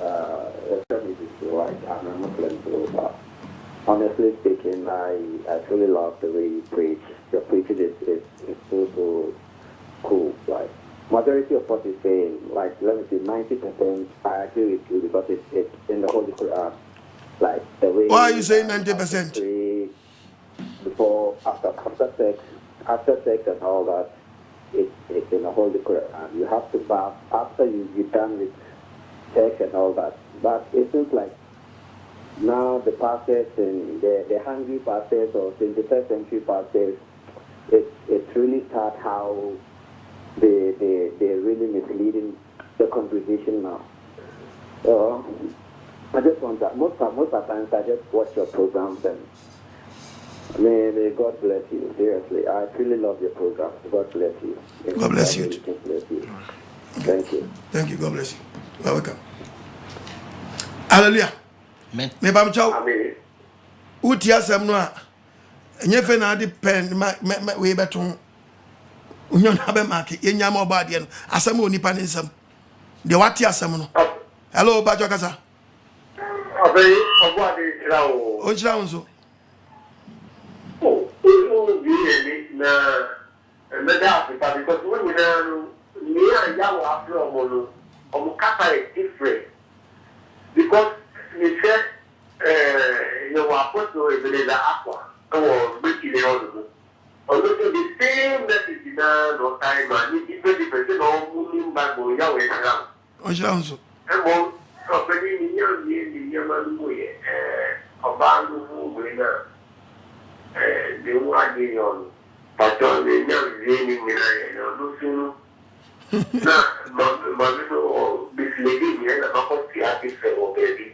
I'm a Muslim, so Honestly speaking, I truly love the way you preach. Your preaching is so cool. Like majority of what you're saying, like let me say 90%, I agree with you because it's in the Holy Quran. Like the way. Why are you saying 90%? Before, after sex and all that, it's in the Holy Quran. You have to bath after you're done with sex and all that. But it seems like now the pastors and the hungry pastors or 21st century pastors, it's really sad how they're really misleading the congregation now. So I just want that. Most of the times I just watch your programs and may God bless you. Seriously, I really love your program. God bless you. God bless you. God bless you. Thank you. Thank you. God bless you. You're welcome. Hallelujah. Amen. Me bam chow. Amen. Uti asem no a enye fe na depend we beton. Unyo na be mark ye nyama oba de no asem onipa ne nsam. De wati asem no. Hello Bajo Kasa. Abe obo ade kira o. O kira nso. Oh, really na meda Africa because when we know me and Yawo after omo kata is different because me say you are put to the aqua or making it all although the same message na no time and different no moving back go Yawo around O kira nso. Emo openi ni nyama lu ye oba lu we na the one day on but on the really no soon na but no misleading me na ko ti ati se o baby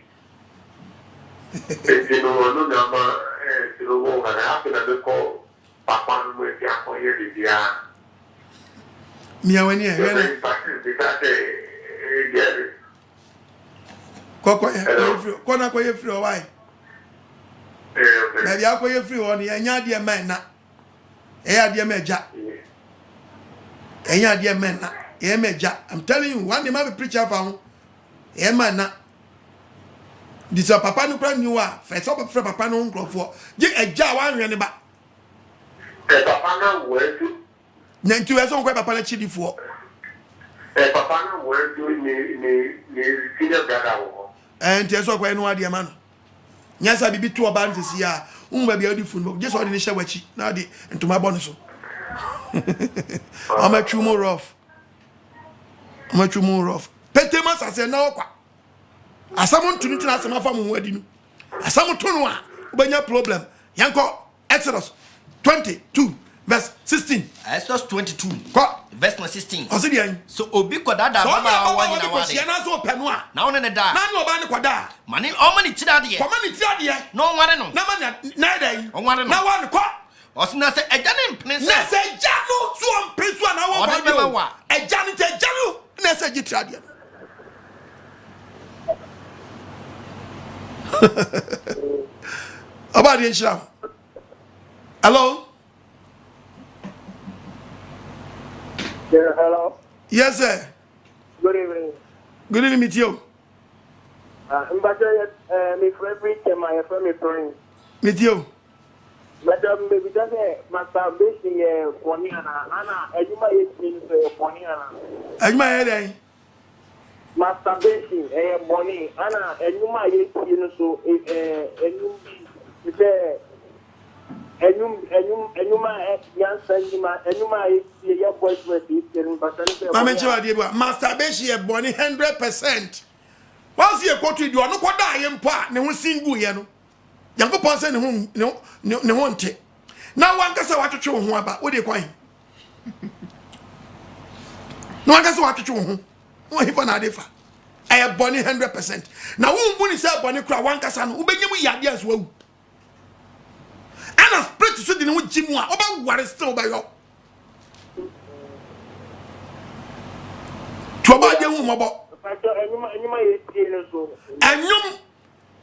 it's no na no wo kana happen na ko papa no we ya ko ye dia Mi awani e na Kona kwa ye free o why? Na bia kwa ye free o ni enya de men na. E ya de meja. Enya de men na. E meja. I'm telling you, one day my preacher fa e man na. This papa no kra new a, first up for papa no nkrofo. Je eja wa hwe ne ba. Papa na we tu. Na ntu e so nkwa papa na chidifo. Papa na we tu ni senior brother wo. Nti eso kwa enu ade ma no. Nyasa bibi to oba ntisi a, umba bia odi funu. Je so odi ne hye wachi. Na ade ntoma bɔ no so. Amatwumo rough. Petema sase na okwa. Asam ntunu tuna asam afa mu adi no. Asam to no a, obanya problem. Yanko Exodus 22 verse 16. Exodus 22 verse 16. Osidian. So obi kodada mama wani na wade. So na so penu a. Na wona ne da. Na no oba ne koda. Mani o mani tira de. Ko mani tira de. No ware no. Na mani na dai. O ware no. Na ware ko. Osina se eja ne mpene se. Na se eja no so mpene so na wo ba de. Eja ni te eja no na se gitira de. About the Islam. Hello? Yeah, hello. Yes, sir. Good evening. Good evening, meet you. I'm my friend preacher, my friend praying. Meet you. Madam, maybe that's masturbation, Poniana, Anna, and you might mean Poniana. And my head, Masturbation, Bonnie, Anna, and you might so and you say. And you might your voice with it, but masturbation, Bonnie, 100%. Once you go to do no quite die and part, no one sing good, young person whom no one take. Now one can say what to show who about what they coin. No one can say what to show who. What if I differ? I have Bonnie 100%. Now, who is a Bonnie cry one casan who begin with your ideas well. And a spread to sit in with Jim about what is still by your. To about your woman about.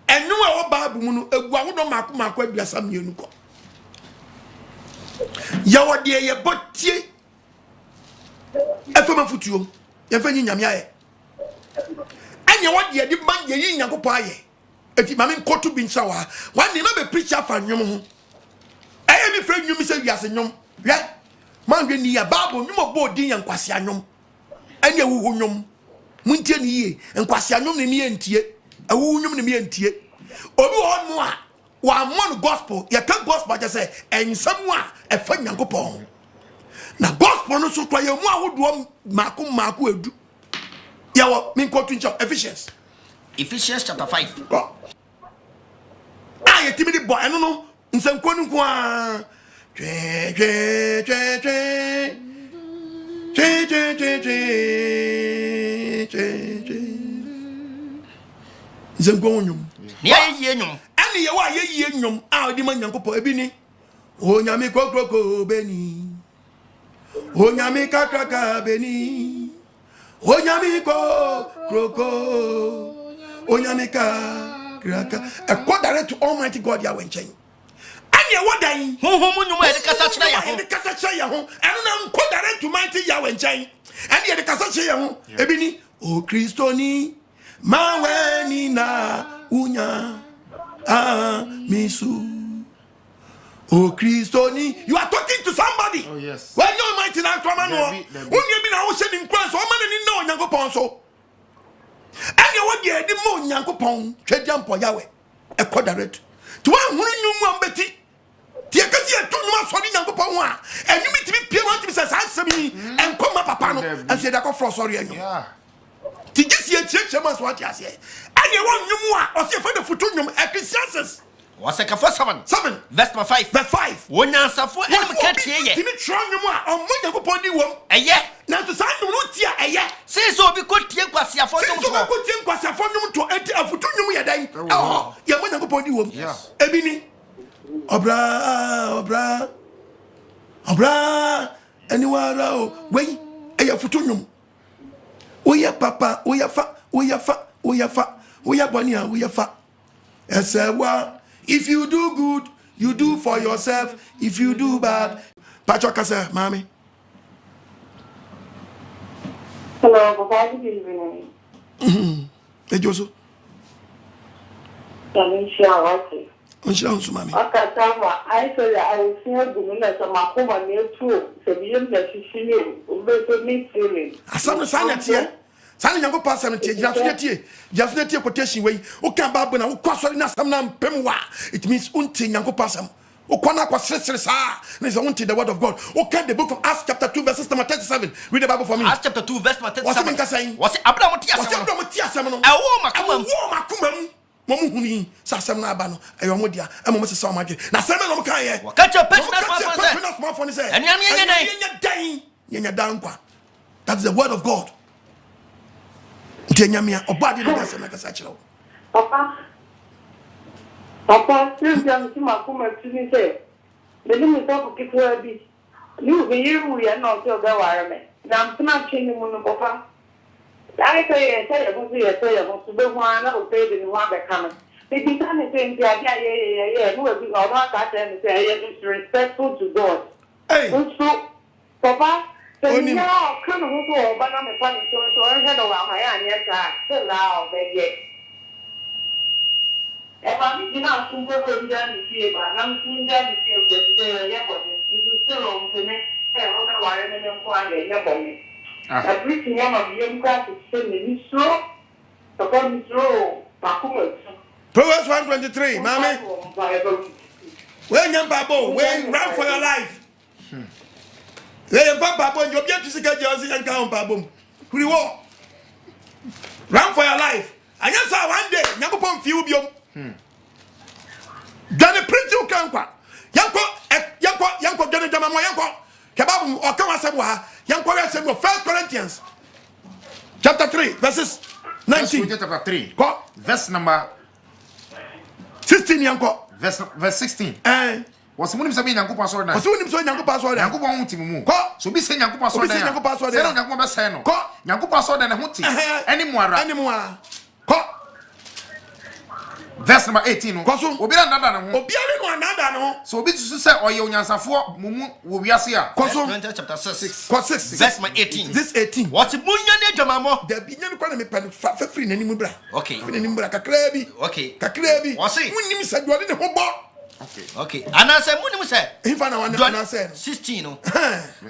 And you are Babu, a Guano Marco, Biasam Yunuko. Yawa dear, but ye. Efema futuo yefani nyame aye anya wode ye man ye yin yakopa aye eti mame nkoto bi nsa wa wan ni ma be preach afa nwom ho eye mi fra nwom se wiase nwom hwe man hwe ni ya bible nwom obo din ya nkwase anwom ene wuhu nwom muntie ni ye nkwase anwom ni ye ntie awu nwom ni ye ntie obi ho no a wa mon gospel ya ka gospel je say ensam a efa nyankopon na gospel no so kwa ye mu ahodo mako edu ya wo min ko twincha Ephesians chapter 5 ye timidi boy eno no nsanko no kwa nsanko nyum ni ye nyum ani ye wa ye nyum a odi ma nyankopɔ ebi ni onyame kokroko beni onyame kakraka beni onyame kokroko onyame kakraka a god direct to almighty god ya wenchen ani ye wodan honhom nyum e de kasa kyerɛ ya ho de kasa kyerɛ ya ho eno na god direct to mighty ya wenchen ani ye de kasa kyerɛ ya ho ebi ni o kristoni maweni na unya misu oh Christoni you are talking to somebody oh yes when you mighty na kwama no unye bi na wo hye ni nkwan so o ma ni na onyankopon so anya wo de edi mo onyankopon twediampo yawe e ko direct to wan hunu nyum ambeti tie kasi e to nyum so ni nyankopon ho a enum timi pie mo timi sasa asem ni enkoma papa no anse da ko fro sorry enum ti gisi e chieche ma so ati ase anya wo nyum a o se fa de futu nyum Ecclesiastes Waseka for 7 verse 5 wonyansafo em katie ye timi tronwom a ommo yakopon di wom eye na to san no tia eye se so obi kotie kwasiafo nyum to kotie kwasiafo nyum to enti afutu nyum ye dan oh ye mo yakopon di wom ebi ni obra anywhere o wey eye afutu nyum oya papa oya fa oya bonia oya fa esewa. If you do good, you do for yourself. If you do bad, Patrick Kasa, mommy. Hello, Papa. Good evening. Hey, Joseph. Okay. Mommy. Okay, I said I will see her doing that. So my home near too. So we have that she knew. Me feeling. Asam sign that here. Sani nyango pa 70 jafnetie quotation wey o kan ba bona o kwasori na sam na mpemwa it means unti nyango pa sam o kwana kwasresre sa na so unti the word of God o kan the book of Acts chapter 2 verse number 37 read the Bible for me. Acts chapter 2 verse number 37 what's Abraham ti asem no awo makomam momu huni sa sam na aba no ayo modia e mo se sa o madwe na sam na mo kan ye wakacha personal phone say anyam yenya dan kwa that's the word of God. Nyamia obadi no gasa na gasa chiro papa since ma kuma tuni say the limit of kitwa bi ni we yiru ya no to be ware me na mtuna chini mu no papa ai say ya bo so be ho ana o pe de ni wa be kama the bitan say nti adia ye no we bi o ma ka say say respectful to God so papa oni no kan ho so ba na me pa ni so he do wa ma ya anya sa se la o be ye e ba mi dina sun bo ko nja ni fie ba na sun nja ni fie ko se ya bo ni su se lo mo ne e o ka wa re me ko age ya bo ni a briti ya ma bi em ka se ni so to ko ni so ba ku mo Proverbs 123 mama when nyam babo when run for your life Babo, you be to see Jersey and count Babum. Run for your life. And yes, one day, Yakupon Fubium. Then the prince you can't quack. Yanko, Johnny Jamama, Yanko, Kababum, or Kawasawa, Yanko, 1 Corinthians chapter 3, verses 19. Chapter 3, verse number 16, Yanko, verse 16. Was someone saying Yanko so now? Was someone saying Yanko so now? Yanko won't move. So be saying Yanko so now. Yanko so now. Yanko so now. Yanko so now. Yanko so now. Anymore. verse number 18 no Kwaso obira nada na ho obiara no anada no so obi tusu say oye onyansafo mumu wo wiase a Kwaso chapter 6 kwa 6 verse 18 this 18 what munya ne dwamamo da bi nyame kwa na me pa fa free nanim bra okay free nanim bra kakra bi okay munnim sa dwode ne ho bo okay anase munim se ifa na wana anase 16 no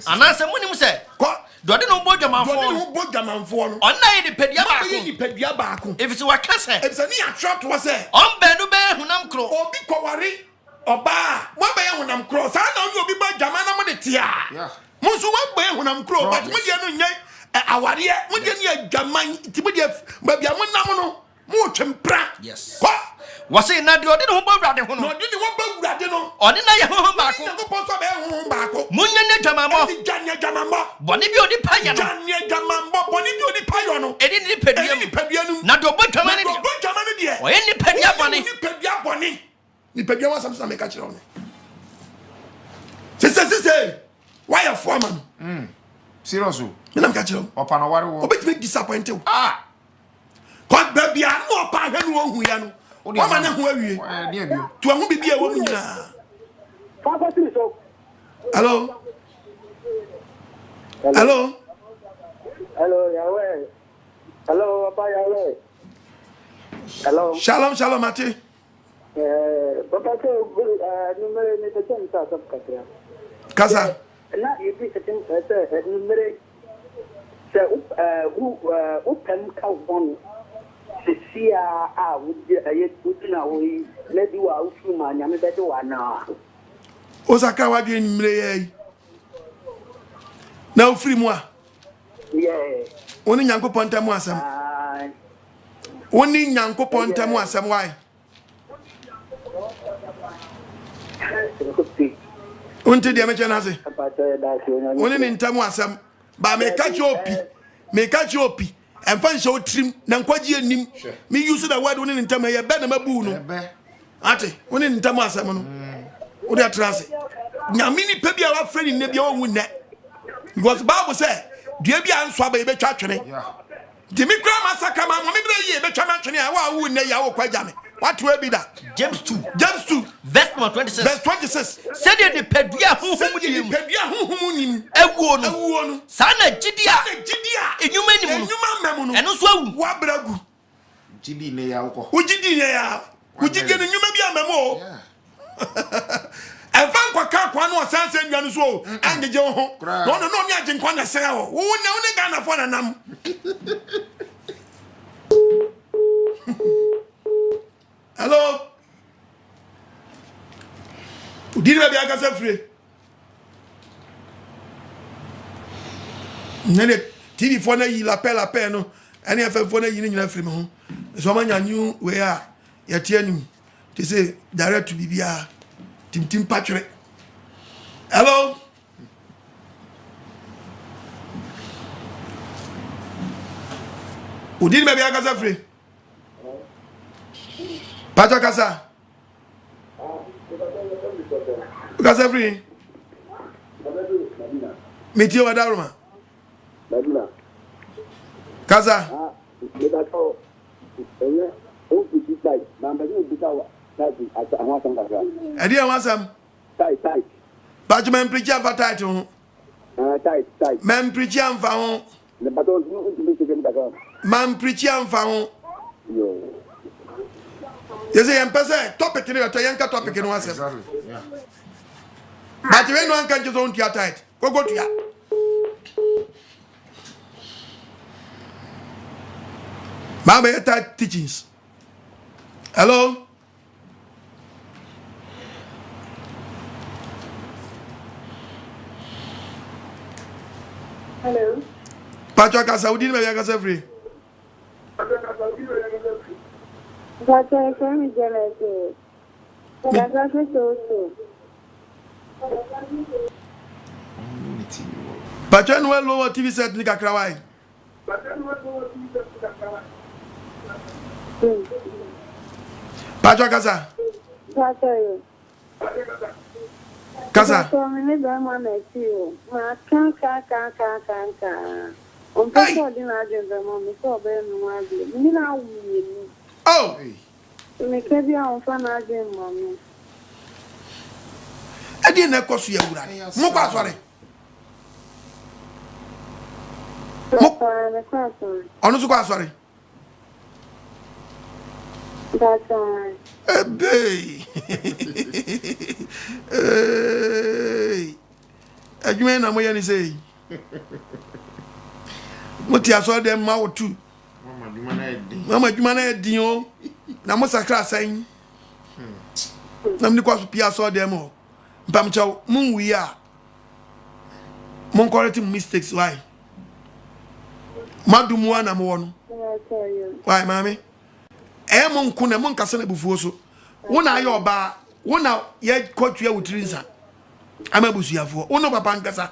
anase munim se kwa dwode no bo dwamafo dwode no bo dwamafo no onna ye ni pedua ba ko ni pedua ba ko if it's waka se if say ni attract was say on benu be hunam kro obi kwari oba mo ba ye hunam kro sa na oni obi ba dwama na mo de tia mo so wa ba ye hunam kro but mo de no nyai aware mo de ni adwaman ti mo de ba bia mo nam no mo twempra yes kwa wase na de odi no bo wurade ho no no de ni wo ba wurade no odi na ye ho ba ko ko po so ba ye ho ba ko munya ne dwamamo ti janye dwamamo boni bi odi pa ya no janye dwamamo boni bi odi pa yo no edi ni pedua mu na do bo dwama ne de oye ni pedua boni ni pedua boni ni pedua wa samson make kire on se why a foreman serious o me nam ka kire opa no ware wo obetime disappointed kwa babia no opa hwenu ohu ya no o ma ne ho awie dia bio to ahu bibia wo mu nyina hello hello hello Yahweh hello Papa Yahweh hello shalom ati Papa ke numero ni te chen sa sab katya kasa na yipi te chen sa numero se upem ka won sia a wudi ayet utina we ledi wa ufu ma nyame be de wa na osaka wa de nimre ye na ofiri mu a oni nyankopon tamu asem oni nyankopon tamu asem why unti de meche na se oni ni ntamu asem ba me ka chopi emfa nche otrim na nkwaji enim me use the word oni ni ntamu ye be na mabu no ate oni ni ntamu asem no odi atrase nyame ni pe bia wa freni ne bia won ne because Bible say dua bia nso aba ye betwa twene dimi kra masaka ma mo me bia ye betwa ma twene a wa wu ne ya wo kwaja me what will be that James 2 verse 26 verse 26 said the pedua huhum nim ewuo no sana gidia enyuma nimu no eno so awu wa bragu gidi ne ya wo ugidi ne ya ugidi ne nyuma bia memo Evan kwa kwa no sanse nwa no so angeje ho no ni agye nkwa na sere ho wo ne Ghana fo na nam hello udiri be aka se free nene TV fo na yi la paix no ene FM fo na yi ni nyina free me ho so ma nyanyu we a ya tie anim ti say direct to bibia tim patchre hello udiri be aka se free Pacha kasa. Kasa free. Mitio wadaruma. Madina. Kasa. Medato. O biti tai. Na mbani biti wa. Tati ahwa sanga ga. Edi awasam. Tai. Pacha men preacher for title. Tai. Men preacher am fa ho. Le bato no biti ke mdaga. Man preacher am fa ho. Yo. You say empese topic ni to yanka topic ni wasem. Yeah. But when one can just on theater tight. Go to ya. Mama yeta teachings. Hello. Hello. Pacha kasa udini me yaka free. But I can't get it. That's also. Pacha no lower TV set ni kakra wai. Pacha kasa. Kasa. So many diamond at you. Ma can. On purpose, I didn't imagine the moment so very no idea. Oh. Me kebi a on na age mami. Edi na ekoso ya wura. Mo kwa sori. Me kwa sorry. Onu so kwa sori. That's all. Hey. Hey. Adwuma na mo ye ni sei. Mo ti aso dem ma wo tu. Mama adwuma na edin o. Na mo sakra asan. Na me kwa so pia so dem o. Mpam chaw mun wi a. Mon correct mistakes why? Madumu ana mo wono. Why mami? Mon kuna mon kasa na bufuo so. Wona aye oba, wona ye kotua wutiri nsa. Ama busuafo. Wono papa nkasa.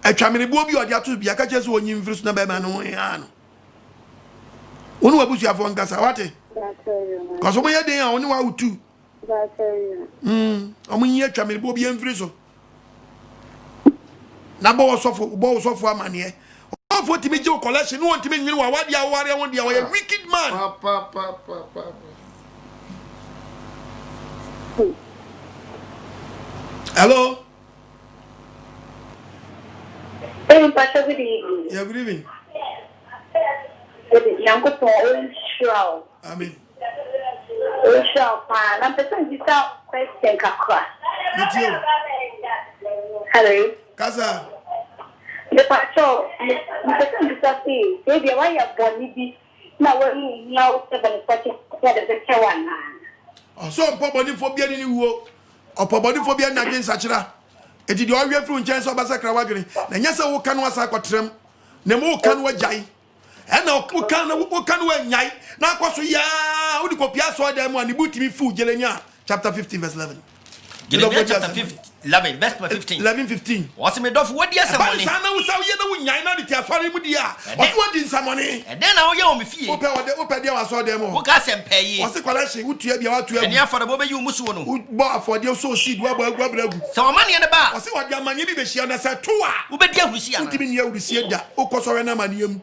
Atwamene bo bi odi ato bia ka cheso onyi mfiri so na ba ma no ya no. Wono wabusuafo nkasa wate? Kaso mo ye den a woni wa wutu. Omunyi atwamene bo bi mfiri so. Na bo sofo amane. Ofo timi je collection no timi nwini wa wade aware won dia wa wicked man. Papa. Hello. Hey, Pastor, good evening. Yeah, good evening. Yanko to Oshao. Amen. Oshao pa. Na pesa ndisa question kakwa. Mitio. Hello. Kaza. The pastor, pesa ndisa si. Baby, why you born bi? Na we now 7 40 the chewana. So pobodi phobia ni wo. Opobodi phobia na gen sachira. Eti de owie fru nchen so basakra wadwene. Na nya se wo kan wasa akotrem. Na mo wo kan wajai. Ena wo kan wanyai. Na akoso ya wo di kopia so dem ani butimi fu jelenya chapter 15 verse 11. Jeremiah chapter 11 verse 15. 11:15. What's me dof what dia some money? Sana wo saw ye na wo nyan na de ti asore mu dia. What wo di nsamone? And then now you o me fie. Ope dia waso dem o. Wo ka sem pay. Wo se collection wo tua bia wa tua. And ya for the bobe you musu no. Wo bo afode so seed wo agua bragu. So amane ne ba. Wo se wo dia amanye bi be hia na se to a. Wo be dia husia. Wo timi ne awusie da. Wo kosore na amane am.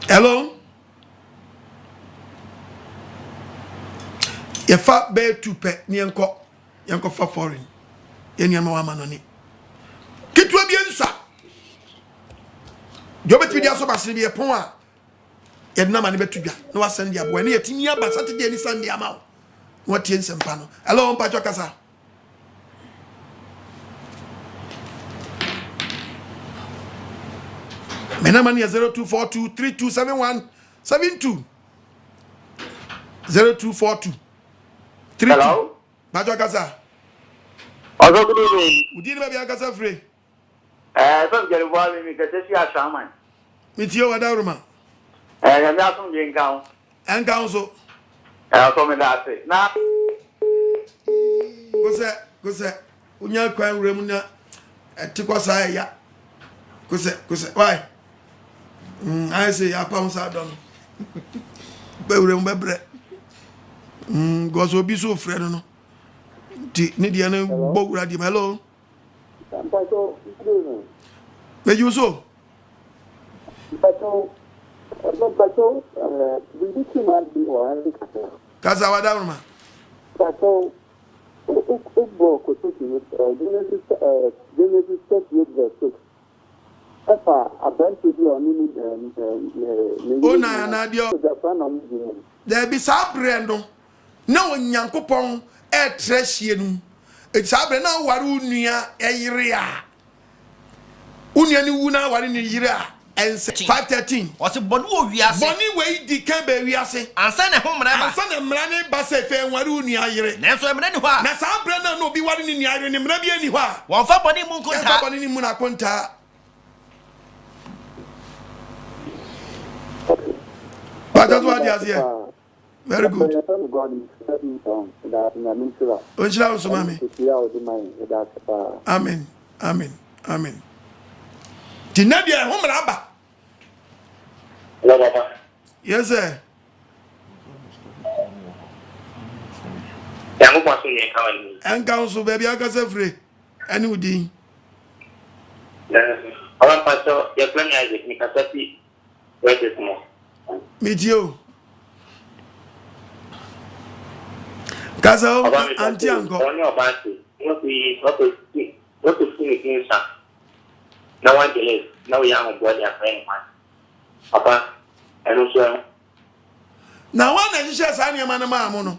Hello? Ye fa be tupe ni enko fa foreign. Ye ni ama wa manoni. Kitwa bi ensa. Jobeti dia so basiri bi epon a. Ye na ma ne betudwa. Na wa send dia bo. Na ye timi aba Saturday ni Sunday ama. Na tie nsempa no. Hello, mpa chokasa. Menamani 0242327172 0242 Hello? Majo Kasa. Also, good evening. Udini baby Kasa free. Some get involved in because you are shaman. Mitio Wadaruma. I'm not from Jinkown. And council. I told me that. Now, Go say, Unya Kwan Remuna at Tikwasa ya. Go say, why? I say, I pounds out on. But remember, goes will be so friend. No, Nidiana Bogradi, hello. May you so? Kazawadarma. Ona anadio there be sabrendo na onyankopon e trehie nu e sabre na waru nua eyire a unia ni wu na ware ni yire a ense 513 what's bonu owiase boni we di kan be wiase ansa na ho mra ba ansa na mra ne ba se fe waru nua yire na so mra ni ho a na sabre na no bi ware ni nua yire ni mra bi ani ho a won fa boni mu nkonta fa boni ni mu na konta. But that's what he has here. Very good. Amen. Amen. Amen. Tinadia home raba. Yes, sir. I'm Nyankopɔn so yɛ nka wani. Enka so baby akasa free. Ani udin. Ɔba pastor yɛ plan Isaac ni kasa fi wɛte mo. Medio. Kasa o anti anko. Ɔne ɔba se. What to see against her? Now I believe now young boy their friend man. Papa, and also now one and share Sanya Manama no.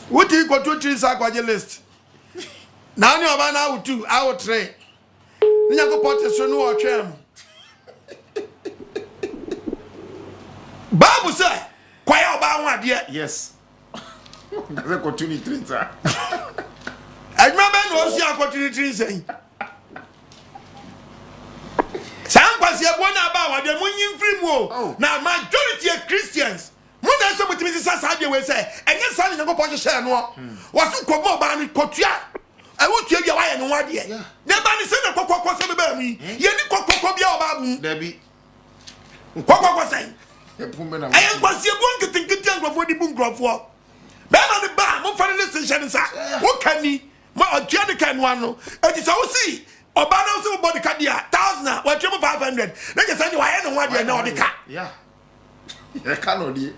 What do you got 2 3 sakwaje list? Now you are now 2 out 3. Then you go put so no atwem. Bible say, "Kwaya oba wan de." Yes. That's continue train sir. I remember no see opportunity saying. Some kwasi ebona ba wa de munyin free mo. Na majority of Christians. Mo na so mutimi sasa de we say, enye sa ni go pon share no. Wasu ko mo ba ni kotua. I want to be why no wade. Na ba ni se na kokoko se be ba mi. Ye ni kokoko bia oba mu. Dabi. Kokoko say. Epumbe na. Ayen kwasi ebon kitinkitin ngrofo di bu ngrofo. Be ma ni ba mo fa ni station sa. Wo kani ma otua de kan no no. Enti so wo see oba na so body card dia 1000 wa 500. Na je say ni why no wade na odika. Yeah. E kan odi.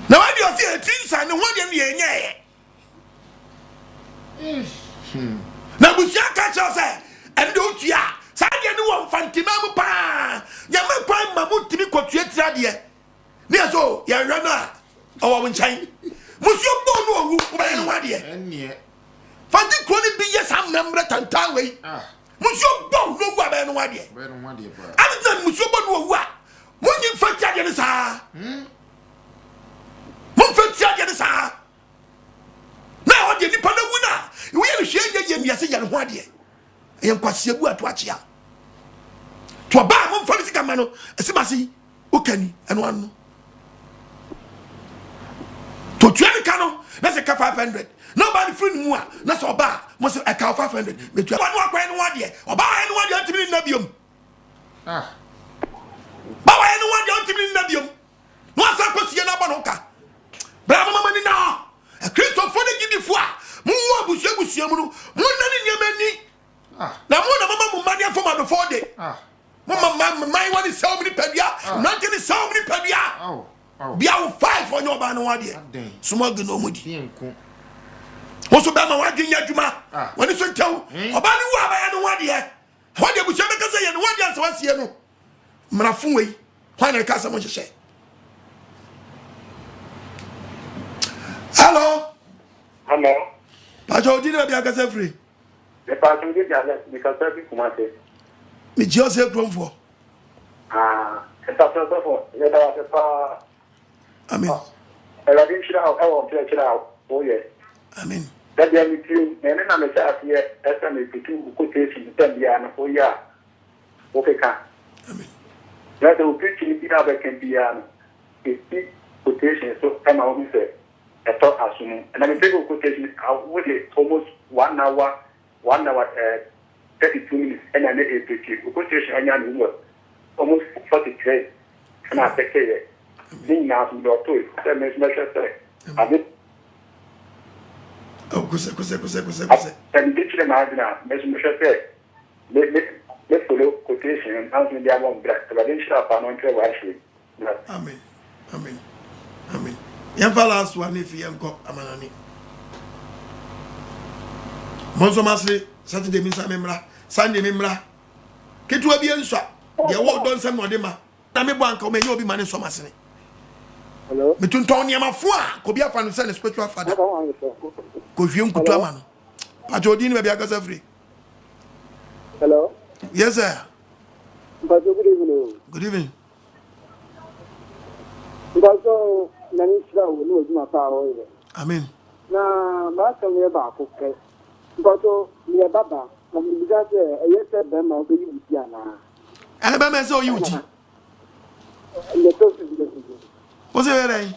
Na why you see a tinsa ni wade ni enye. Na busia ka cha say and do tua. Sa de ni won fantima mu pa. Ya me kwan ma mu timi kotua tira de. Ni so ya hwe na owo nchan. Musio bo no owu ba ni wade. Enie. Fanti kroni bi yes am membre tantan we. Musio bo no owu ba ni wade. Ba ni wade pa. Abi na musio bo no owu a. Munyi fati ade ni sa. Mun fati ade ni sa. Na ode ni pa na wu na. We ye hwe ye miase ye ho ade. Ye nkwase bu ato achia. To ba mun fa sika ma no. Esimasi okani eno anu. To twani kano na se ka 500. Nobody free mu a na so ba mo se e ka 500. Me twa no akwa eno ade. Oba eno ade antimi na biom. Ba wa eno ade antimi na biom. No asa kosie na ba no ka. Bra mama ni na. E Kristo fo de gidifo a mu wo abusuabusia mu no. Mu na ni nyamani. Na mu na mama mu mania for ma before day. Mama my one is so many pedia. Not any so many pedia. Bia 5 on your ban no ade. Small no mudi. Oso ba ma wadin yadwuma. Woni so ntew. Oba ni wo abaya no ade. Wade busia be kasa ye no wade ansa wasie no. Mrafo wei. Hwan na kasa mo hyehyɛ. Hello. Hello. Pajo dina bia kasa free. The person did that because every Kumasi. Me Jose Gromfo. It's a person for let us Amen. I didn't shout out, I won't play it out. Oh, yes. Amen. That they are with you, and then I'm a chap here, SMA2 quotation, 10 years, 4 years. Okay, Amen. That will preach in the other can be a big quotation, so I'm always a thought as soon. And I'm a big quotation, I would almost 1 hour, 32 minutes, and I made a preaching quotation, and I'm almost 43, and I take it. Being now from your toy, that makes measure say. I mean, oh, kuse. And teach them how to measure say. Let's follow quotation and answer the one black, but I didn't show up on actually. Amen. Yamfa last one if you go amanani. Monso masle Saturday misa memra, Sunday memra. Ketu abi enswa. Ye wo don sem no de ma. Na me bo anka o me ye obi mane so masene. Hello. Me tunton niam fo a ko bia fa no se ne spiritual father. Ko hwie nkutu ama no. Pajodi ni be bia kasa free. Hello. Yes sir. Good evening. Good evening. Because nani shira wo no ojuma pa o ile. Amen. Na ma ka me ba ko ke. Because me baba, na me biga se eyese be ma o be yi ana. Ba me se o yuti. Le to si de. What's it right?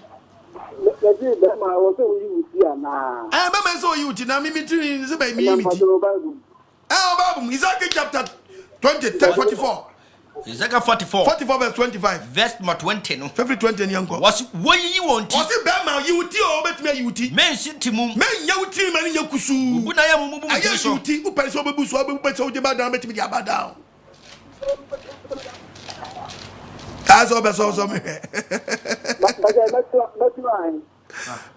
Le di be ma o se o yi ana. Ba me se o yuti na mimi tiri se ba mi mi. Bible Isaiah chapter 20 44. Ezekiel 44. 44 verse 25. Verse 20 no. February 20 nyanko. Was when you want to. Was it Bema Yuti or Bet me Yuti? Men Sintimum. Men Yauti man Yakusu. Bunaya Mubu. I guess Yuti, who pays over Busu, but so the bad down, bet me about down. That's all that's awesome.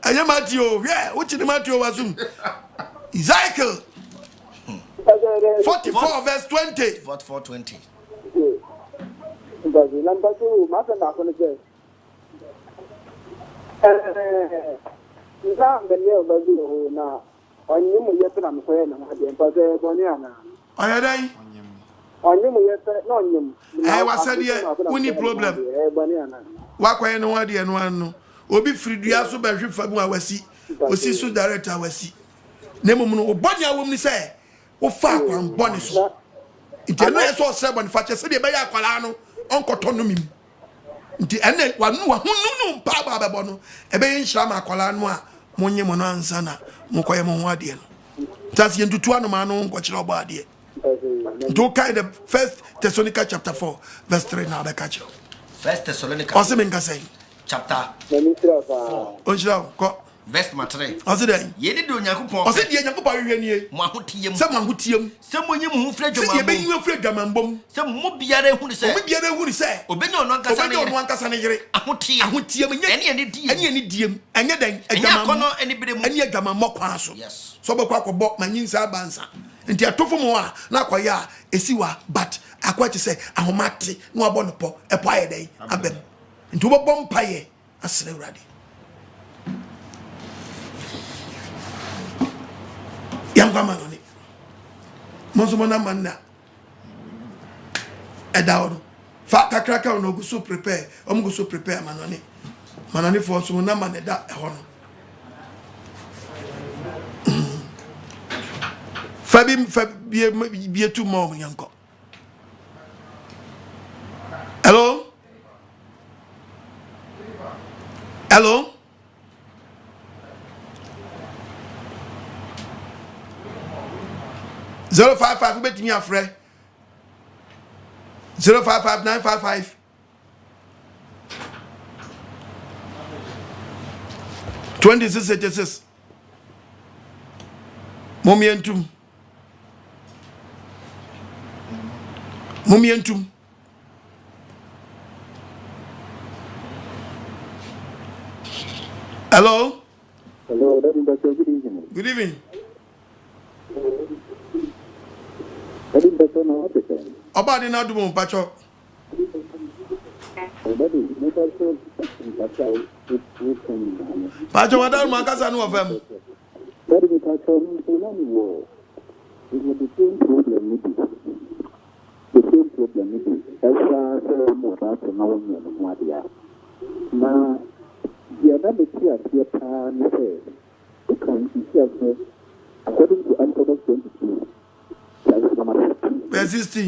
I am Matthew, yeah, which is the Matthew was Ezekiel 44 verse 20. 44 20. Number 2, Master Nakonese. Now, on you, yes, I'm saying, but Boniana. I had I. On you, yes, no, you. I was said, yeah, we need problem. Walk away, no idea, no one. Obi Fridia so be hwe famu awasi osi so director awasi nemomu obonya wom say wo fa akwan bone so nti no yeso se bone fa chese de be ya akwala no onkoto no mim nti ene wanu wa hunu pa ba be bono e be nhira ma akwala no a monye mo no ansa na mokoye mo ho ade no tas yentutu anu ma no nko kire obo ade nti kai the first Thessalonica chapter 4 verse 3 na be ka kire First Thessalonica o se me nka say chapter 4 onjira ko verse 3 o se dey ye de Onyankopon o se de Onyankopon hwehwe nie mo ahotiem se mo ahotiem se mo nyim hu fra dwama se ye be nyu fra dwama mbom se mo biara hu ni se mo biara hu ni se obenya ono ankasa ne yire ahotiem ene ni diem enye den adwama kono ene bedemu ene adwama mokwa so so be kwa kobo manyinsa abansa nti atofo mo a na akoya esiwa but akwachi se ahomate no abo no po epo ayeden abem nti wo bom paye asere urade yangama noni monso mona manna edawo fa kakraka no go so prepare go so prepare manoni for so mona manna da eho no Fabi too more yanko. Hello? 055 bet me afre 055 955 2686 Momientum Hello? Hello, good evening. Good evening. Obadi na dumo pacho. Pacho wadaru makasa nu ofem. According to Exodus 22, verse 16.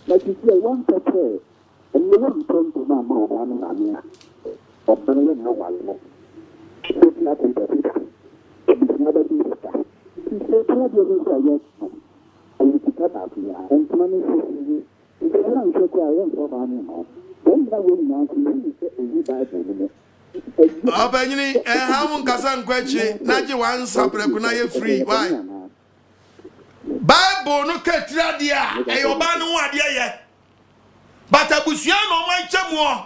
Like you see, one pepper, and you won't turn to my mother, or better than no one. It's not in the future. It's not a future. He said, "What do you say? Yes, and you pick up here, and money is it's a long shot. I won't go on anymore. Then that will not be a Bible. Obenyini hamun kasa nkwachi naji wansa prekuna ye free why Bible no ketira dia eyoba no ade ye but abusua no man chemu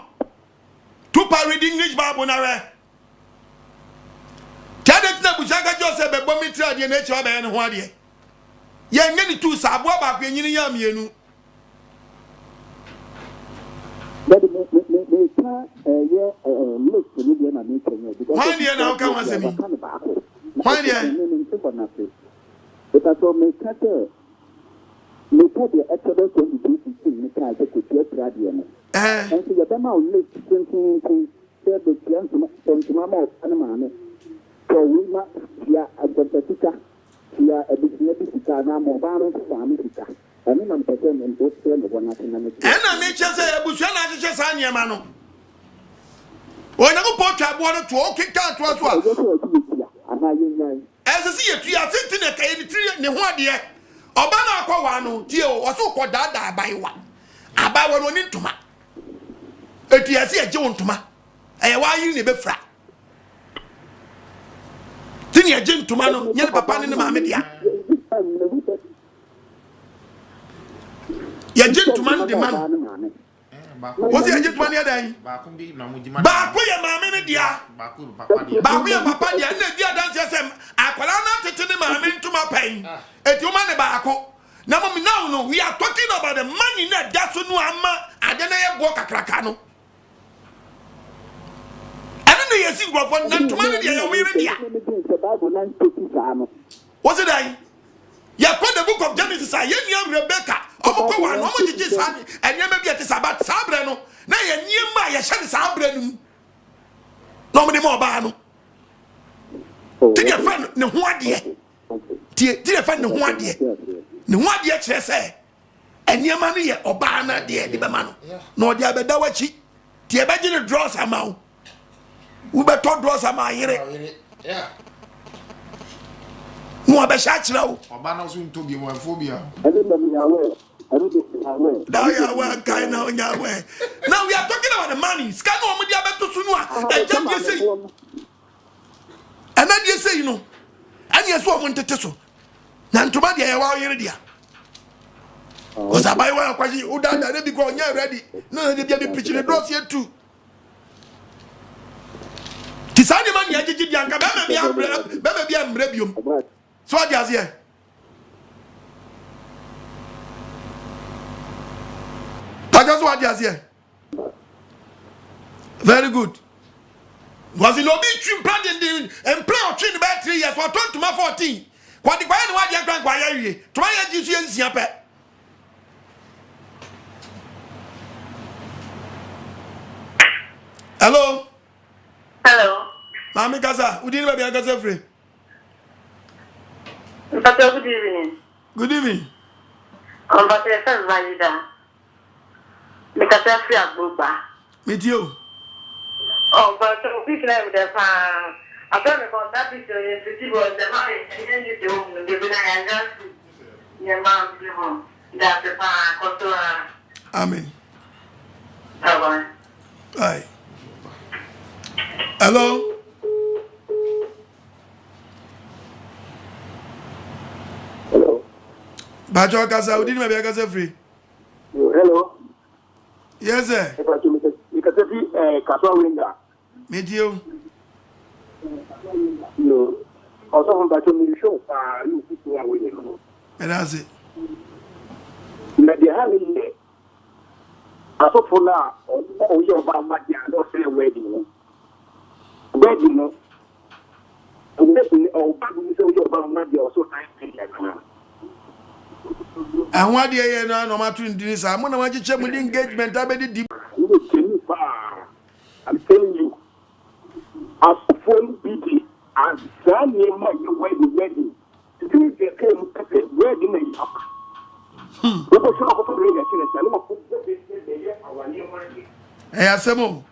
to read English Bible na we Tade tina abusua ka jo se bebo mitira dia na echi oba ye no ho ade ye ngeni tu sabo ba kwa nyini ya mienu Why do you now come as me? Why do you? But I told me, look at the Exodus 22:16, the car that could get radio. And so the Bama lives thinking, said the gentleman from Mama Panama. So we must hear a Bentica, here a business, now mobile family. And I'm pretending and both friends of one nationality. And I make you say, Bushana just on your man. When I go put a water to all kick out to us, see you to sitting a tree, ne one dear. Obana ko wano, dear, was so called that by one. I buy one into my. If you see a John to my. Why you never fra? Tini a gentleman, young papa in the Mamedia. Your gentleman, the man. Was it a gentleman here? Back with your mamma, dear. Back with your papa, dear, and the dear dancers. I call out to the mamma to my pain. A human barco. Now, no, we are talking about the money that that's no amma. I don't know walk a cracano. I don't know you see what one to money. Was it I? You put the book of Genesis, I am Rebecca. Oh, one, how much is son, and you may be at the Sabbath Sabrano. Now you near my shed Sabrano. Nobody more bano. Did you find the one dear? Did you find the one dear? The one dear, say, and your money or banner dear, the man. No, the other dawachi. The Abadin draws a mouth. Uber top draws a mouth. Yeah. No, I bet now. Obana soon to be one phobia. Now you are well, guy now in your way. Now we are talking about the money. Scan on with the Abato Sunua. And just you say, and then you say, you know, and yes, what wanted to so. Nantumadia, I want you dear. Was I buy one question? Who done that? They be going ready. No, they be preaching the doors here too. Tisani man, you did Yanka, baby, I'm rebium. So what does here? That's what does here. Very good. Was it no big trim planting and play or train about 3 years for 20 to my 14? What the fire what your grandfather? Try to use your pet. Hello? Hello. Mami Gaza, who didn't be a Gaza free? But good evening. Good evening. On va te faire valider. Me ka te free agboba. Meet you. Oh, but we can have the fan. I got me contact with you. The was the money and you do the bin I just your mom to home. That's the fan contour. Amen. Bye. Bye. Hello? Hello. Bajo Gaza, who didn't be a Gaza free? Hello. Yes, sir. You can say, Castle Winga. Meet you. No. Also, from Baton show, you people are waiting. And that's it. Now, they have it. I thought for now, oh, you're about my don't say wedding. Wedding, no. Oh, but you say you're about my also time. And what do you know? No matter in this, I'm going to check with engagement. I bet deep. I'm telling you, as phone BT and San near my wedding. Do you get wedding in York? Hey, Asemo.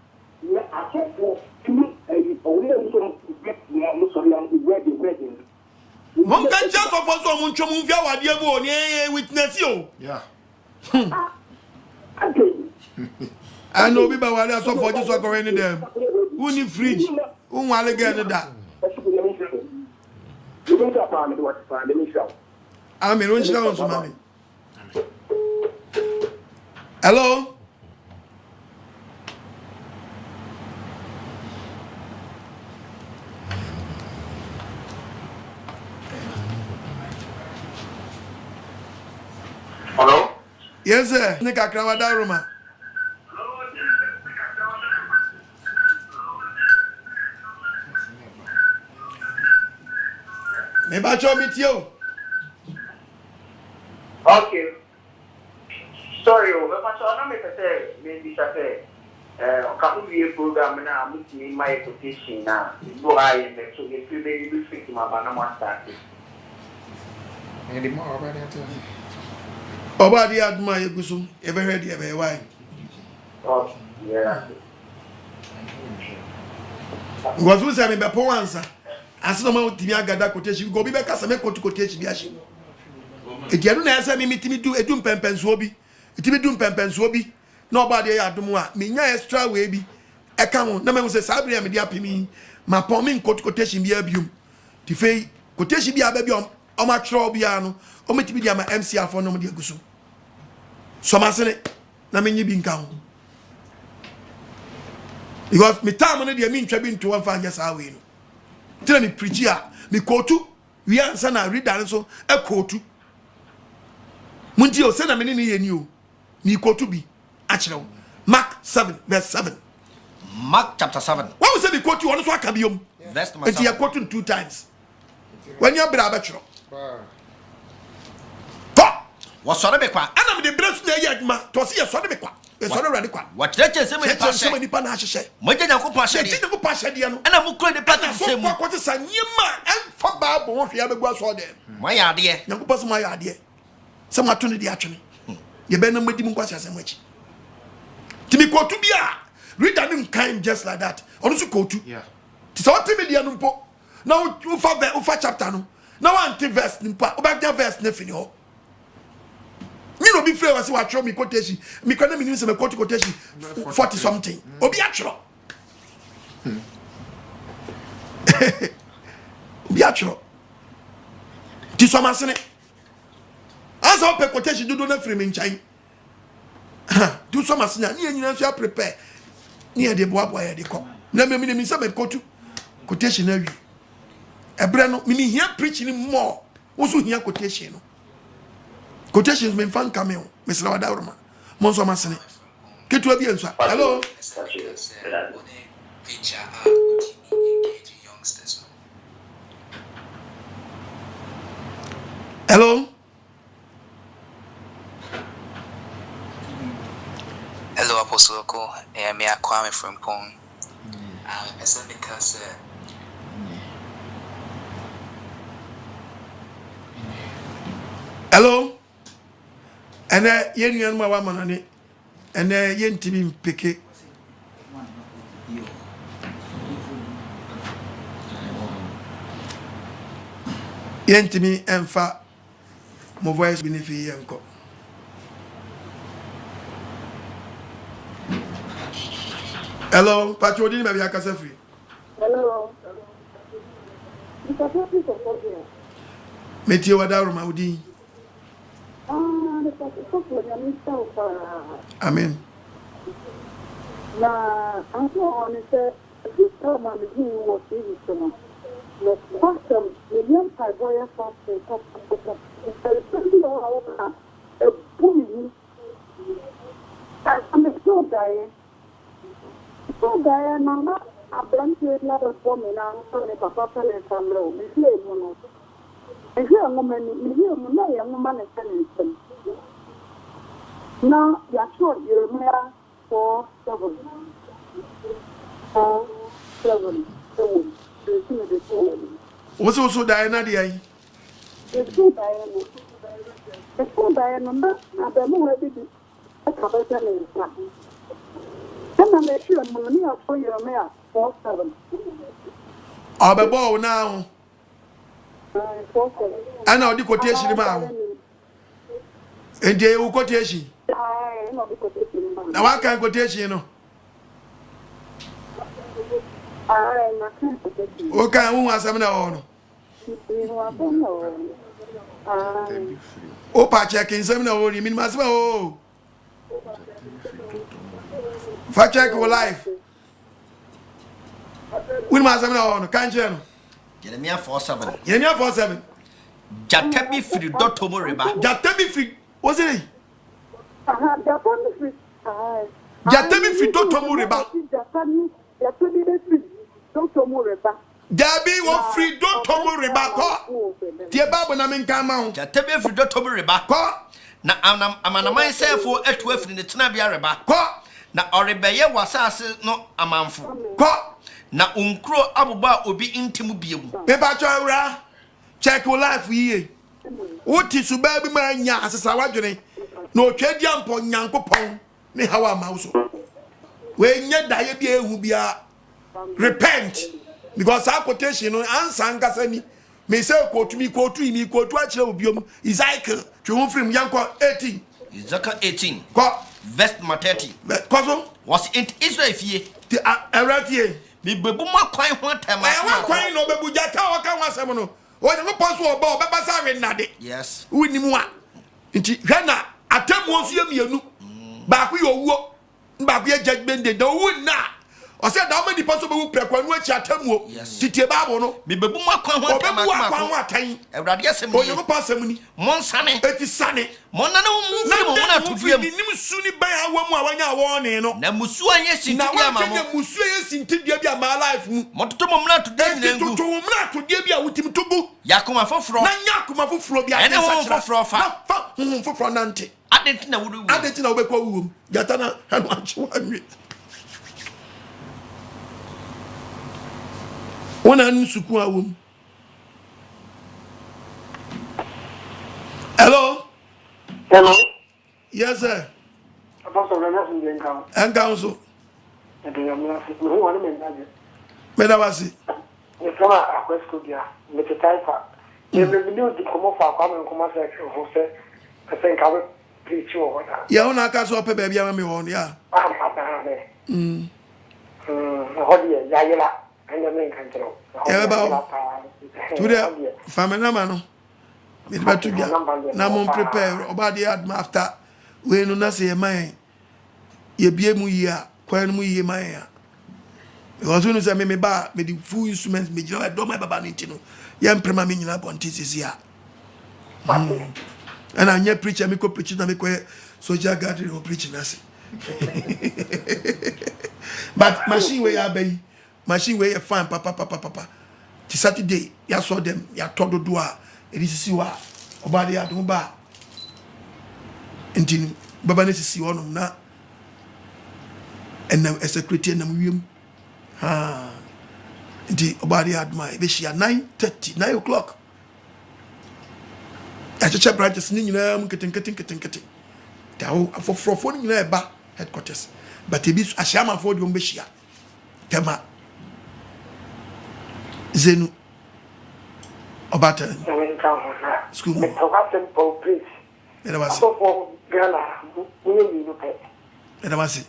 One can just for someone to move your idea on witness you. Yeah. I know people are there so for just going in them. Who need fridge? Who want to get that? I mean, when she comes to mommy. Hello? Hello? Yes, sir. Nika Krawada Roma. Maybe I'll meet you. Okay. Sorry, but I'm not say maybe say can't be a program now. I'm meeting my petition now. Go ahead and so if you may be fixing my banana start. And the more about that. Obadi Adma Yugusum, ever heard you ever why? Oh, yeah. Was we saying about answer? asino ma timi agada quotation go bi be kasa me quotation bi ahye etianu na ese mi timi du edum pempenso bi timi dum pempenso bi na oba de ya adum a me nya extra we bi e ka ho na me say sabri am dia pimi ma pon me quotation bi abium ti fei quotation bi aba bi o ma tro bi anu o me timi dia ma MCR for no me dia gusu so ma sene na me nyi bi nka ho because me time no dia me ntwa bi nto wan fa anya sa we no tell me preach a me quote we answer na reader so e quote munti o se na me ni ye ni o me quote bi a kire Mark 7 verse 7 Mark chapter 7 what we say me quote one so aka biom verse number 7 you quote 2 times when you bra ba kire ko wasore be kwa ana me de breast na ye aduma to se ye sore be kwa e sore rade kwa wakyereke se me nipa na ahye moje nyankopon ahye ti ne ko pa ahye de no ana mukro de pata se mu ko te sa nyema emfa bible ho hwea begua so de moya ade nyankopon so moya ade se mato ne de atwene ye be na madi mu kwase asem achi timi kotu bia reader nim kind just like that onu so kotu Yeah. ti so timi de no mpo na ufa chapter no na one verse nimpo oba verse na fini ho ni no bi free wase wa tro mi quotation mi kana mi nim se me quotation 40 something obi atro obi atro ti so masene asa o pe quotation do na free mi nchai do so masene ni nyina so prepare ni e de boaboa e de ko na me mi se me quotation na wi ebre no mi hia preaching more wo so hia quotation no quotations me fan cameo Mr. Wadaurma monso masene ketu abi enso hello hello hello Apostle Oko me Kwame from Pong person because hello and yen yan ma wa manane and yen timi mpeke yen timi emfa mo voice benefi yanko hello patro di me bi akasa free Hello. metie Wadaurma udi amen na anko on se sister ma mi hi wo ti so no no pastor million pa boya fa se ko ko se no ha e bumi ta am so dai na na ablanti la ko me na so ne papa pele samro mi le mo no e je ngo me ni mo na ya mo ma ne sen no ya sure Jeremiah 4:7 what's also Diana di ai It's Diana na abamu we bi ka ba ta ne sa na me sure mo ni afọ Jeremiah 4:7 obebo now ana odi quotation ma ho ende u quotation na wa kan quotation no o kan hu asem na ho no o pa check insem na ho ni min masema o fa check your life win masem na ho no kan che no Jeremiah 4:7 Jeremiah 4:7 Jatabi firi dotomo reba Jatabi firi what's it Jatabi firi dotomo reba Dabi wo firi dotomo reba ko tie babo na menka ma ho Jatabi firi dotomo reba ko na amanaman sefo atu afiri ne tena bia reba ko na orebeye wasase no amanfo ko na unkro abuba obi intimu biemu pepa chawra check your life ye woti suba bi ma nya asesa wadwene na otwadi ampo nyankopon ne hawa mauso we nya daye bia ehu bia repent because our quotation no answer nkasa ni me say quote me achire obiom Ezekiel twon from yanko 18 Ezekiel 18 ko verse 30 ko so was it Israel fie the eratie me bebu ma kwan ho tema wa kwan no bebu jata o ka wasem no o de po so oba obeba sa we nade yes wonimu a nti hwe na atemu osu emienu ba ko yo wuo ba ko ye judgment day do wu na o say da many person be wu prekwanu achi atamuo titie baabo no me bebu ma kwan ho tema ma kwan ho atan ewrade asem o yo pa asem ni mon sane eti sane mon na mu fi mo na to duam ni musu ni ban awo mu awanya awo ne no na musu anye sintidia ma mo na musu ye sintidia bi ama life mu mototo mo mna to dia ni ngu to mo mna to dia bi a wutim tugu yakoma foforo na yakoma foforo bi a ene ho foforo fa foforo nante adenti na wudu adenti na obekwa wuwum jata na hanu achiwa nwi Wona nsuku awum. Hello? Hello? Yes, sir. Apostle Renas Ndenka. Enkanso. Me who want me ndaje. Me da wasi. Me kama akwesko dia. Me tetaifa. Me me di komo fa kwa me komo se ho se. Pese nka we preach wo wona. Ya una aka so pe bia ma me ho ya. Ah, ne. Ho dia ya yela. Today, family man, me better to na mo prepare obadi adma after we no na say man ye bie mu yi a kwan mu yi man ya because we no say me ba me the full instruments me jira do my baba nti no ye mprema me nyina bonti sisi a and anya preacher me ko preach na me ko social gathering or preaching na say but machine we ya bay machine wey fine papa ti Saturday ya saw them ya todo do a edisi wa obade ya do ba enti baba ne sisi wonum na enam secretary na wiem enti obade ya adma e be shia 9:30 9 o'clock ya cheche branches ni nyina mu keten dawo afofrofo ni nyina e ba headquarters but e bi asiama for de mo be shia tema Zenu Obata school mo please edawasi for Ghana we need to pay edawasi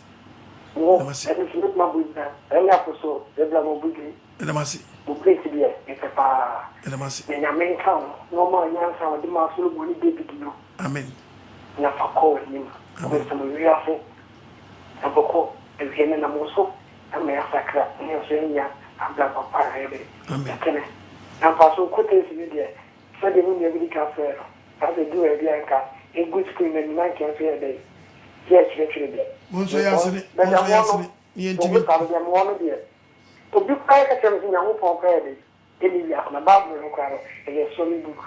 and if you look my business and ya so the bla mo bugi edawasi mo please be e pa edawasi na men kan no ma nyansa wo de ma so mo ni David no amen na fa ko ni mo so mo wi afo aboko e viene na mo so na me asakra ni so nya abla papa rebe amen na paso kote si dia so de mo bi ka fe as they do every anka a good screen and man can feel day yes literally mo so yasini ni entimi ka be mo no dia to bi ka ka tell me na mo pon ka dey eli ya na bible no kwaro e so mi book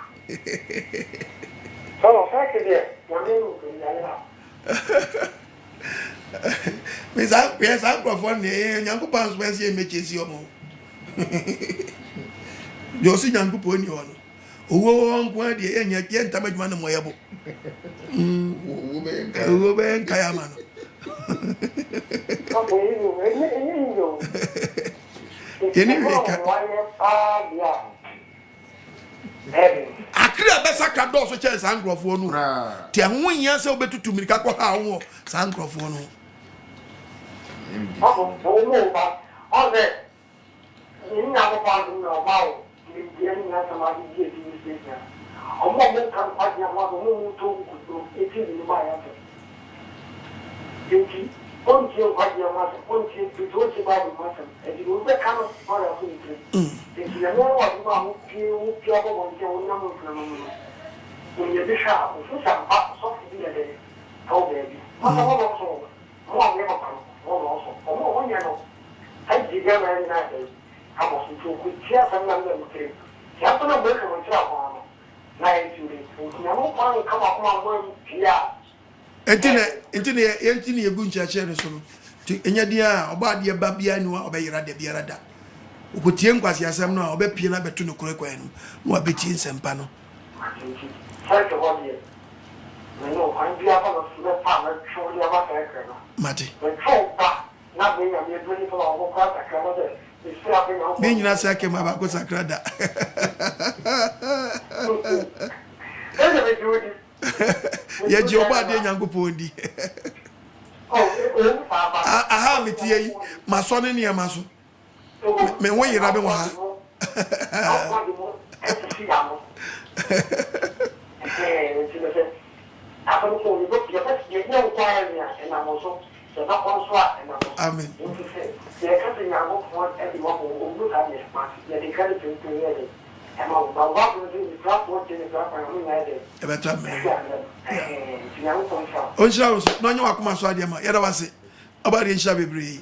so no fa ke dia ya me no ko ya ya Yes, I'm going for the young pants when she makes your mom. You see, young people, you know. Oh, one day, and yet, yet, damage man, moyable. Woman, Kayaman. Akira besa ka do so che sankrofo no ti ahun yan se obetutu mirika ko ha wo sankrofo no Entine egu nchache ne so no ti enya dia oba dia ba bia ni wa obeyira de bia rada okotie nkwasi asem no obepie na beto no kurekwa no wa betie nsempa no mate na be ya me doni for o ko sakra mo de isi ape na Be nyina sake ma ba ko sakra da. Eze be jodi. Ye ji oba de Nyankopon di. Aha metie yi maso ne ne maso. Me won yira be wo ha. Amen. Onshira no nyi wakoma so ade ma yeda wase obade nshira bebre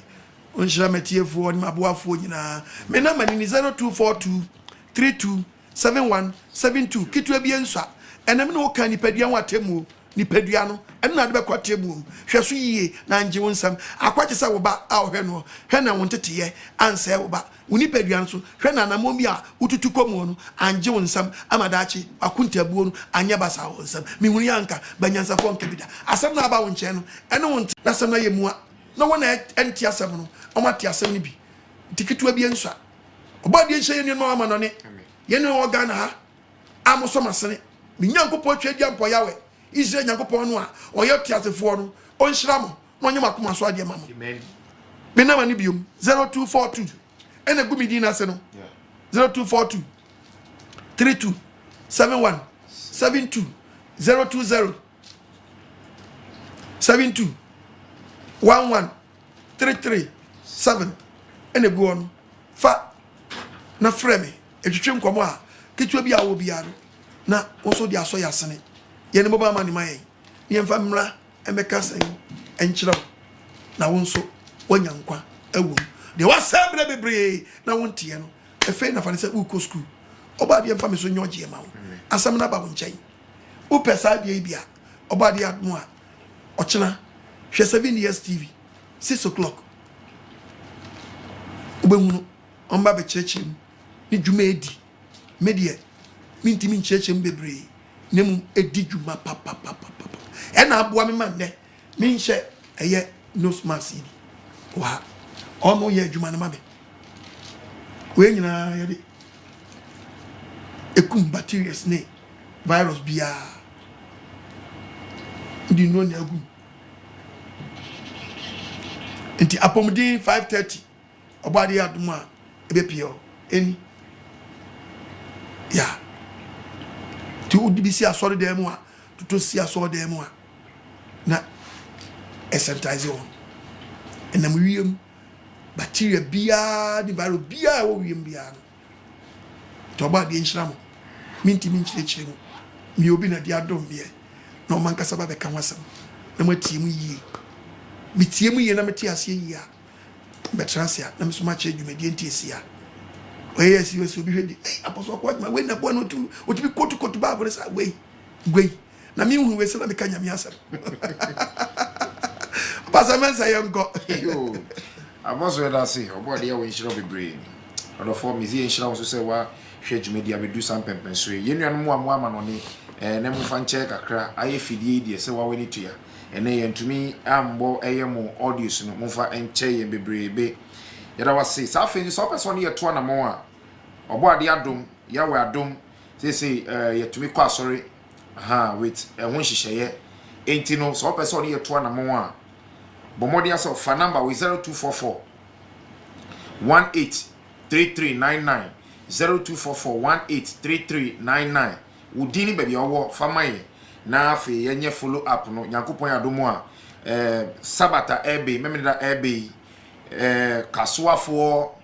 onshira metiefo ni maboafo nyina me na mani ni 0242 327172 kitwa bi enswa enam ne woka nipadua watemu nipadua no enna de bekwatemu hweso yie na anje wonsam akwache sa wo ba a ohwe no hwe na wonteteye ansa wo ba unipadua no so hwe na namomi a ututu komu no anje wonsam amadachi akuntabuo no anya basa wonsam mihuri anka banyansafo nkebida asem na aba wonche no ene wonte na asem na yemua na wona enti asem no omati asem ni bi tikitwa bi enswa obadi enhye ni no ama no ne yene wo Ghana ha amoso masene mi Nyankopon twa dia mpo yawe Israel Nyankopon no a oye tiasefo no onhyira mo no nyama koma so ade mama amen me na mani biom 0242 ene gumi di na se no 0242 3271 72 020 72 11 337 ene gu on fa na frame etwetwe nkomo a kitwa bi a wo bia no na woso di aso yasene yene boba mani maye yemfa mra emeka sen enkyerɛ na wonso wonya nkwa awum de wasabre bebre na wontie no efe na fane se uko school oba de yemfa me so nyoje ma wo asam na ba wo nkyɛn wo pesa de bia oba de admo a ɔkyena hwɛ 7 years TV 6 o'clock obehunu omba be kyerɛkyerɛ ni dwuma edi media mintimi nkyerɛkyerɛ bebre nemu edi dwuma papa ena aboa me man ne minhye eye nose mask wa omo ye dwuma ne mabe we nyina ye de ekum bacteria ne virus bia ndi no ne agum enti apomdi 5:30 obade adum a ebe pio eni ya ti udibisi asori dem a to si asori dem a na sanitize on enam wiem bacteria bia di virus bia wo wiem bia no to ba de nhyira mo minti minkyerechire mo mi obi na di adom bia na o man kasa ba be ka wasam na matie mu yie mitie mu yie na meti ase yie a betrasia na mesoma che dwumadi ntiesia oye si we so bi hwedi apostle kwa ma we na bo no tu o ti bi kotu ba bo sa we na mi hu we se na me kanya mi asem pasa mensa yonko yo apostle da se obo de ya we nshiro bebre ono for mi zi nshiro so se wa hwe dwumadi abedu sam pempen so ye nuanu mu ama no ne na mu fa nche kakra aye fidie die se wa we ni tua ene ye ntumi ambo eye mu audios no mu fa nche ye bebrebe yada wase sa afeni so person ye to na mo a obo ade adom ya we adom say ye tumi kwa sorry with ehun hihye enti no so person ye to na mo a bomodi aso fa number we 0244 183399 0244 183399 udini baby owo famaye na afi yenye follow up no Nyankopon adomo a sabata ebe memeda ebe kasuafo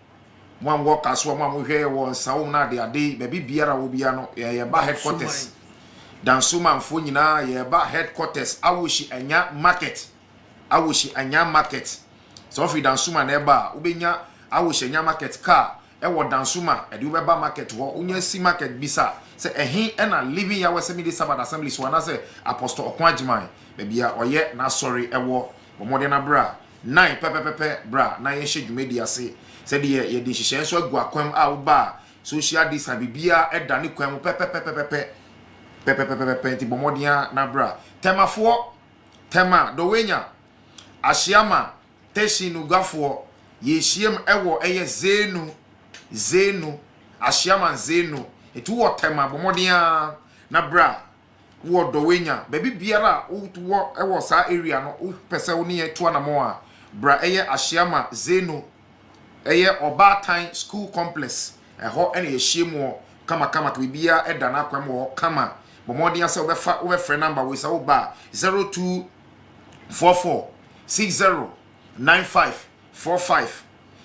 mwamwo kasuwa mwamhwe wo sawo na de ade baby biara wo bia no ye ba headquarters dansuma mfo nyina ye ba headquarters awoshi anya market so fi dansuma na eba ubenya awoshi anya market car ewo dansuma edi ubeba market ho unya si market bisa se ehin na living ya wese mi Sabbath assembly so na se apostle okwajiman bebia oye na sorry ewo bomode na bra 9 pepepepe bra na ye hye ase se de ye de hye so agu akwam a uba social distance bibia eda ne kwam pepepepe ti bomode na bra tema do wenya ahyiama teshin ugafo ye hiem ewo eye zenu ahyiama zenu etu wo tema bomodia na bra wo do wenya baby biara wo ewo sa area no wo pese wo ne etu anamo a bra eye ahyiama zenu eye Obatan school complex eho ene ye hiem kama to bibia eda na kwam wo kama bomodia se wo frɛ number we sa wo ba 0244 609545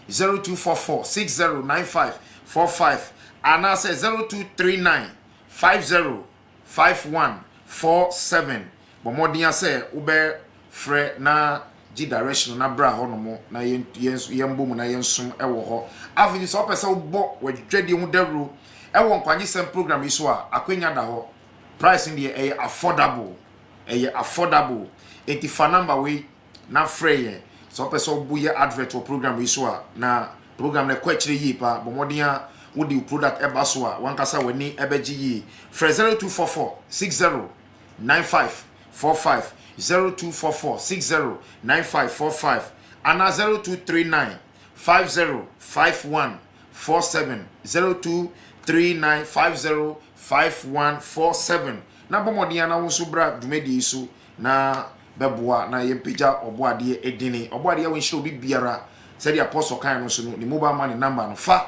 0244 609545 and I say 0239 505147 bomodia say ube frɛ na G direction na bra ho no mo na yembo mu na yensum ewo ho afini so pese wo bo wadwade hu dawro ewo nkwanye sem program yi so a akwenya da ho price ndi e affordable enti fa number we na frɛ ye so pese wo bu ye advert or program yi so a na program na kwa kire yi pa bomodia wo di product eba so a wankasa wani ebeji yi frɛ 0244 609545 0244 609545 and 0239 505147 0239 505147 na bomodia na wo so bra dumedi so na beboa na yempeja oboade edini oboade wo nhire obi biara said the apostle kan no so no the mobile money number no fa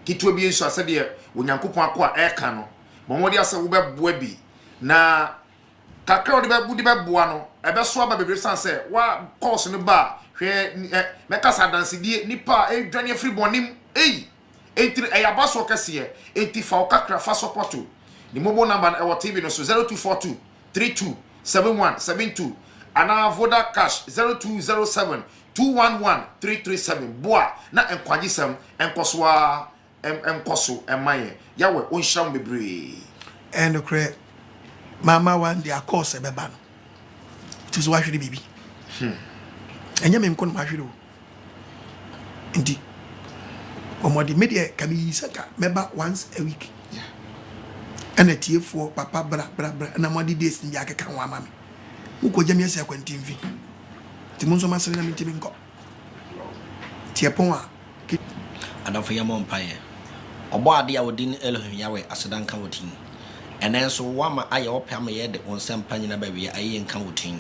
kitu bi nso said the onyankopon akwa eka no bomodia se wo beboa bi na kakra odi beboa no ebeso aba bebre san se wa course no ba hwe meka sa dance die nipa edwane free bonim entri ayabaso kese enti fa kakra fa support the mobile number e TV no so 0242 32 7172 ana voda cash 0207 211 337 boa na enkwagisem enkoso emaye yawe onhyiram bebre enokre mama one dia course ebeba no tuzo wahwere bibi enya me nkono mahwere o ndi omodi media kami saka meba once a week ana tiefo papa bra na modi days ndi akeka ho amame uko jami ase akwantimfi timunzo masere na mitimi nko tiepon a adafo yamo mpaye obo ade ya wodin Elohim yawe asedanka wotin enenso wama aye opam ye de wonsam panyina ba wi aye nka wotin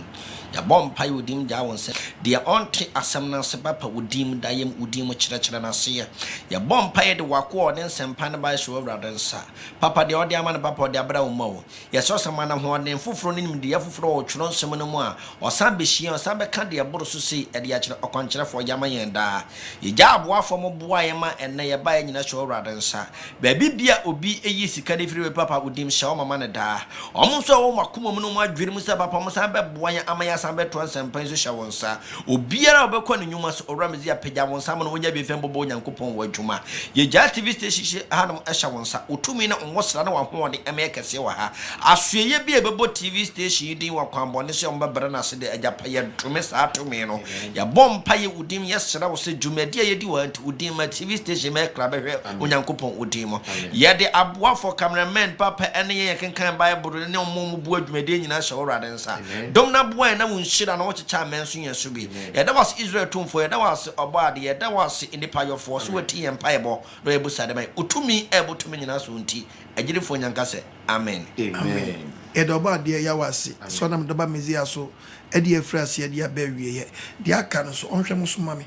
ya bom pai wodim ja wonse de onte asem na se papa wodim dayem wodim kyerɛkyerɛ na se ya bom pai de wako ne nsɛmpa ne ba hwe wradansa papa de ode ama ne papa de abra wo mawo ya so sama na ho ne foforo ne nim de ya foforo wo tworo nsɛm no mu a osan behia osan bɛka de aboro so se de ya kyerɛ ɔkwankyerɛfo yama yɛn da ye ja aboafo mo boa yɛma enne ye ba nyina hwe wradansa ba bibia obi eyi sika de firi papa wodim hye mama ne da omo so wo makoma mu no mu adwere mu se papa mo san bɛboa yɛn ama yɛn san bɛto nsɛmpa so hye wonsa obiara obɛkɔ ne nyuma so oramezi apagya wonsa mo no wonya be fem bobo nyankopɔn wo adwuma ye ja TV station hanum ɛhye wonsa otumi na onwosra na waho de eme kɛse wa ha asoeye bi ebebo TV station din wa kwambɔ ne se ombɛbere na se de agyapa yɛ tumi saa tumi no ya bompa ye udim yɛsra wo se dwumadi ye di wa udim ma TV station me kra bɛhwɛ onyankopɔn udim mo ye de aboafo cameraman papa ene ye kenkan Bible ne omo bu adwumadi nyina hye wora de nsa dom na boa na wonhyira na wo kyecha menso yen so bi ye da was Israel tumfo ye da was obade ye da was inipa yofo so wati empire no ye busa de mai utumi ebotumi nyina so nti agirefo nyanka se amen amen e do ba de ya wase so na mdoba mezia so e de afrase e de abawie ye de aka no so onhwe mo so mame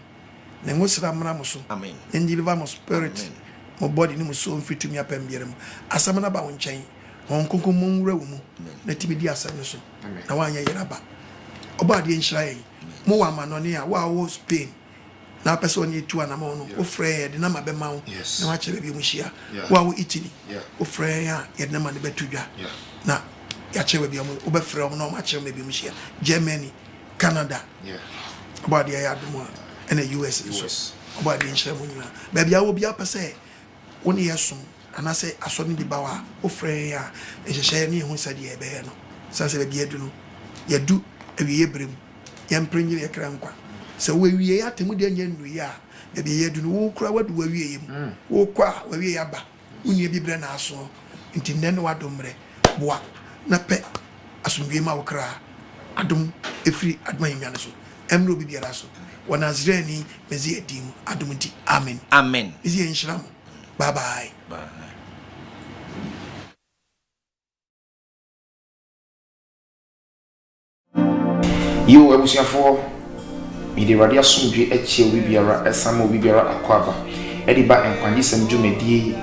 na ngosira mra mo so amen and deliver mo spirit mo body ni mo so mfitumi apambere mo asam na ba won nkyɛn won konkom mo nwura wo mu na timi di asam no so na wanya yeraba oba de nhyira ye mo wa manone a wa wo Spain na person yi tu anama no o frɛ de na ma be ma wo na wa kyerɛ bi mu hia wa wo Italy o frɛ ya ye de na ma ne betudwa na ya kyerɛ bi mu o be frɛ wo na ma kyerɛ bi mu hia Germany Canada oba de ya adom a na US so oba de nhyira mo nyina ba bia wo bia pese wo ne yesom anase asɔne bi bawa o frɛ ya ehyehyɛ ne hu sɛ de ebe no sase ba bia du no ya du awie brem ya mprenyire kra nkwa sɛ wo awie ya temu de anya nnu ya e bi ya du no wo kura wadu awie yem wo kwa awie ya ba unie bi bre na aso nti nne no wadomre boa na pe asomdwe ma wo kra adom efiri adoma nyane so emro bibiara so wana azrani mezi edim adumti amen amen izi enshram bye bye you ebusiafo mide radio asomdwe eche obi biara esama obi biara akwaba ediba enkwanye sem dwumadie